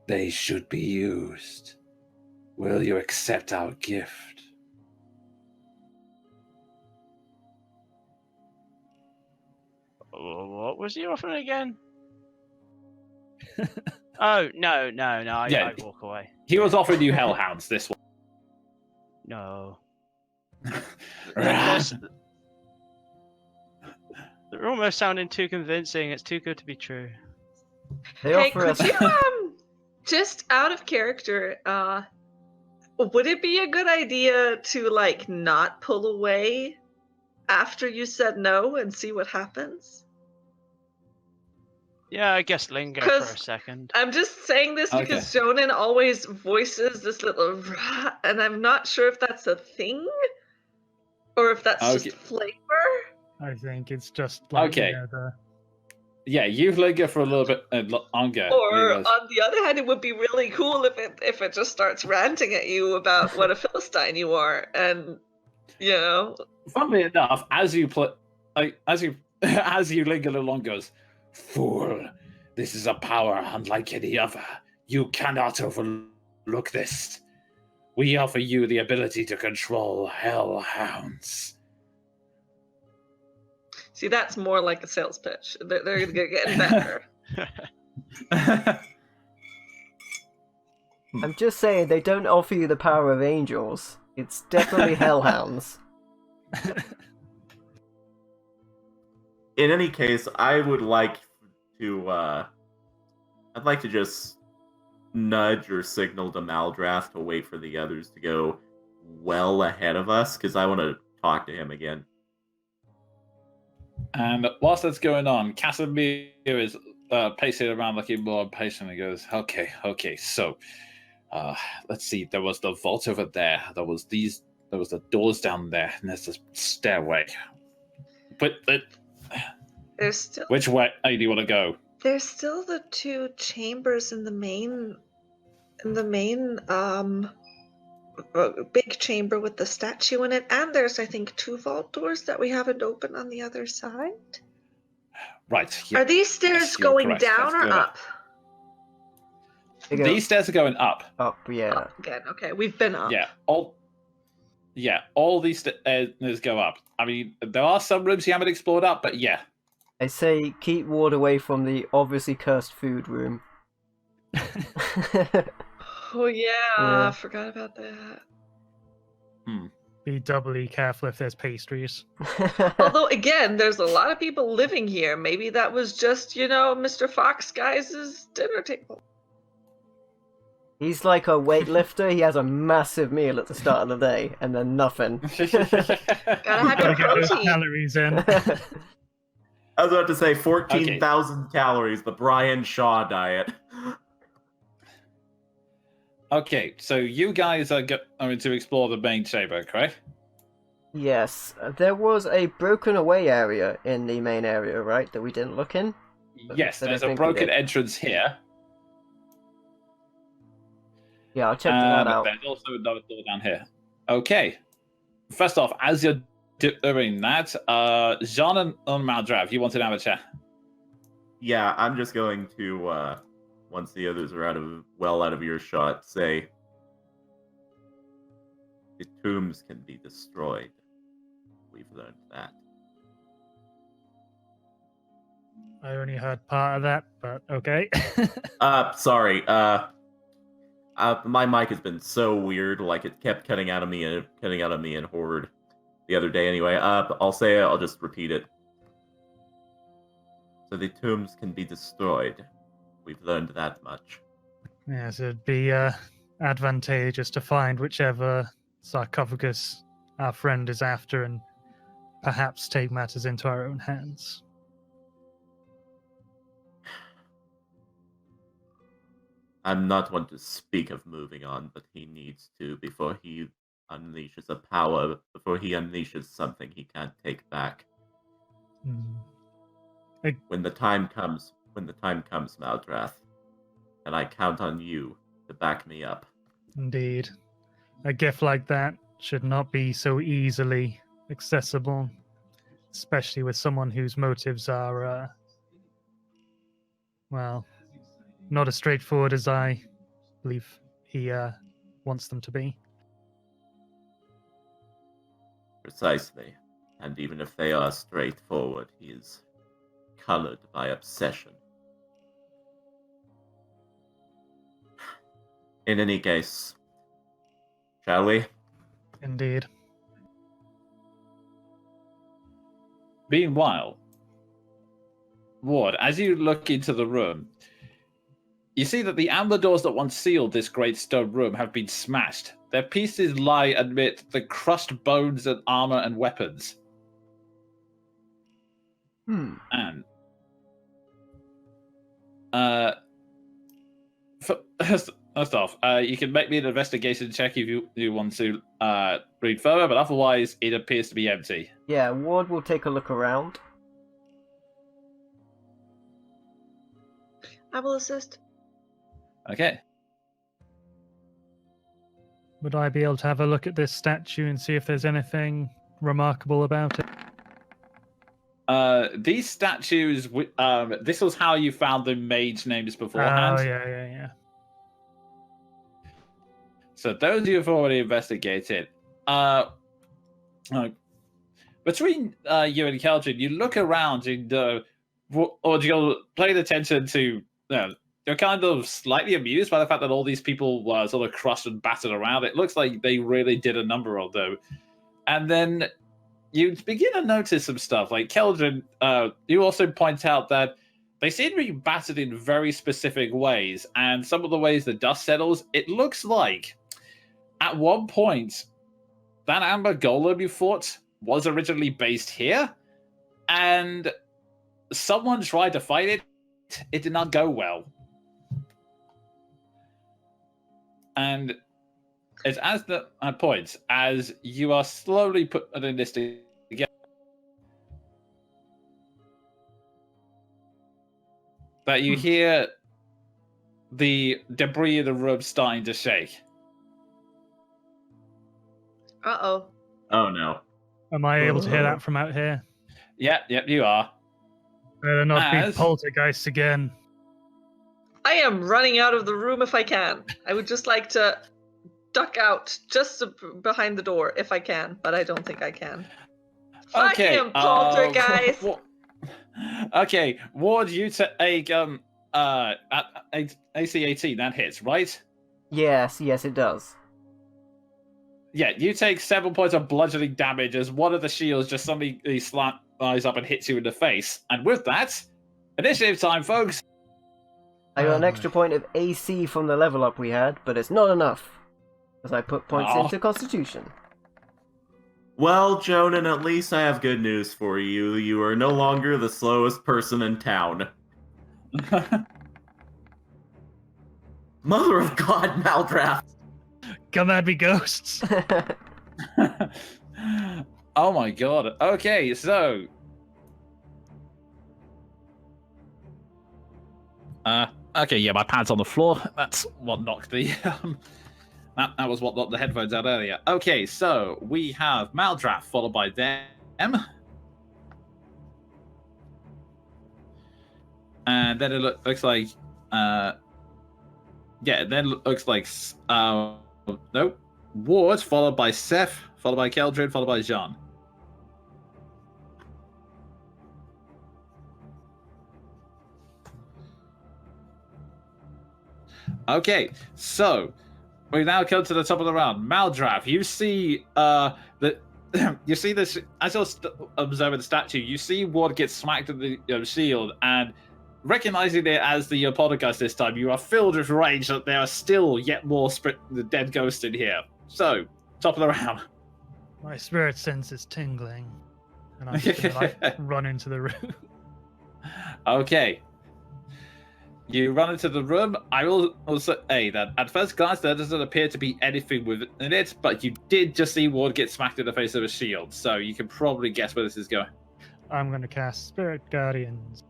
They should be used. Will you accept our gift? What was he offering again? Oh no! Yeah. I walk away. He was offering you hellhounds. This one. No. They're almost sounding too convincing. It's too good to be true. They Hey, offer could us. you just out of character, would it be a good idea to like not pull away after you said no and see what happens? Yeah, I guess linger for 'Cause a second. I'm just saying this because Jonan always voices this little rah, and I'm not sure if that's a thing or if that's just flavor. I think it's just like Okay. the Yeah, you linger for a little bit longer. Or on the other hand, it would be really cool if it just starts ranting at you about what a Philistine you are, and you know. Funnily enough, as you as you linger along, goes, "Fool! This is a power unlike any other. You cannot overlook this. We offer you the ability to control hellhounds." See, that's more like a sales pitch. They're getting better. I'm just saying they don't offer you the power of angels. It's definitely hellhounds. In any case, I would like to. I'd like to just nudge or signal to Maldrath to wait for the others to go well ahead of us, because I want to talk to him again. And whilst that's going on, Casimir is pacing around looking more impatient and goes, okay, so let's see, there was the vault over there, there was the doors down there, and there's this stairway. But There's still which way do you want to go? There's still the two chambers in the main big chamber with the statue in it, and there's I think two vault doors that we haven't opened on the other side. Right. Yeah. Are these stairs going down or up? These stairs are going up. Up, yeah. Up again. Okay, we've been up. Yeah, all these stairs go up. I mean, there are some rooms you haven't explored up, but yeah. I say keep Ward away from the obviously cursed food room. Oh yeah, I forgot about that. Be doubly careful if there's pastries. Although again, there's a lot of people living here. Maybe that was just, Mr. Fox Guys' dinner table. He's like a weightlifter. He has a massive meal at the start of the day, and then nothing. Gotta have your Get those protein. calories in. I was about to say 14,000 calories, the Brian Shaw diet. Okay, so you guys are going to explore the main chamber, correct? Yes, there was a broken away area in the main area, right, that we didn't look in? Yes, I there's a think we broken did. entrance here. Yeah, I'll check that out. There's also another door down here. Okay. First off, as you're doing that, Jean and Maldrav, you wanted to have a chat? Yeah, I'm just going to, once the others are out of earshot, say, the tombs can be destroyed. We've learned that. I only heard part of that, but okay. Sorry. My mic has been so weird, like it kept cutting out of me in Horde the other day. Anyway, I'll say it. I'll just repeat it. So the tombs can be destroyed. We've learned that much. Yes, it'd be advantageous to find whichever sarcophagus our friend is after and perhaps take matters into our own hands. I'm not one to speak of moving on, but he needs to before he unleashes something he can't take back. When the time comes, Maldrath, and I count on you to back me up. Indeed. A gift like that should not be so easily accessible, especially with someone whose motives are, not as straightforward as I believe he wants them to be. Precisely. And even if they are straightforward, he is colored by obsession. In any case, shall we? Indeed. Meanwhile, Ward, as you look into the room, you see that the amber doors that once sealed this great stone room have been smashed. Their pieces lie amid the crushed bones and armor and weapons. And first off, you can make me an investigation check if you want to read further, but otherwise it appears to be empty. Yeah, Ward will take a look around. I will assist. Okay. Would I be able to have a look at this statue and see if there's anything remarkable about it? These statues, this was how you found the mage names beforehand. Oh, yeah. So those you've already investigated. Between you and Keldrin, you look around and or you're paying attention to. You're kind of slightly amused by the fact that all these people were sort of crushed and battered around. It looks like they really did a number of them. And then you begin to notice some stuff. Like Keldrin, you also point out that they seem to be battered in very specific ways. And some of the ways the dust settles, it looks like at one point that amber golem you fought was originally based here. And someone tried to fight it. It did not go well. And it's as the point, as you are slowly putting this together, that you hear the debris in the room starting to shake. Uh-oh. Oh no. Am I able to hear that from out here? Yep, you are. Better not be As- poltergeist again. I am running out of the room if I can. I would just like to duck out just behind the door if I can, but I don't think I can. Okay, Fucking poltergeist! Okay, Ward, you take AC 18, that hits, right? Yes, it does. Yeah, you take 7 points of bludgeoning damage as one of the shields just suddenly flies up and hits you in the face. And with that, initiative time, folks. I got an extra point of AC from the level up we had, but it's not enough. As I put points into Constitution. Well, Jonan, at least I have good news for you. You are no longer the slowest person in town. Mother of God, Maldraft! Come at me, ghosts. Oh my god. Okay, so okay, yeah, my pad's on the floor. That's what knocked the that was what knocked the headphones out earlier. Okay, so we have Maldraft followed by them. And then it looks like nope. Ward followed by Seth, followed by Keldrin, followed by Jean. Okay, so we now come to the top of the round. Maldraff, you see you see this as you're observing the statue. You see Ward get smacked in the shield, and recognizing it as the poltergeist this time, you are filled with rage that there are still yet more the dead ghosts in here. So, top of the round. My spirit sense is tingling, and I'm just gonna run into the room. Okay. You run into the room. I will also say that at first glance there doesn't appear to be anything within it, but you did just see Ward get smacked in the face with a shield, so you can probably guess where this is going. I'm gonna cast Spirit Guardians.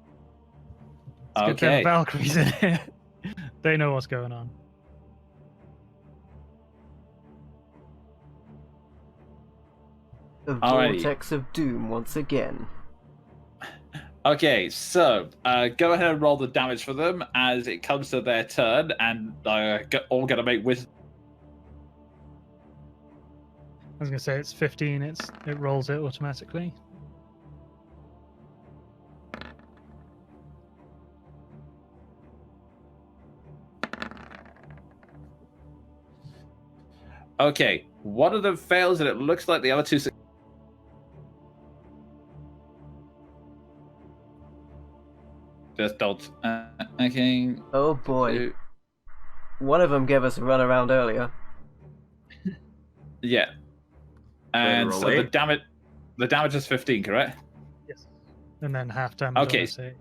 Let's get Okay. them Valkyries in here. They know what's going on. The Alrighty. vortex of doom once again. Okay, so go ahead and roll the damage for them as it comes to their turn, and all gonna make wisdom. I was gonna say it's 15. It rolls it automatically. Okay, one of them fails, and it looks like the other two. Just don't. Okay. Oh boy. Two. One of them gave us a run around earlier. Yeah. And so Literally. the damage is 15, correct? Yes. And then half damage Okay. on a save.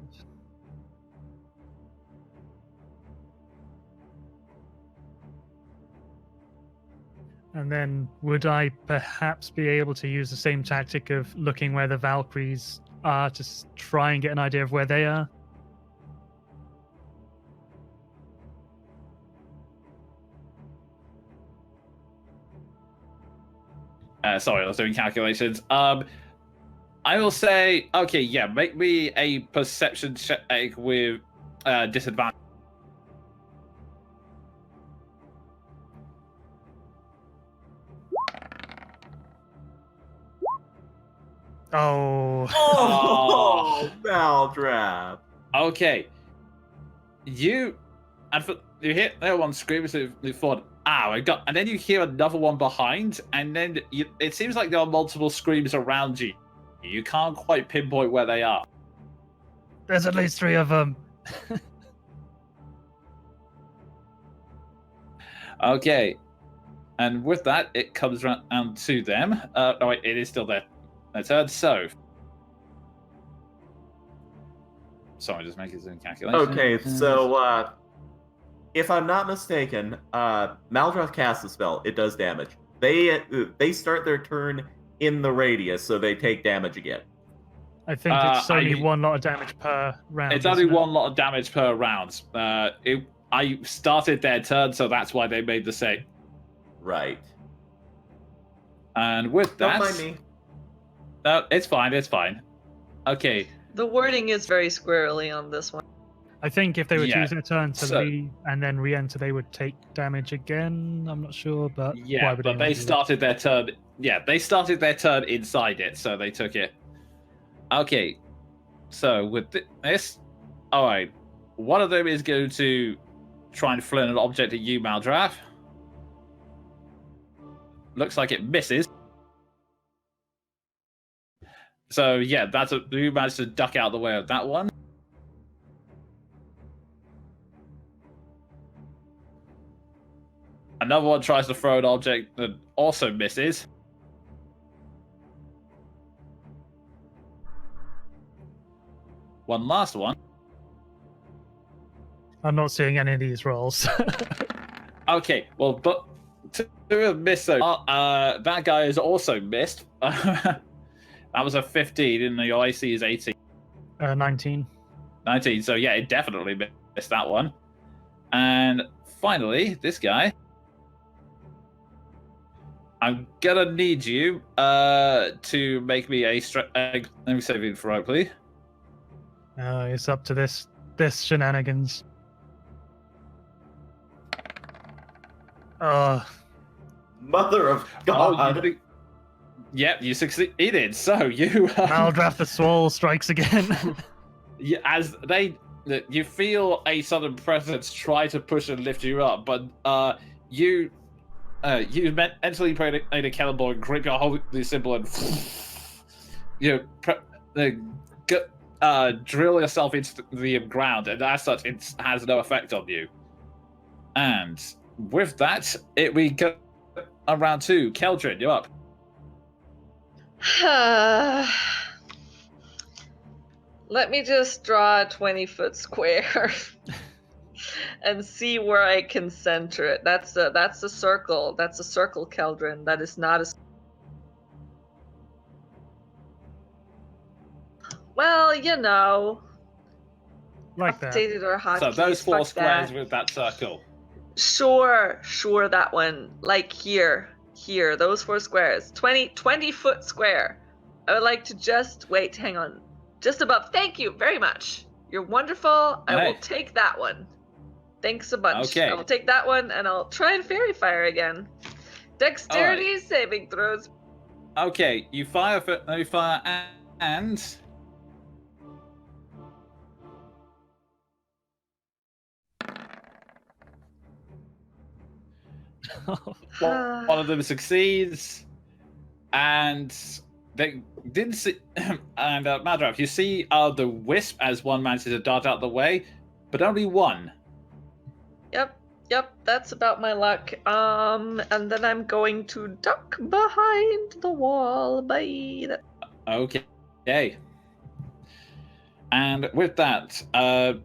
And then would I perhaps be able to use the same tactic of looking where the Valkyries are to try and get an idea of where they are? Sorry, I was doing calculations. I will say, okay, yeah, make me a perception check with disadvantage. Oh. Oh, Maldrap. Okay, you hear that one scream forward. Ow! And then you hear another one behind, and then it seems like there are multiple screams around you. You can't quite pinpoint where they are. There's at least 3 of them. Okay, and with that, it comes round to them. Oh wait, it is still there. Their turn. So, sorry, just making some calculations. Okay, so if I'm not mistaken, Maldrath casts a spell. It does damage. They start their turn in the radius, so they take damage again. I think it's only one lot of damage per round. It's only one lot of damage per round. I started their turn, so that's why they made the save. Right. And with that, Don't mind me. No, it's fine. It's fine. Okay. The wording is very squarely on this one. I think if they were to Yeah, use their turn to so- leave and then re-enter, they would take damage again. I'm not sure, but why Yeah, would but anyone they do that? started their turn. Yeah, they started their turn inside it, so they took it. Okay. So with this, all right. One of them is going to try and fling an object at you, Maldrath. Looks like it misses. So yeah, you managed to duck out of the way of that one. Another one tries to throw an object that also misses. One last one. I'm not seeing any of these rolls. Okay, well, but two have missed. So that guy has also missed. That was a 15, and the IC is 18. 19. 19. So yeah, it definitely missed that one. And finally, this guy. I'm gonna need you to make me a let me save it for roleplay. It's up to this shenanigans. Mother of God. Yep, you succeeded. So you Maldrath the Swole strikes again. as you feel a sudden presence try to push and lift you up, but you mentally pray a cannonball and grip your holy symbol and drill yourself into the ground, and as such, it has no effect on you. And with that, we go around 2. Keldrin, you're up. Let me just draw a 20-foot square and see where I can center it. That's a circle. That's a circle, Keldrin. That is not a. Well, you know. Like that. Updated our hotkeys. So those 4 fuck squares that. with that circle. Sure, that one. Like here, those 4 squares. 20-foot square. I would like to hang on. Just above. Thank you very much. You're wonderful. I will take that one. Thanks a bunch. Okay. I will take that one, and I'll try and fairy fire again. Dexterity saving throws. Okay, you fire and One of them succeeds, and they didn't see. And Madrav, you see the wisp as one manages to dart out the way, but only one. Yep, that's about my luck. And then I'm going to duck behind the wall. Bye. Okay. And with that, no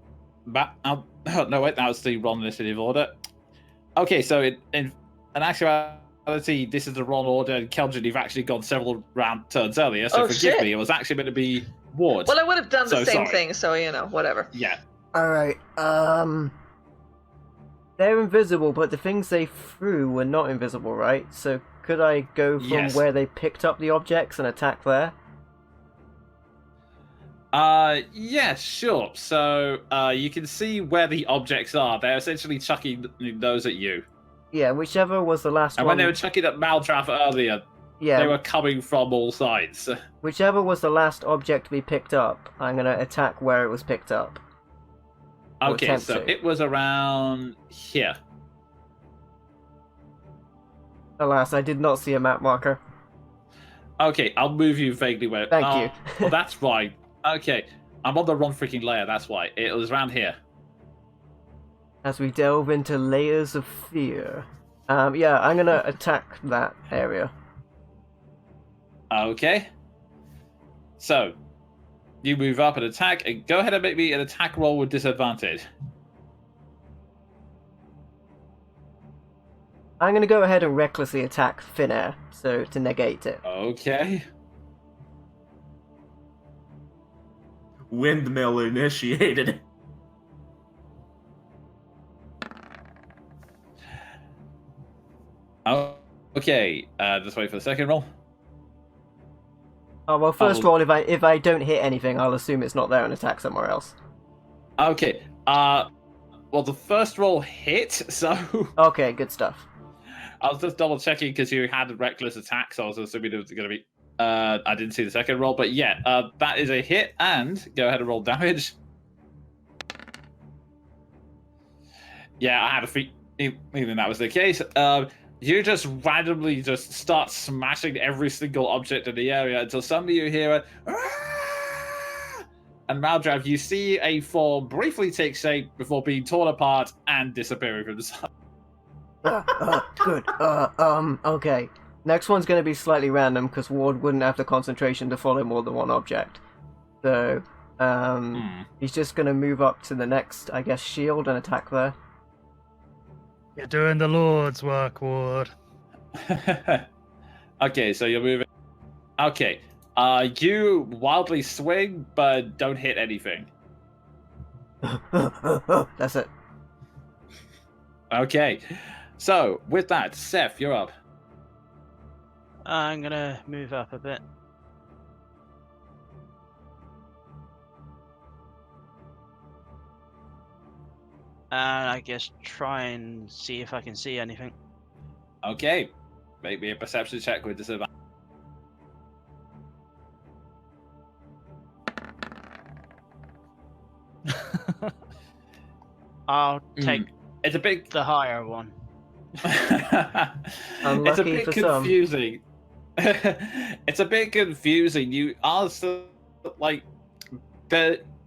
wait, that was the wrong initiative order. Okay, so in actuality, this is the wrong order, and Keldrin, you've actually gone several round turns earlier, so forgive shit. me. It was actually meant to be Ward. Well, I would have done the So same sorry. thing, so whatever. Yeah. Alright, they're invisible, but the things they threw were not invisible, right? So could I go from Yes. where they picked up the objects and attack there? Yeah, sure. So, you can see where the objects are. They're essentially chucking those at you. Yeah, whichever was the last And one. when they were chucking at Maldraff earlier, yeah, they were coming from all sides. whichever was the last object to be picked up, I'm gonna attack where it was picked up. Or Okay, attempt so to. it was around here. Alas, I did not see a map marker. Okay, I'll move you vaguely where. Thank you. Well, that's right. Okay, I'm on the wrong freaking layer. That's why it was around here. As we delve into layers of fear. Yeah, I'm gonna attack that area. Okay. So, you move up and attack, and go ahead and make me an attack roll with disadvantage. I'm gonna go ahead and recklessly attack thin air, so to negate it. Okay. Windmill initiated. Oh, okay. Just wait for the second roll. Oh well, first roll. If I don't hit anything, I'll assume it's not there and attack somewhere else. Okay. Well, the first roll hit, so Okay, good stuff. I was just double checking because you had a reckless attack, so I was assuming it was going to be. I didn't see the second roll, but yeah, that is a hit, and go ahead and roll damage. Yeah, I had a feeling that was the case. You just randomly just start smashing every single object in the area until suddenly you hear a "Ah!" And Maldrav, you see a form briefly take shape before being torn apart and disappearing from the side. Good. Okay. Next one's gonna be slightly random because Ward wouldn't have the concentration to follow more than one object. So, he's just gonna move up to the next, I guess, shield and attack there. You're doing the Lord's work, Ward. Okay, so you're moving. Okay. You wildly swing, but don't hit anything. That's it. Okay. So, with that, Seth, you're up. I'm gonna move up a bit. And I guess try and see if I can see anything. Okay. Make me a perception check with disadvantage. I'll take It's a big. the higher one. It's a Unlucky bit for some. confusing. It's a bit confusing. You are still like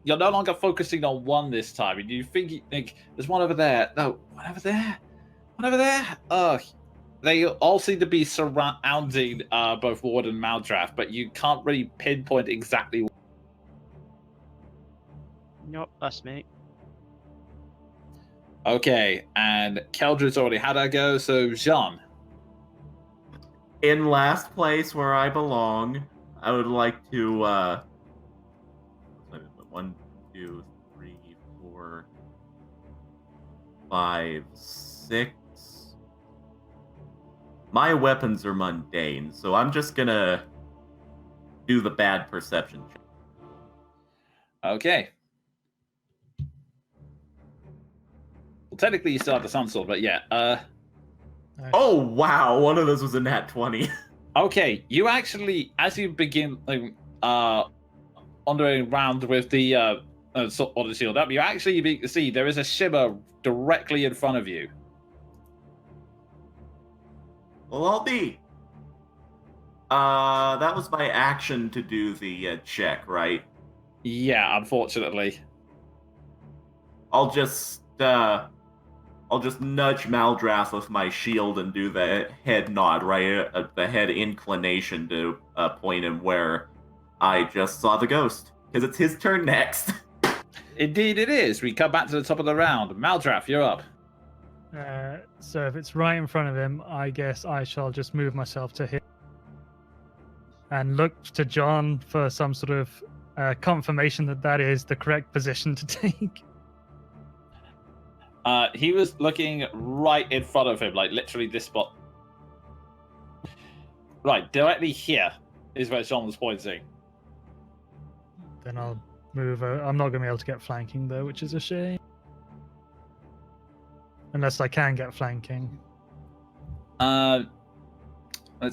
you're no longer focusing on one this time, and you think there's one over there. No, one over there. One over there. Ugh. They all seem to be surrounding both Ward and Maldraff, but you can't really pinpoint exactly. Nope, that's me. Okay, and Keldrid's already had her go, so Jean. In last place where I belong, I would like to 1, 2, 3, 4, 5, 6. My weapons are mundane, so I'm just gonna do the bad perception check. Okay. Well, technically you still have the sun sword, but yeah. Nice. Oh wow, one of those was a nat 20. Okay, you actually, as you begin wandering around with the sword or the shield up, you actually see there is a shimmer directly in front of you. Well, I'll be. That was my action to do the check, right? Yeah, unfortunately. I'll just nudge Maldrath with my shield and do the head nod, right? The head inclination to point him where I just saw the ghost. Because it's his turn next. Indeed it is. We come back to the top of the round. Maldraff, you're up. So if it's right in front of him, I guess I shall just move myself to him and look to John for some sort of confirmation that that is the correct position to take. He was looking right in front of him, like literally this spot. Right, directly here is where John was pointing. Then I'll move. I'm not going to be able to get flanking though, which is a shame. Unless I can get flanking. Let's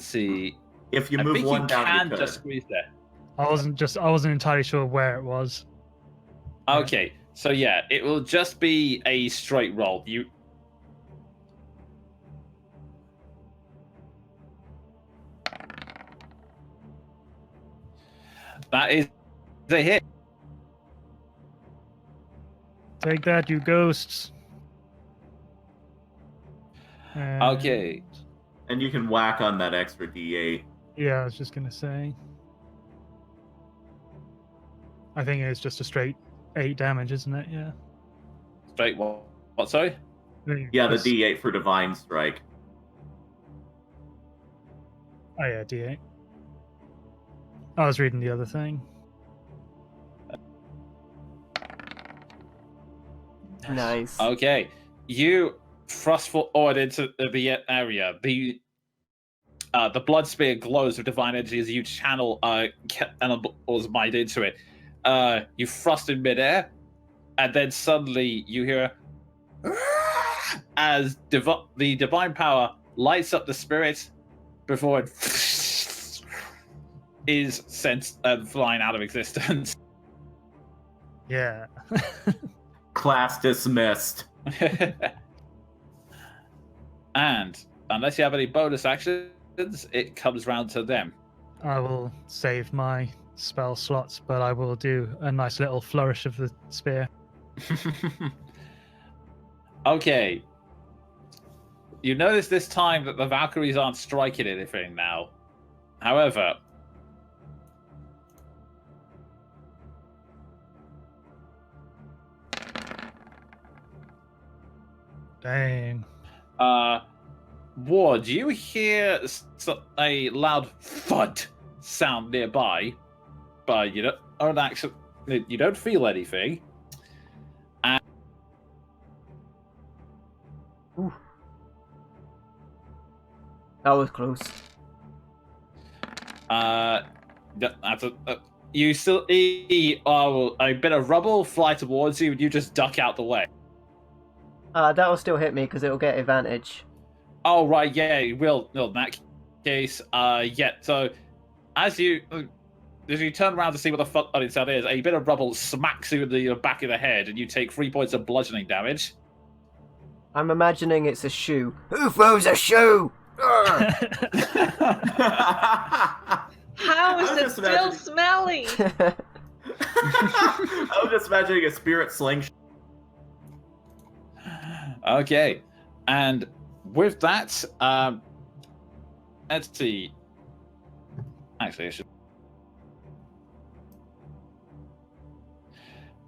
see. If you I move think one you down, can you could. just squeeze there. I wasn't entirely sure where it was. Okay, so yeah, it will just be a straight roll. That is a hit. Take that, you ghosts. And- Okay. And you can whack on that extra D8. Yeah, I was just gonna say. I think it's just a straight 8 damage, isn't it? Yeah. Straight what? What, sorry? Yeah, the Just- D8 for Divine Strike. Oh yeah, D8. I was reading the other thing. Nice. Okay. You thrust forward into the area. The blood spear glows with divine energy as you channel Animal's mind into it. You thrust in midair, and then suddenly you hear as the divine power lights up the spirit before it is sent flying out of existence. Yeah. Class dismissed. And unless you have any bonus actions, it comes round to them. I will save my spell slots, but I will do a nice little flourish of the spear. Okay. You notice this time that the Valkyries aren't striking anything now. However, Dang. Ward, you hear a loud thud sound nearby, but you don't actually, you don't feel anything. Ooh. That was close. You still see a bit of rubble fly towards you, and you just duck out the way. That'll still hit me because it'll get advantage. Oh right, yeah, it will. No, in that case, yeah. So as you turn around to see what the fuck that sound is, a bit of rubble smacks you in the back of the head, and you take 3 points of bludgeoning damage. I'm imagining it's a shoe. Who throws a shoe? How is I'm it just still imagining- smelly? I was just imagining a spirit slingshot. Okay, and with that, let's see. Actually, I should.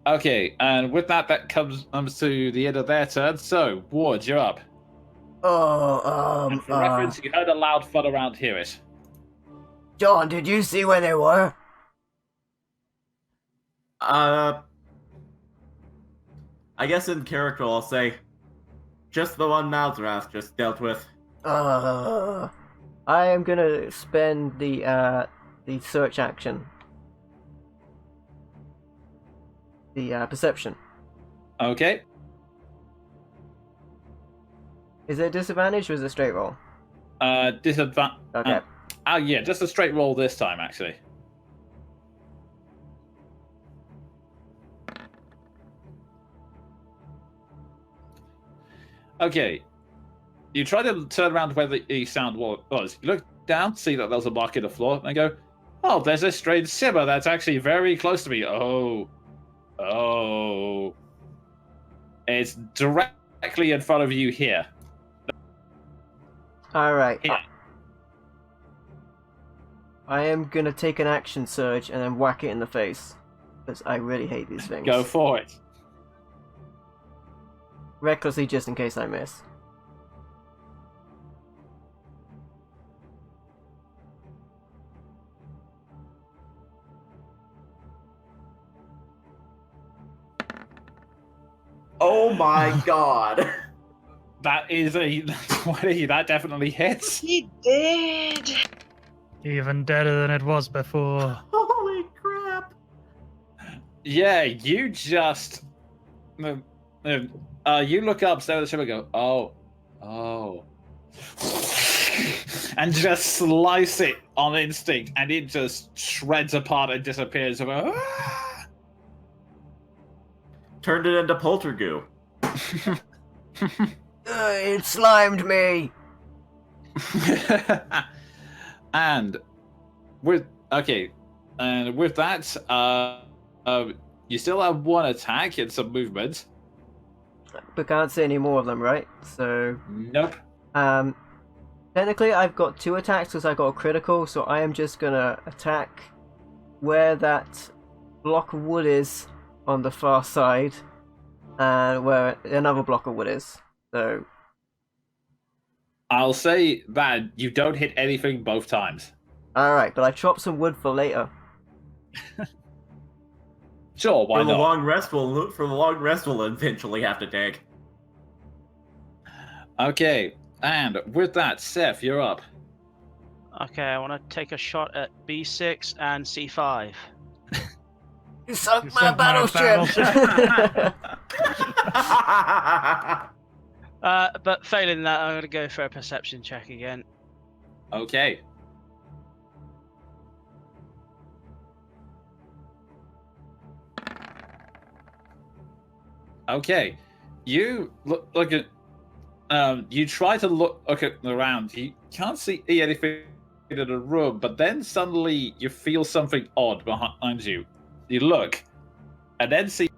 Okay, and with that comes to the end of their turn. So, Ward, you're up. And for reference, you heard a loud thud around here. It. John, did you see where they were? I guess in character I'll say, just the one Maldrath just dealt with. I am gonna spend the search action. The perception. Okay. Is it disadvantage or is it straight roll? Disadvantage. Okay. Yeah, just a straight roll this time, actually. Okay. you try to turn around where the sound was. You look down, see that there's a mark in the floor, and go, "Oh, there's a strange shimmer that's actually very close to me." Oh, it's directly in front of you here. All right. Here. I am gonna take an action surge and then whack it in the face, because I really hate these things. Go for it. Recklessly, just in case I miss. Oh my god. That is a 20. That definitely hits. He did. Even deader than it was before. Holy crap. Yeah, you just. You look up, stare at the ship, and go, oh. And just slice it on instinct, and it just shreds apart and disappears. Turned it into poltergoo. It slimed me. And with that, you still have one attack and some movement. But can't see any more of them, right? So, Nope. technically I've got 2 attacks because I got a critical, so I am just gonna attack where that block of wood is on the far side, and where another block of wood is. So, I'll say that you don't hit anything both times. alright, but I chopped some wood for later. Sure, why For the not? long rest, we'll eventually have to take. Okay, and with that, Seth, you're up. Okay, I want to take a shot at B6 and C5. You sunk You my sunk my battleship! But failing that, I'm going to go for a perception check again. Okay. Okay, you look at. You try to look around. You can't see anything in the room, but then suddenly you feel something odd behind you. You look, and then see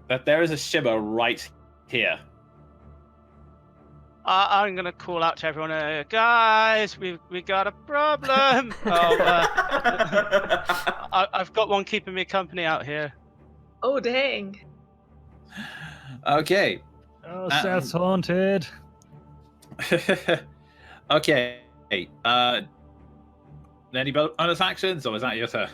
that there is a shimmer right here. I'm going to call out to everyone, guys, we got a problem. I've got one keeping me company out here. Oh dang. Okay. Oh, Seth's haunted. Okay. Any bonus actions, or is that your turn?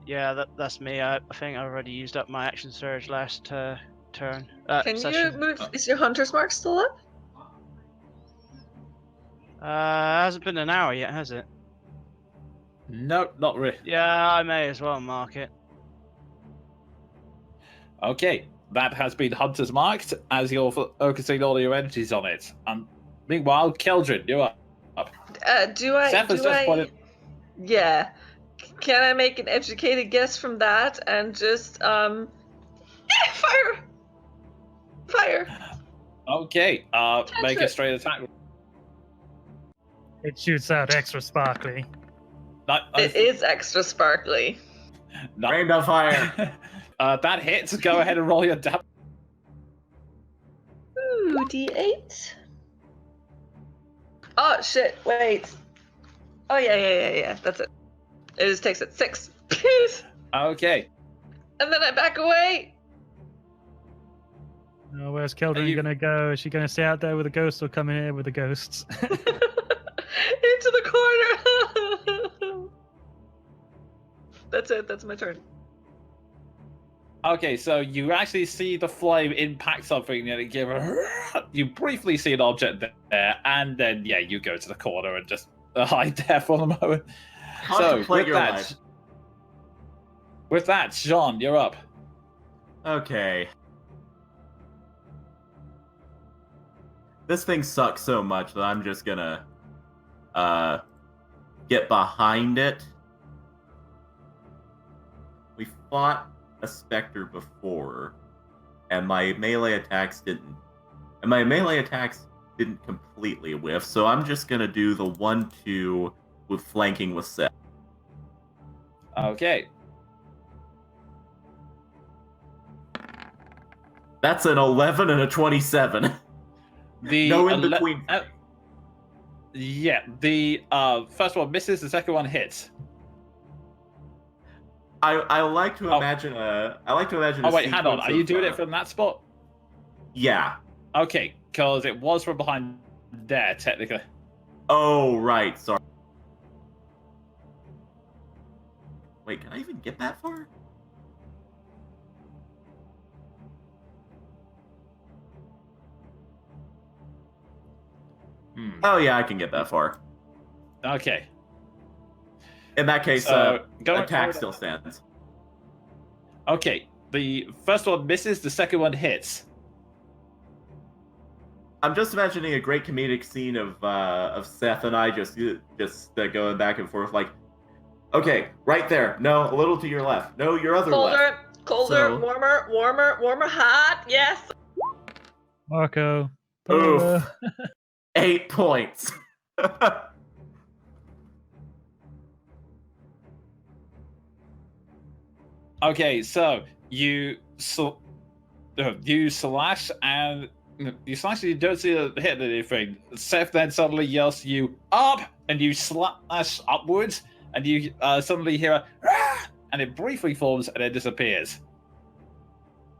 Yeah, that's me. I think I already used up my action surge last turn. Can session. you move? Is your hunter's mark still up? Hasn't been an hour yet, has it? Nope, not really. Yeah, I may as well mark it. Okay, that has been Hunter's marked as you're focusing all your energies on it. Meanwhile, Keldrin, you're up. Do I? Seth has just pointed. Yeah. Can I make an educated guess from that and just fire? Okay, make a straight attack. It shoots out extra sparkly. It is extra sparkly. Rainbow fire. That hits. Go ahead and roll your damage. Ooh, D8. Oh shit! Wait. Oh yeah. That's it. It just takes it 6. Okay. And then I back away. Oh, where's Keldrin gonna go? Is she gonna stay out there with the ghosts or come in here with the ghosts? Into the corner. That's it. That's my turn. Okay, so you actually see the flame impact something, and it give you briefly see an object there, and then you go to the corner and just hide there for the moment. Contemplate your life. With that, Jean, you're up. Okay. This thing sucks so much that I'm just gonna get behind it. We fought a specter before, and my melee attacks didn't And my melee attacks didn't completely whiff, so I'm just gonna do the 1-2 with flanking with Seth. Okay. That's an 11 and a 27. The No in between. Yeah, the first one misses, the second one hits. I like to imagine a. I like to imagine. Oh wait, hang on. Are you doing it from that spot? Yeah. Okay, because it was from behind there, technically. Oh right, sorry. Wait, can I even get that far? Oh yeah, I can get that far. Okay. In that case, So, going attack forward- still stands. Okay, the first one misses, the second one hits. I'm just imagining a great comedic scene of Seth and I just going back and forth like, okay, right there. No, a little to your left. No, your other left. Colder, So- warmer, hot. Yes. Marco. Oof. Paula. 8 points. Okay, so you slash and you don't see it hit anything. Seth then suddenly yells to you up, and you slash upwards, and you suddenly hear a "Rah!" and it briefly forms and then disappears.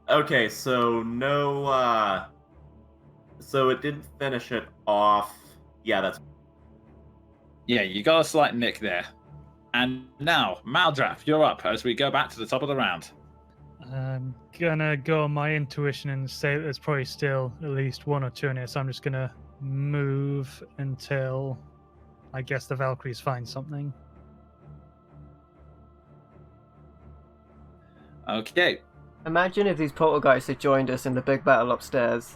Okay, so no. So it didn't finish it off. Yeah, that's. Yeah, you got a slight nick there. And now, Maldraff, you're up as we go back to the top of the round. I'm gonna go on my intuition and say that there's probably still at least one or two in here, so I'm just gonna move until I guess the Valkyries find something. Okay. Imagine if these poltergeists had joined us in the big battle upstairs.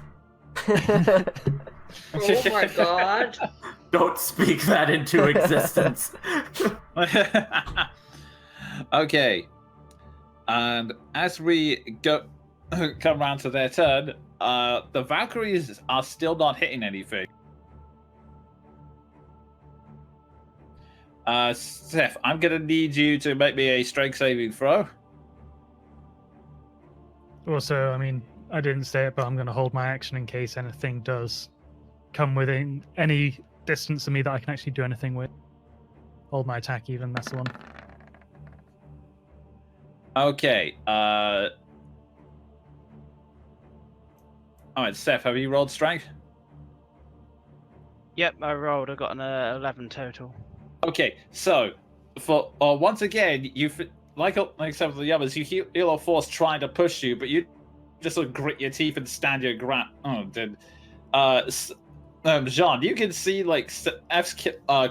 Oh my god. Don't speak that into existence. Okay. And as we come round to their turn, the Valkyries are still not hitting anything. Seth, I'm gonna need you to make me a strength saving throw. Also, I mean, I didn't say it, but I'm gonna hold my action in case anything does come within any distance of me that I can actually do anything with. Hold my attack even, that's the one. Okay. Alright, Seth, have you rolled strength? Yep, I rolled. I got an 11 total. Okay, so for once again, like some of the others, you feel a force trying to push you, but you just sort of grit your teeth and stand your ground. Oh, dude. Jean, you can see like F's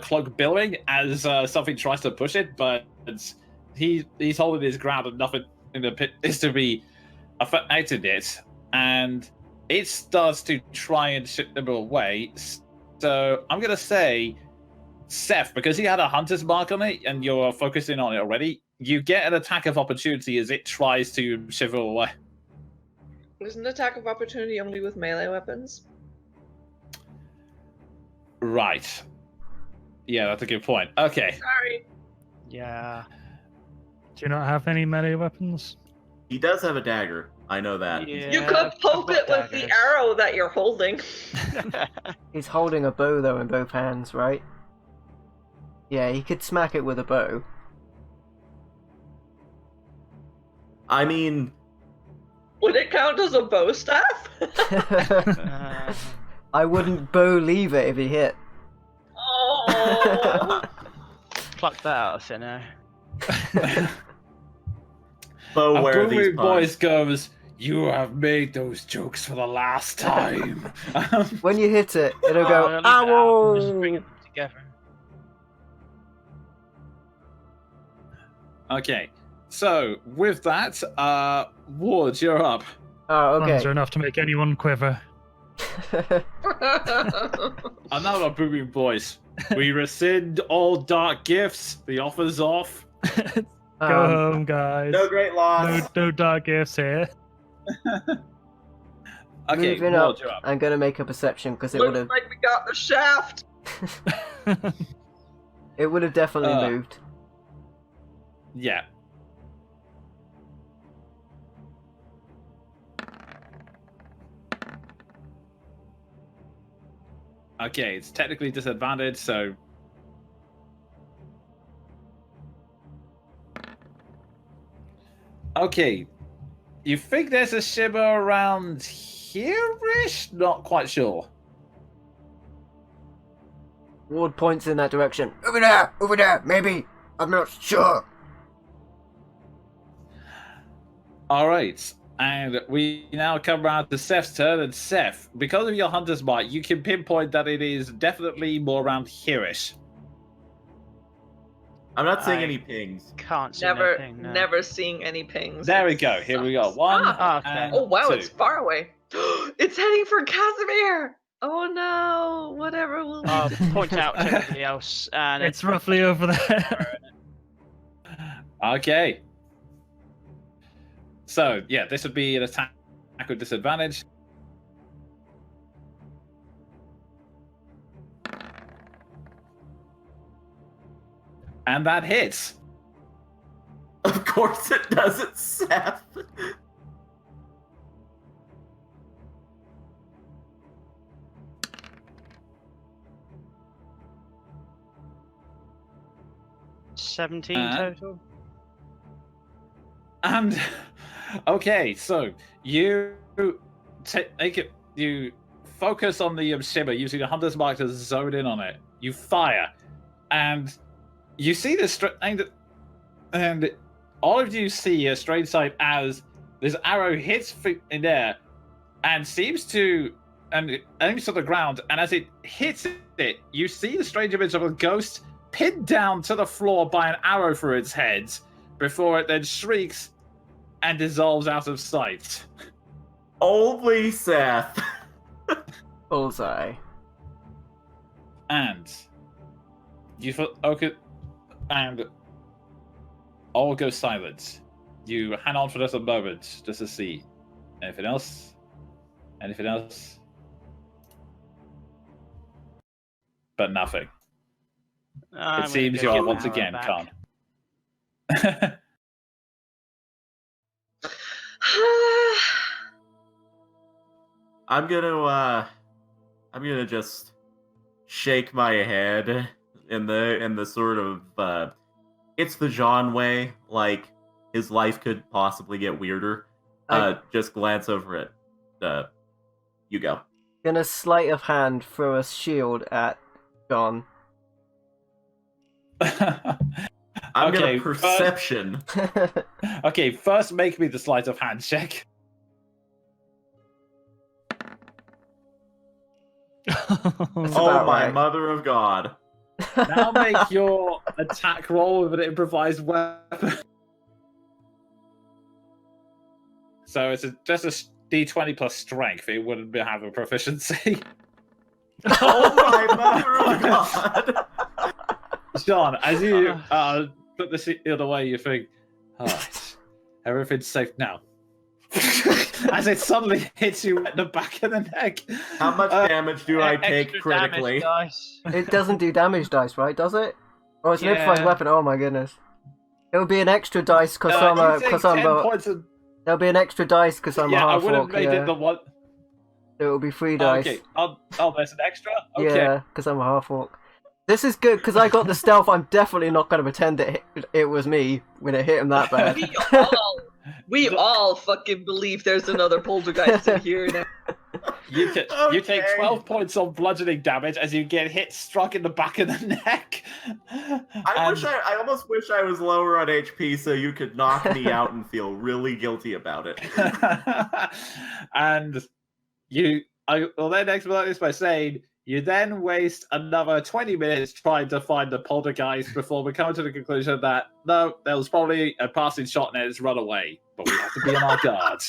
cloak billowing as something tries to push it, but he's holding his ground and nothing in the pit is to be affected it, and it starts to try and ship them away. So I'm gonna say, Seth, because he had a hunter's mark on it and you're focusing on it already, you get an attack of opportunity as it tries to shiver away. Isn't attack of opportunity only with melee weapons? Right. Yeah, that's a good point. Okay. Sorry. Yeah. Do you not have any melee weapons? He does have a dagger. I know that. Yeah. You could poke I've it got with the daggers. arrow that you're holding. He's holding a bow though in both hands, right? Yeah, he could smack it with a bow. I mean, Would it count as a bow staff? I wouldn't bow leave it if he hit. Oh. Pluck that out of thin air. bow where Booming these voice goes, "You have made those jokes for the last time." When you hit it, it'll Oh, go, I'll leave it out. Just bring ow! it together. Okay. So with that, Ward, you're up. Oh, Runs are okay. enough to make anyone quiver. Another booming voice. We rescind all dark gifts. The offer's off. Go home, guys. No great loss. No dark gifts here. Okay, moving Ward, up. you're up. I'm gonna make a perception because it would Looks have like we got the shaft. definitely moved. Yeah. Okay, it's technically disadvantaged, so. Okay. You think there's a shimmer around here-ish? Not quite sure. Ward points in that direction. Over there, maybe. I'm not sure. Alright. And we now come around to Seth's turn, and Seth, because of your hunter's might, you can pinpoint that it is definitely more around here-ish. I'm not seeing I any pings. Can't see Never, anything. No. never seeing any pings. There we It go. Here we go. sucks. One. Ah. Okay. And Oh wow, two. it's far away. It's heading for Casimir. Oh no, whatever will I'll be. point out to everybody else, and It's roughly over there. Okay. So, yeah, this would be an attack with disadvantage. And that hits. Of course it doesn't, Seth. $17 total. And okay, so you take it. You focus on the shimmer using a hunter's mark to zone in on it. You fire, and you see this and all of you see a strange sight as this arrow hits in air and seems to and aims to the ground. And as it hits it, you see the strange image of a ghost pinned down to the floor by an arrow through its head, before it then shrieks and dissolves out of sight. Only Seth. Bullseye. And you feel okay, and all goes silent. You hang on for just a moment, just to see anything else. Anything else? But nothing. It seems you are once again calm. I'm gonna just shake my head in the sort of it's the Jean way, like his life could possibly get weirder. Just glance over it. You go. Gonna sleight of hand throw a shield at John. I'm gonna perception. Okay, first make me the sleight of hand check. Oh my mother of God. Now make your attack roll with an improvised weapon. So it's just a d20 plus strength. It wouldn't have a proficiency. Oh my mother of God. Sean, as you put the shield away, you think, oh, everything's safe now. As it suddenly hits you at the back of the neck. How much damage do I take Extra critically? damage dice. It doesn't do damage dice, right? Does it? Oh, it's an Yeah. improvised weapon. Oh my goodness. It'll be an extra dice because you take 10 I'm points of... There'll be an extra dice because I'm a Yeah, I half would have orc. made it the one... It'll be 3 dice. Okay, there's an extra? Okay. Yeah, because I'm a half orc. This is good because I got the stealth. I'm definitely not going to pretend that it was me when it hit him that bad. We all fucking believe there's another poltergeist in here now. You take Okay. 12 points of bludgeoning damage as you get struck in the back of the neck. I almost wish I was lower on HP so you could knock me out and feel really guilty about it. And I will then expedite this by saying you then waste another 20 minutes trying to find the poltergeist before we come to the conclusion that no, there was probably a passing shot and it's run away, but we have to be on our guard.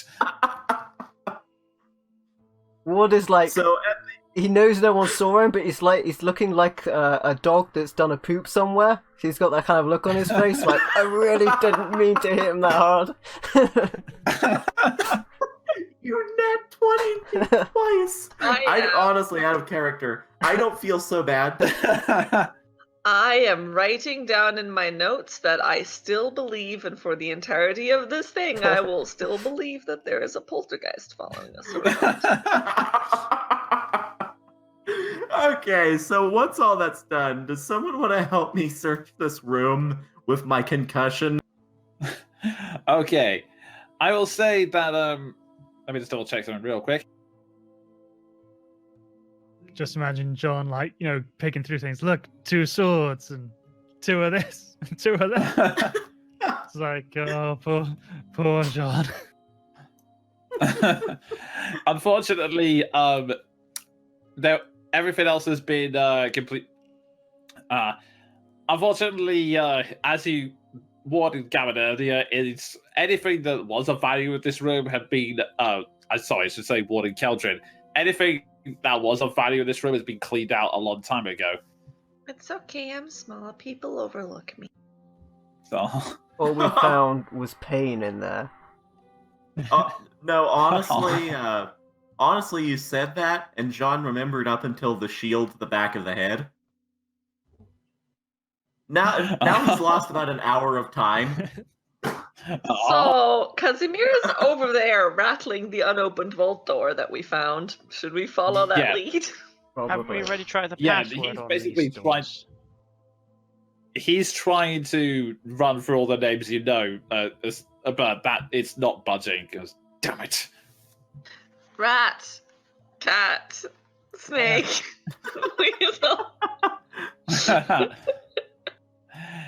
Ward is like, So he knows no one saw him, but he's looking like a dog that's done a poop somewhere. So he's got that kind of look on his face, like I really didn't mean to hit him that hard. you nat 20 twice. I honestly, out of character, I don't feel so bad. I am writing down in my notes that I still believe, and for the entirety of this thing, I will still believe that there is a poltergeist following us around. Okay, so once all that's done, does someone want to help me search this room with my concussion? Okay, I will say that let me just double check something real quick. Just imagine John, like, picking through things. Look, 2 swords and 2 of this and 2 of that. It's like, oh, poor John. Unfortunately, everything else has been complete. Unfortunately, as you warned Gavin earlier, it's anything that was of value in this room had been. Sorry, I should say warning Keldrin. Anything that was of value in this room has been cleaned out a long time ago. It's okay, I'm small. People overlook me. So. All we found was pain in there. No, honestly, you said that, and John remembered up until the shield to the back of the head. Now he's lost about an hour of time. So, Casimir's over there rattling the unopened vault door that we found. Should we follow that Yeah. lead? Haven't we Probably. already tried the Yeah, password he's on basically these tried- doors? He's trying to run through all the names but that it's not budging. Because damn it. Rat, cat, snake, weasel.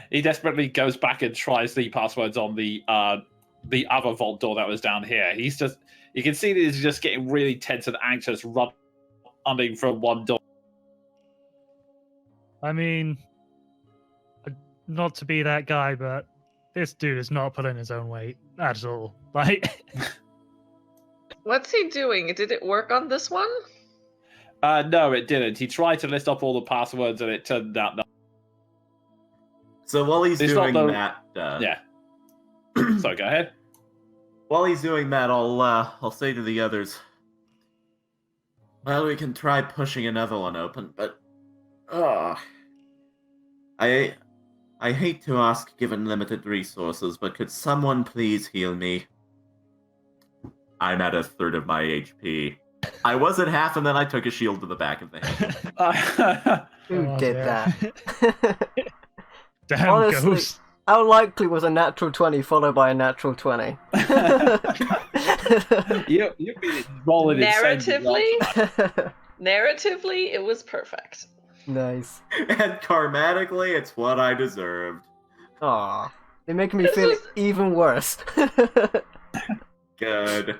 He desperately goes back and tries the passwords on the other vault door that was down here. You can see that he's just getting really tense and anxious, running from one door. I mean, not to be that guy, but this dude is not pulling his own weight at all. Like, What's he doing? Did it work on this one? No, it didn't. He tried to list off all the passwords, and it turned out not. So while he's It's doing not that, Yeah. So go ahead. while he's doing that, I'll say to the others, well, we can try pushing another one open, but I hate to ask given limited resources, but could someone please heal me? I'm at 1/3 of my HP. I was at half, and then I took a shield to the back of the head. Who Oh, did dear. that? damn Honestly, ghost. How likely was a natural 20 followed by a natural 20? You've been rolling Narratively, it was perfect. Nice. And karmatically, it's what I deserved. Aw. They're making me This feel was- even worse. Good.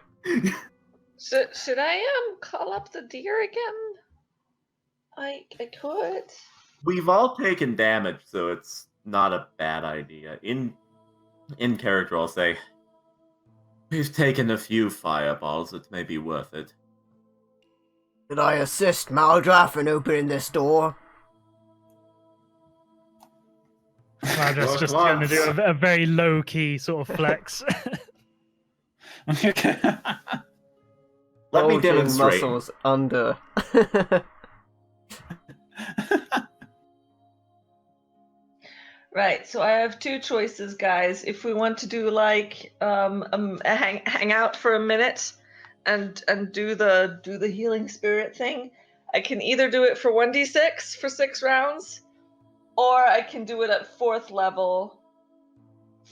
Should I call up the deer again? I could. We've all taken damage, so it's not a bad idea. In character, I'll say, we've taken a few fireballs. It may be worth it. Did I assist Maldraff in opening this door? I'm just Look going to do once. a very low key sort of flex. Let me Bulging demonstrate. muscles under. Right, so I have 2 choices, guys. If we want to do like a hang out for a minute and do the healing spirit thing, I can either do it for 1d6 for 6 rounds, or I can do it at 4th level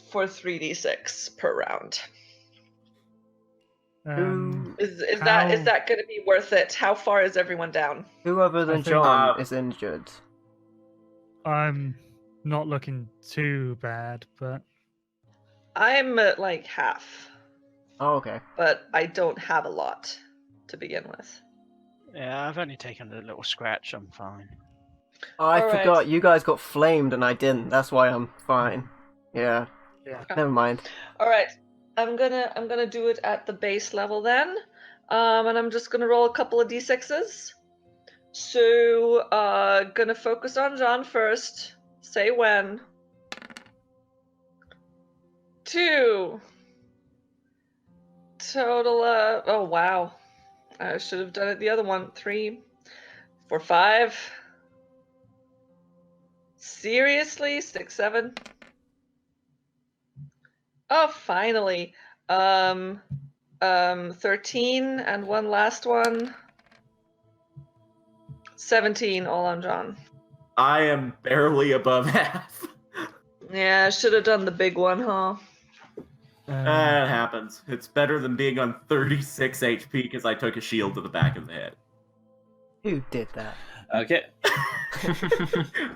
for 3d6 per round. Is that going to be worth it? How far is everyone down? Who other I than think- John is injured? I'm not looking too bad, but I'm at like half, Oh, okay. but I don't have a lot to begin with. Yeah, I've only taken a little scratch. I'm fine. Oh, I Alright. forgot, you guys got flamed and I didn't. That's why I'm fine. Yeah. Yeah. Never mind. All right, I'm gonna do it at the base level then, and I'm just gonna roll a couple of d6s. So, gonna focus on John first. Say when. 2. Total, oh wow. I should have done it the other one. 3, 4, 5. Seriously? 6, 7? Oh, finally. 13 and one last one. 17 all on John. I am barely above half. Yeah, I should have done the big one, huh? It happens. It's better than being on 36 HP because I took a shield to the back of the head. Who did that? Okay.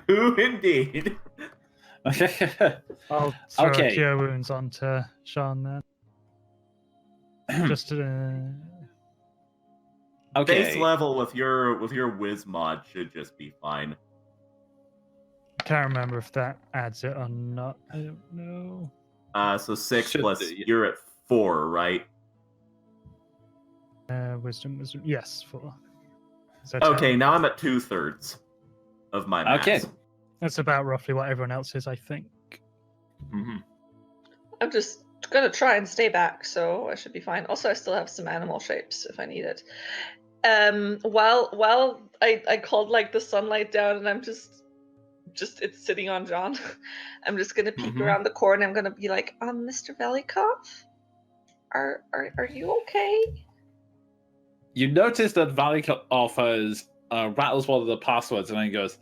Who indeed? Okay. I'll throw Okay. Cure Wounds onto Sean then. Just to... Base Okay. level with your whiz mod should just be fine. I can't remember if that adds it or not. I don't know. So 6 Should plus do, yeah. you're at 4, right? Wisdom. Yes, 4. So Okay, now I'm at 2/3 of my max. Okay. That's about roughly what everyone else is, I think. Mm-hmm. I'm just gonna try and stay back, so I should be fine. Also, I still have some animal shapes if I need it. While I called like the sunlight down, and I'm just it's sitting on John. I'm just gonna peek Mhm. around the corner. I'm gonna be like, Mr. Velikov, are you okay? You notice that Valley offers rattles one of the passwords and then goes,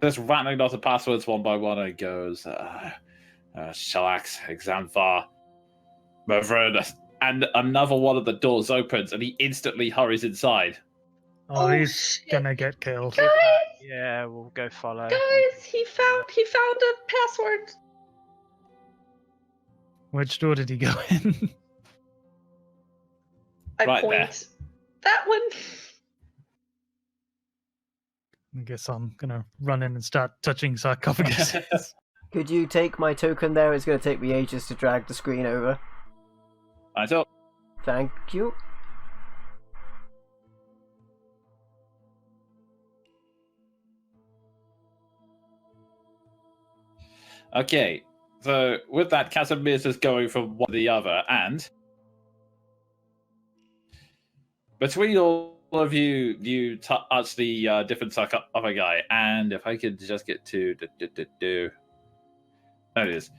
just rattling off the passwords one by one, and it goes, Shellax, Examvar, Mavroda, and another one of the doors opens and he instantly hurries inside. Oh, Oh, he's shit. gonna get killed. Guys, Yeah, we'll go follow. guys, he found a password. Which door did he go in? I Right point. there. That one. I guess I'm gonna run in and start touching sarcophaguses. Could you take my token there? It's going to take me ages to drag the screen over. I thought, Thank you. okay, so with that, Casimir's just going from one to the other, and between all of you, you touch the different other guy, and if I could just get to there it is.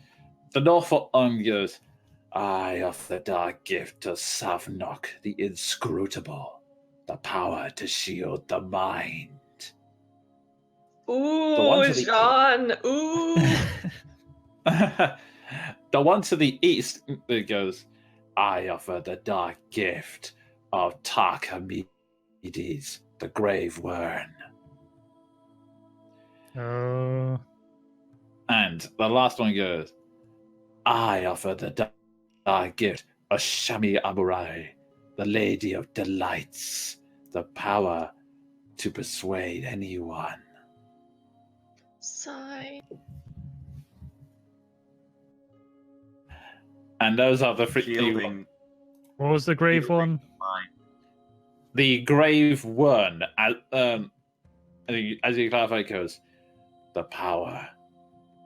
The Norfolk arm goes, I offer the dark gift to Savnok, the inscrutable, the power to shield the mind. one Ooh, to the- John. Ooh. The one to the east, it goes, I offer the dark gift of Tarchamides, the grave worm. Oh, And the last one goes, I offer the dark gift of Shami Amurai, the lady of delights, the power to persuade anyone. Sigh. And those are the three. Shielding what was the grave one? mine. The grave worm, as you clarify, goes, the power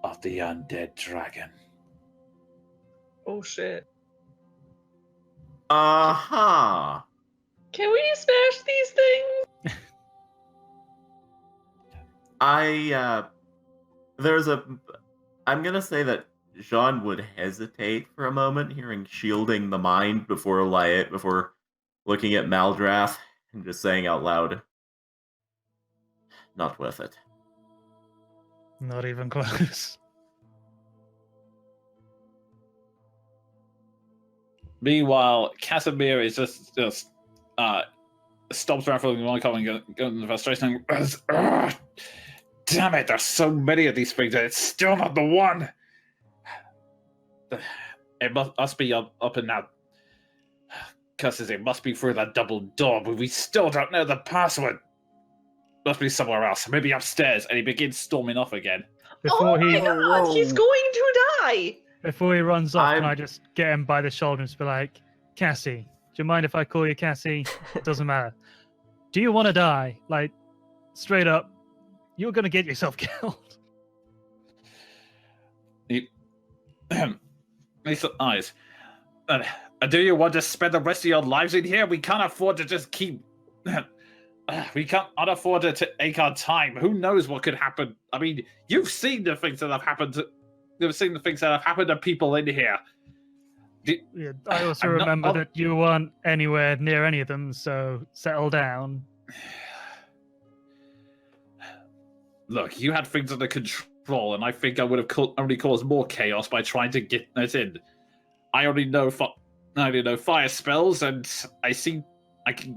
of the undead dragon. Oh shit. Aha! Can we smash these things? I'm gonna say that Jean would hesitate for a moment hearing shielding the mind before looking at Maldrath and just saying out loud, not worth it. Not even close. Meanwhile, Casimir is just stops around for one comment and goes into frustration. Damn it! There's so many of these things, and it's still not the one. It must be up and out. Curses! It must be through that double door, but we still don't know the password. Must be somewhere else, maybe upstairs. And he begins storming off again. Before Oh my he god, he's going to die! before he runs off, can I'm- I just get him by the shoulder and just be like, Cassie, do you mind if I call you Cassie? It doesn't matter. Do you want to die? Like, straight up, you're gonna get yourself killed. He eyes. Do you want to spend the rest of your lives in here? We can't afford to just keep. We can't afford to take our time. Who knows what could happen? I mean, you've seen the things that have happened to. You've seen the things that have happened to people in here. Yeah, I also I'm not- remember I'll- that you weren't anywhere near any of them, so settle down. Look, you had things under control, and I think I would have only caused more chaos by trying to get it in. I only know fire spells, and I can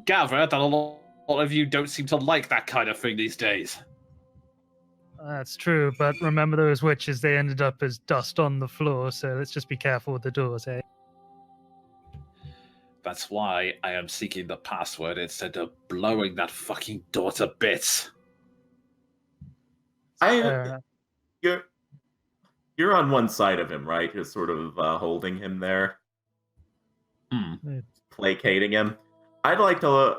gather that a lot of you don't seem to like that kind of thing these days. That's true, but remember those witches, they ended up as dust on the floor, so let's just be careful with the doors, eh? That's why I am seeking the password instead of blowing that fucking door to bits. You're on one side of him, right? You're sort of holding him there, placating him. I'd like to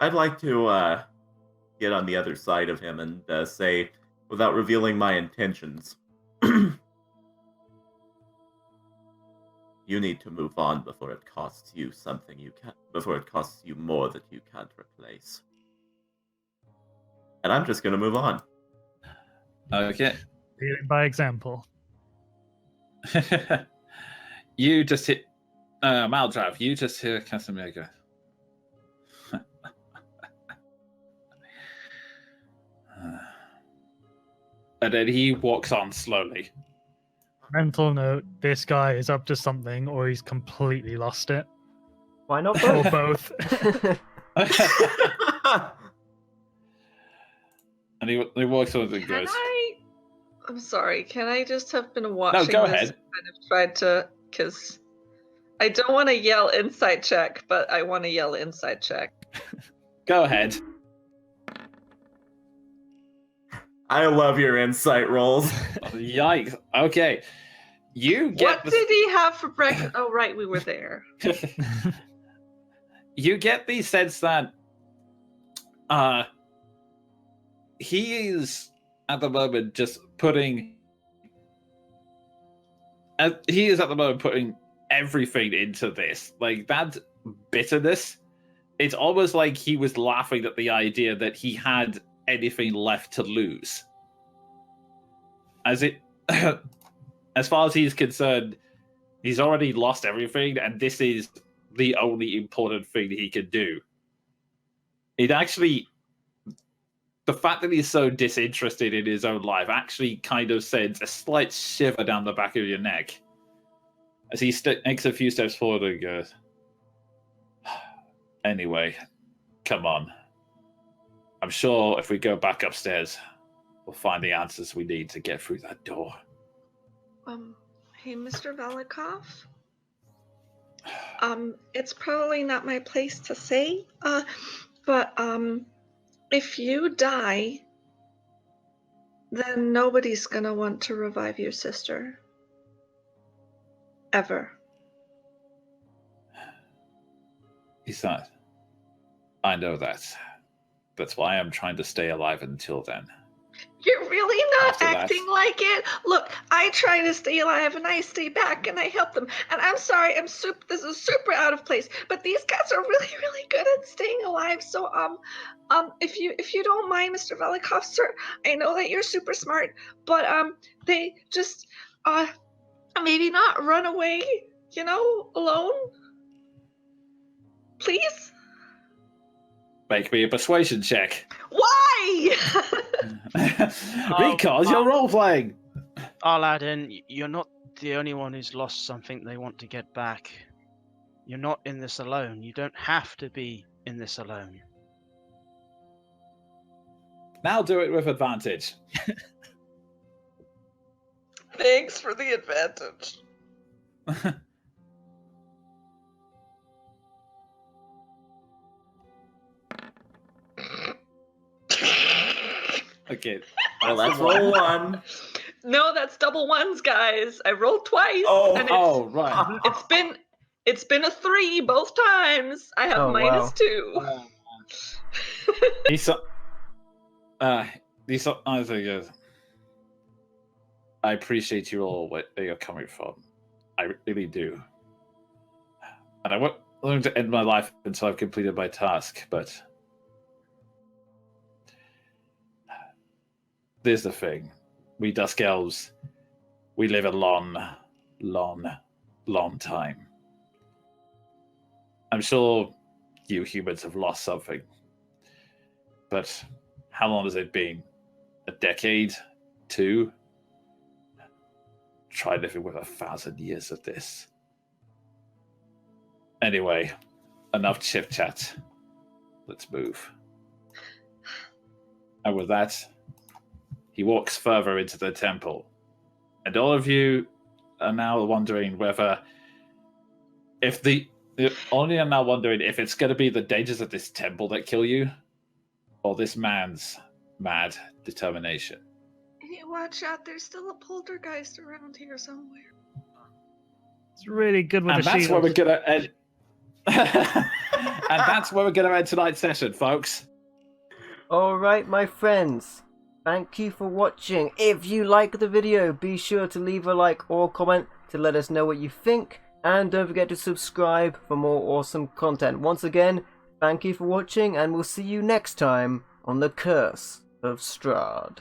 get on the other side of him and say, without revealing my intentions, you need to move on before it costs you more that you can't replace. And I'm just gonna move on. Okay. Leading by example. You just hit Maldrav. You just hear Casimir go. And then he walks on slowly. Mental note, this guy is up to something or he's completely lost it. Why not Or both? both. And he walks on and goes. I'm sorry. Can I just have been watching go this ahead. and kind of tried to, because I don't want to yell insight check, but I want to yell insight check. Go ahead. I love your insight rolls. Yikes. Okay. You get What did he have for breakfast? Oh, right, we were there. You get the sense that he is at the moment just putting everything into this. Like that bitterness. It's almost like he was laughing at the idea that he had anything left to lose. As far as he's concerned, he's already lost everything, and this is the only important thing he can do. The fact that he's so disinterested in his own life actually kind of sends a slight shiver down the back of your neck as he makes a few steps forward and goes, anyway, come on. I'm sure if we go back upstairs, we'll find the answers we need to get through that door. Hey, Mr. Velikov? It's probably not my place to say, but, if you die, then nobody's gonna want to revive your sister. Ever. He's not. I know that. That's why I'm trying to stay alive until then. You're really not After that. acting like it. Look, I try to stay alive and I stay back and I help them. And I'm sorry, this is super out of place. But these guys are really, really good at staying alive. So if you don't mind, Mr. Velikov, sir, I know that you're super smart, but they just maybe not run away, alone. Please? Make me a persuasion check. Why? Because you're role-playing. I'll add in, you're not the only one who's lost something they want to get back. You're not in this alone. You don't have to be in this alone. Now do it with advantage. Thanks for the advantage. Okay. Well, let's roll one. No, that's double ones, guys. I rolled twice. Oh, and right. It's been a 3 both times. I have Oh, wow. -2. I appreciate you all where you're coming from. I really do. And I won't going to end my life until I've completed my task, but there's the thing. We Dusk Elves, we live a long, long, long time. I'm sure you humans have lost something. But how long has it been? A decade? 2? Try living with 1,000 years of this. Anyway, enough chit chat. Let's move. And with that, he walks further into the temple. And all of you are now wondering whether only are now wondering if it's going to be the dangers of this temple that kill you, or this man's mad determination. Hey, watch out! There's still a poltergeist around here somewhere. It's really good with And the that's where shield. we're going to end. And that's where we're going to end tonight's session, folks. Alright, my friends. Thank you for watching. If you like the video, be sure to leave a like or comment to let us know what you think. And don't forget to subscribe for more awesome content. Once again, thank you for watching, and we'll see you next time on The Curse of Strahd.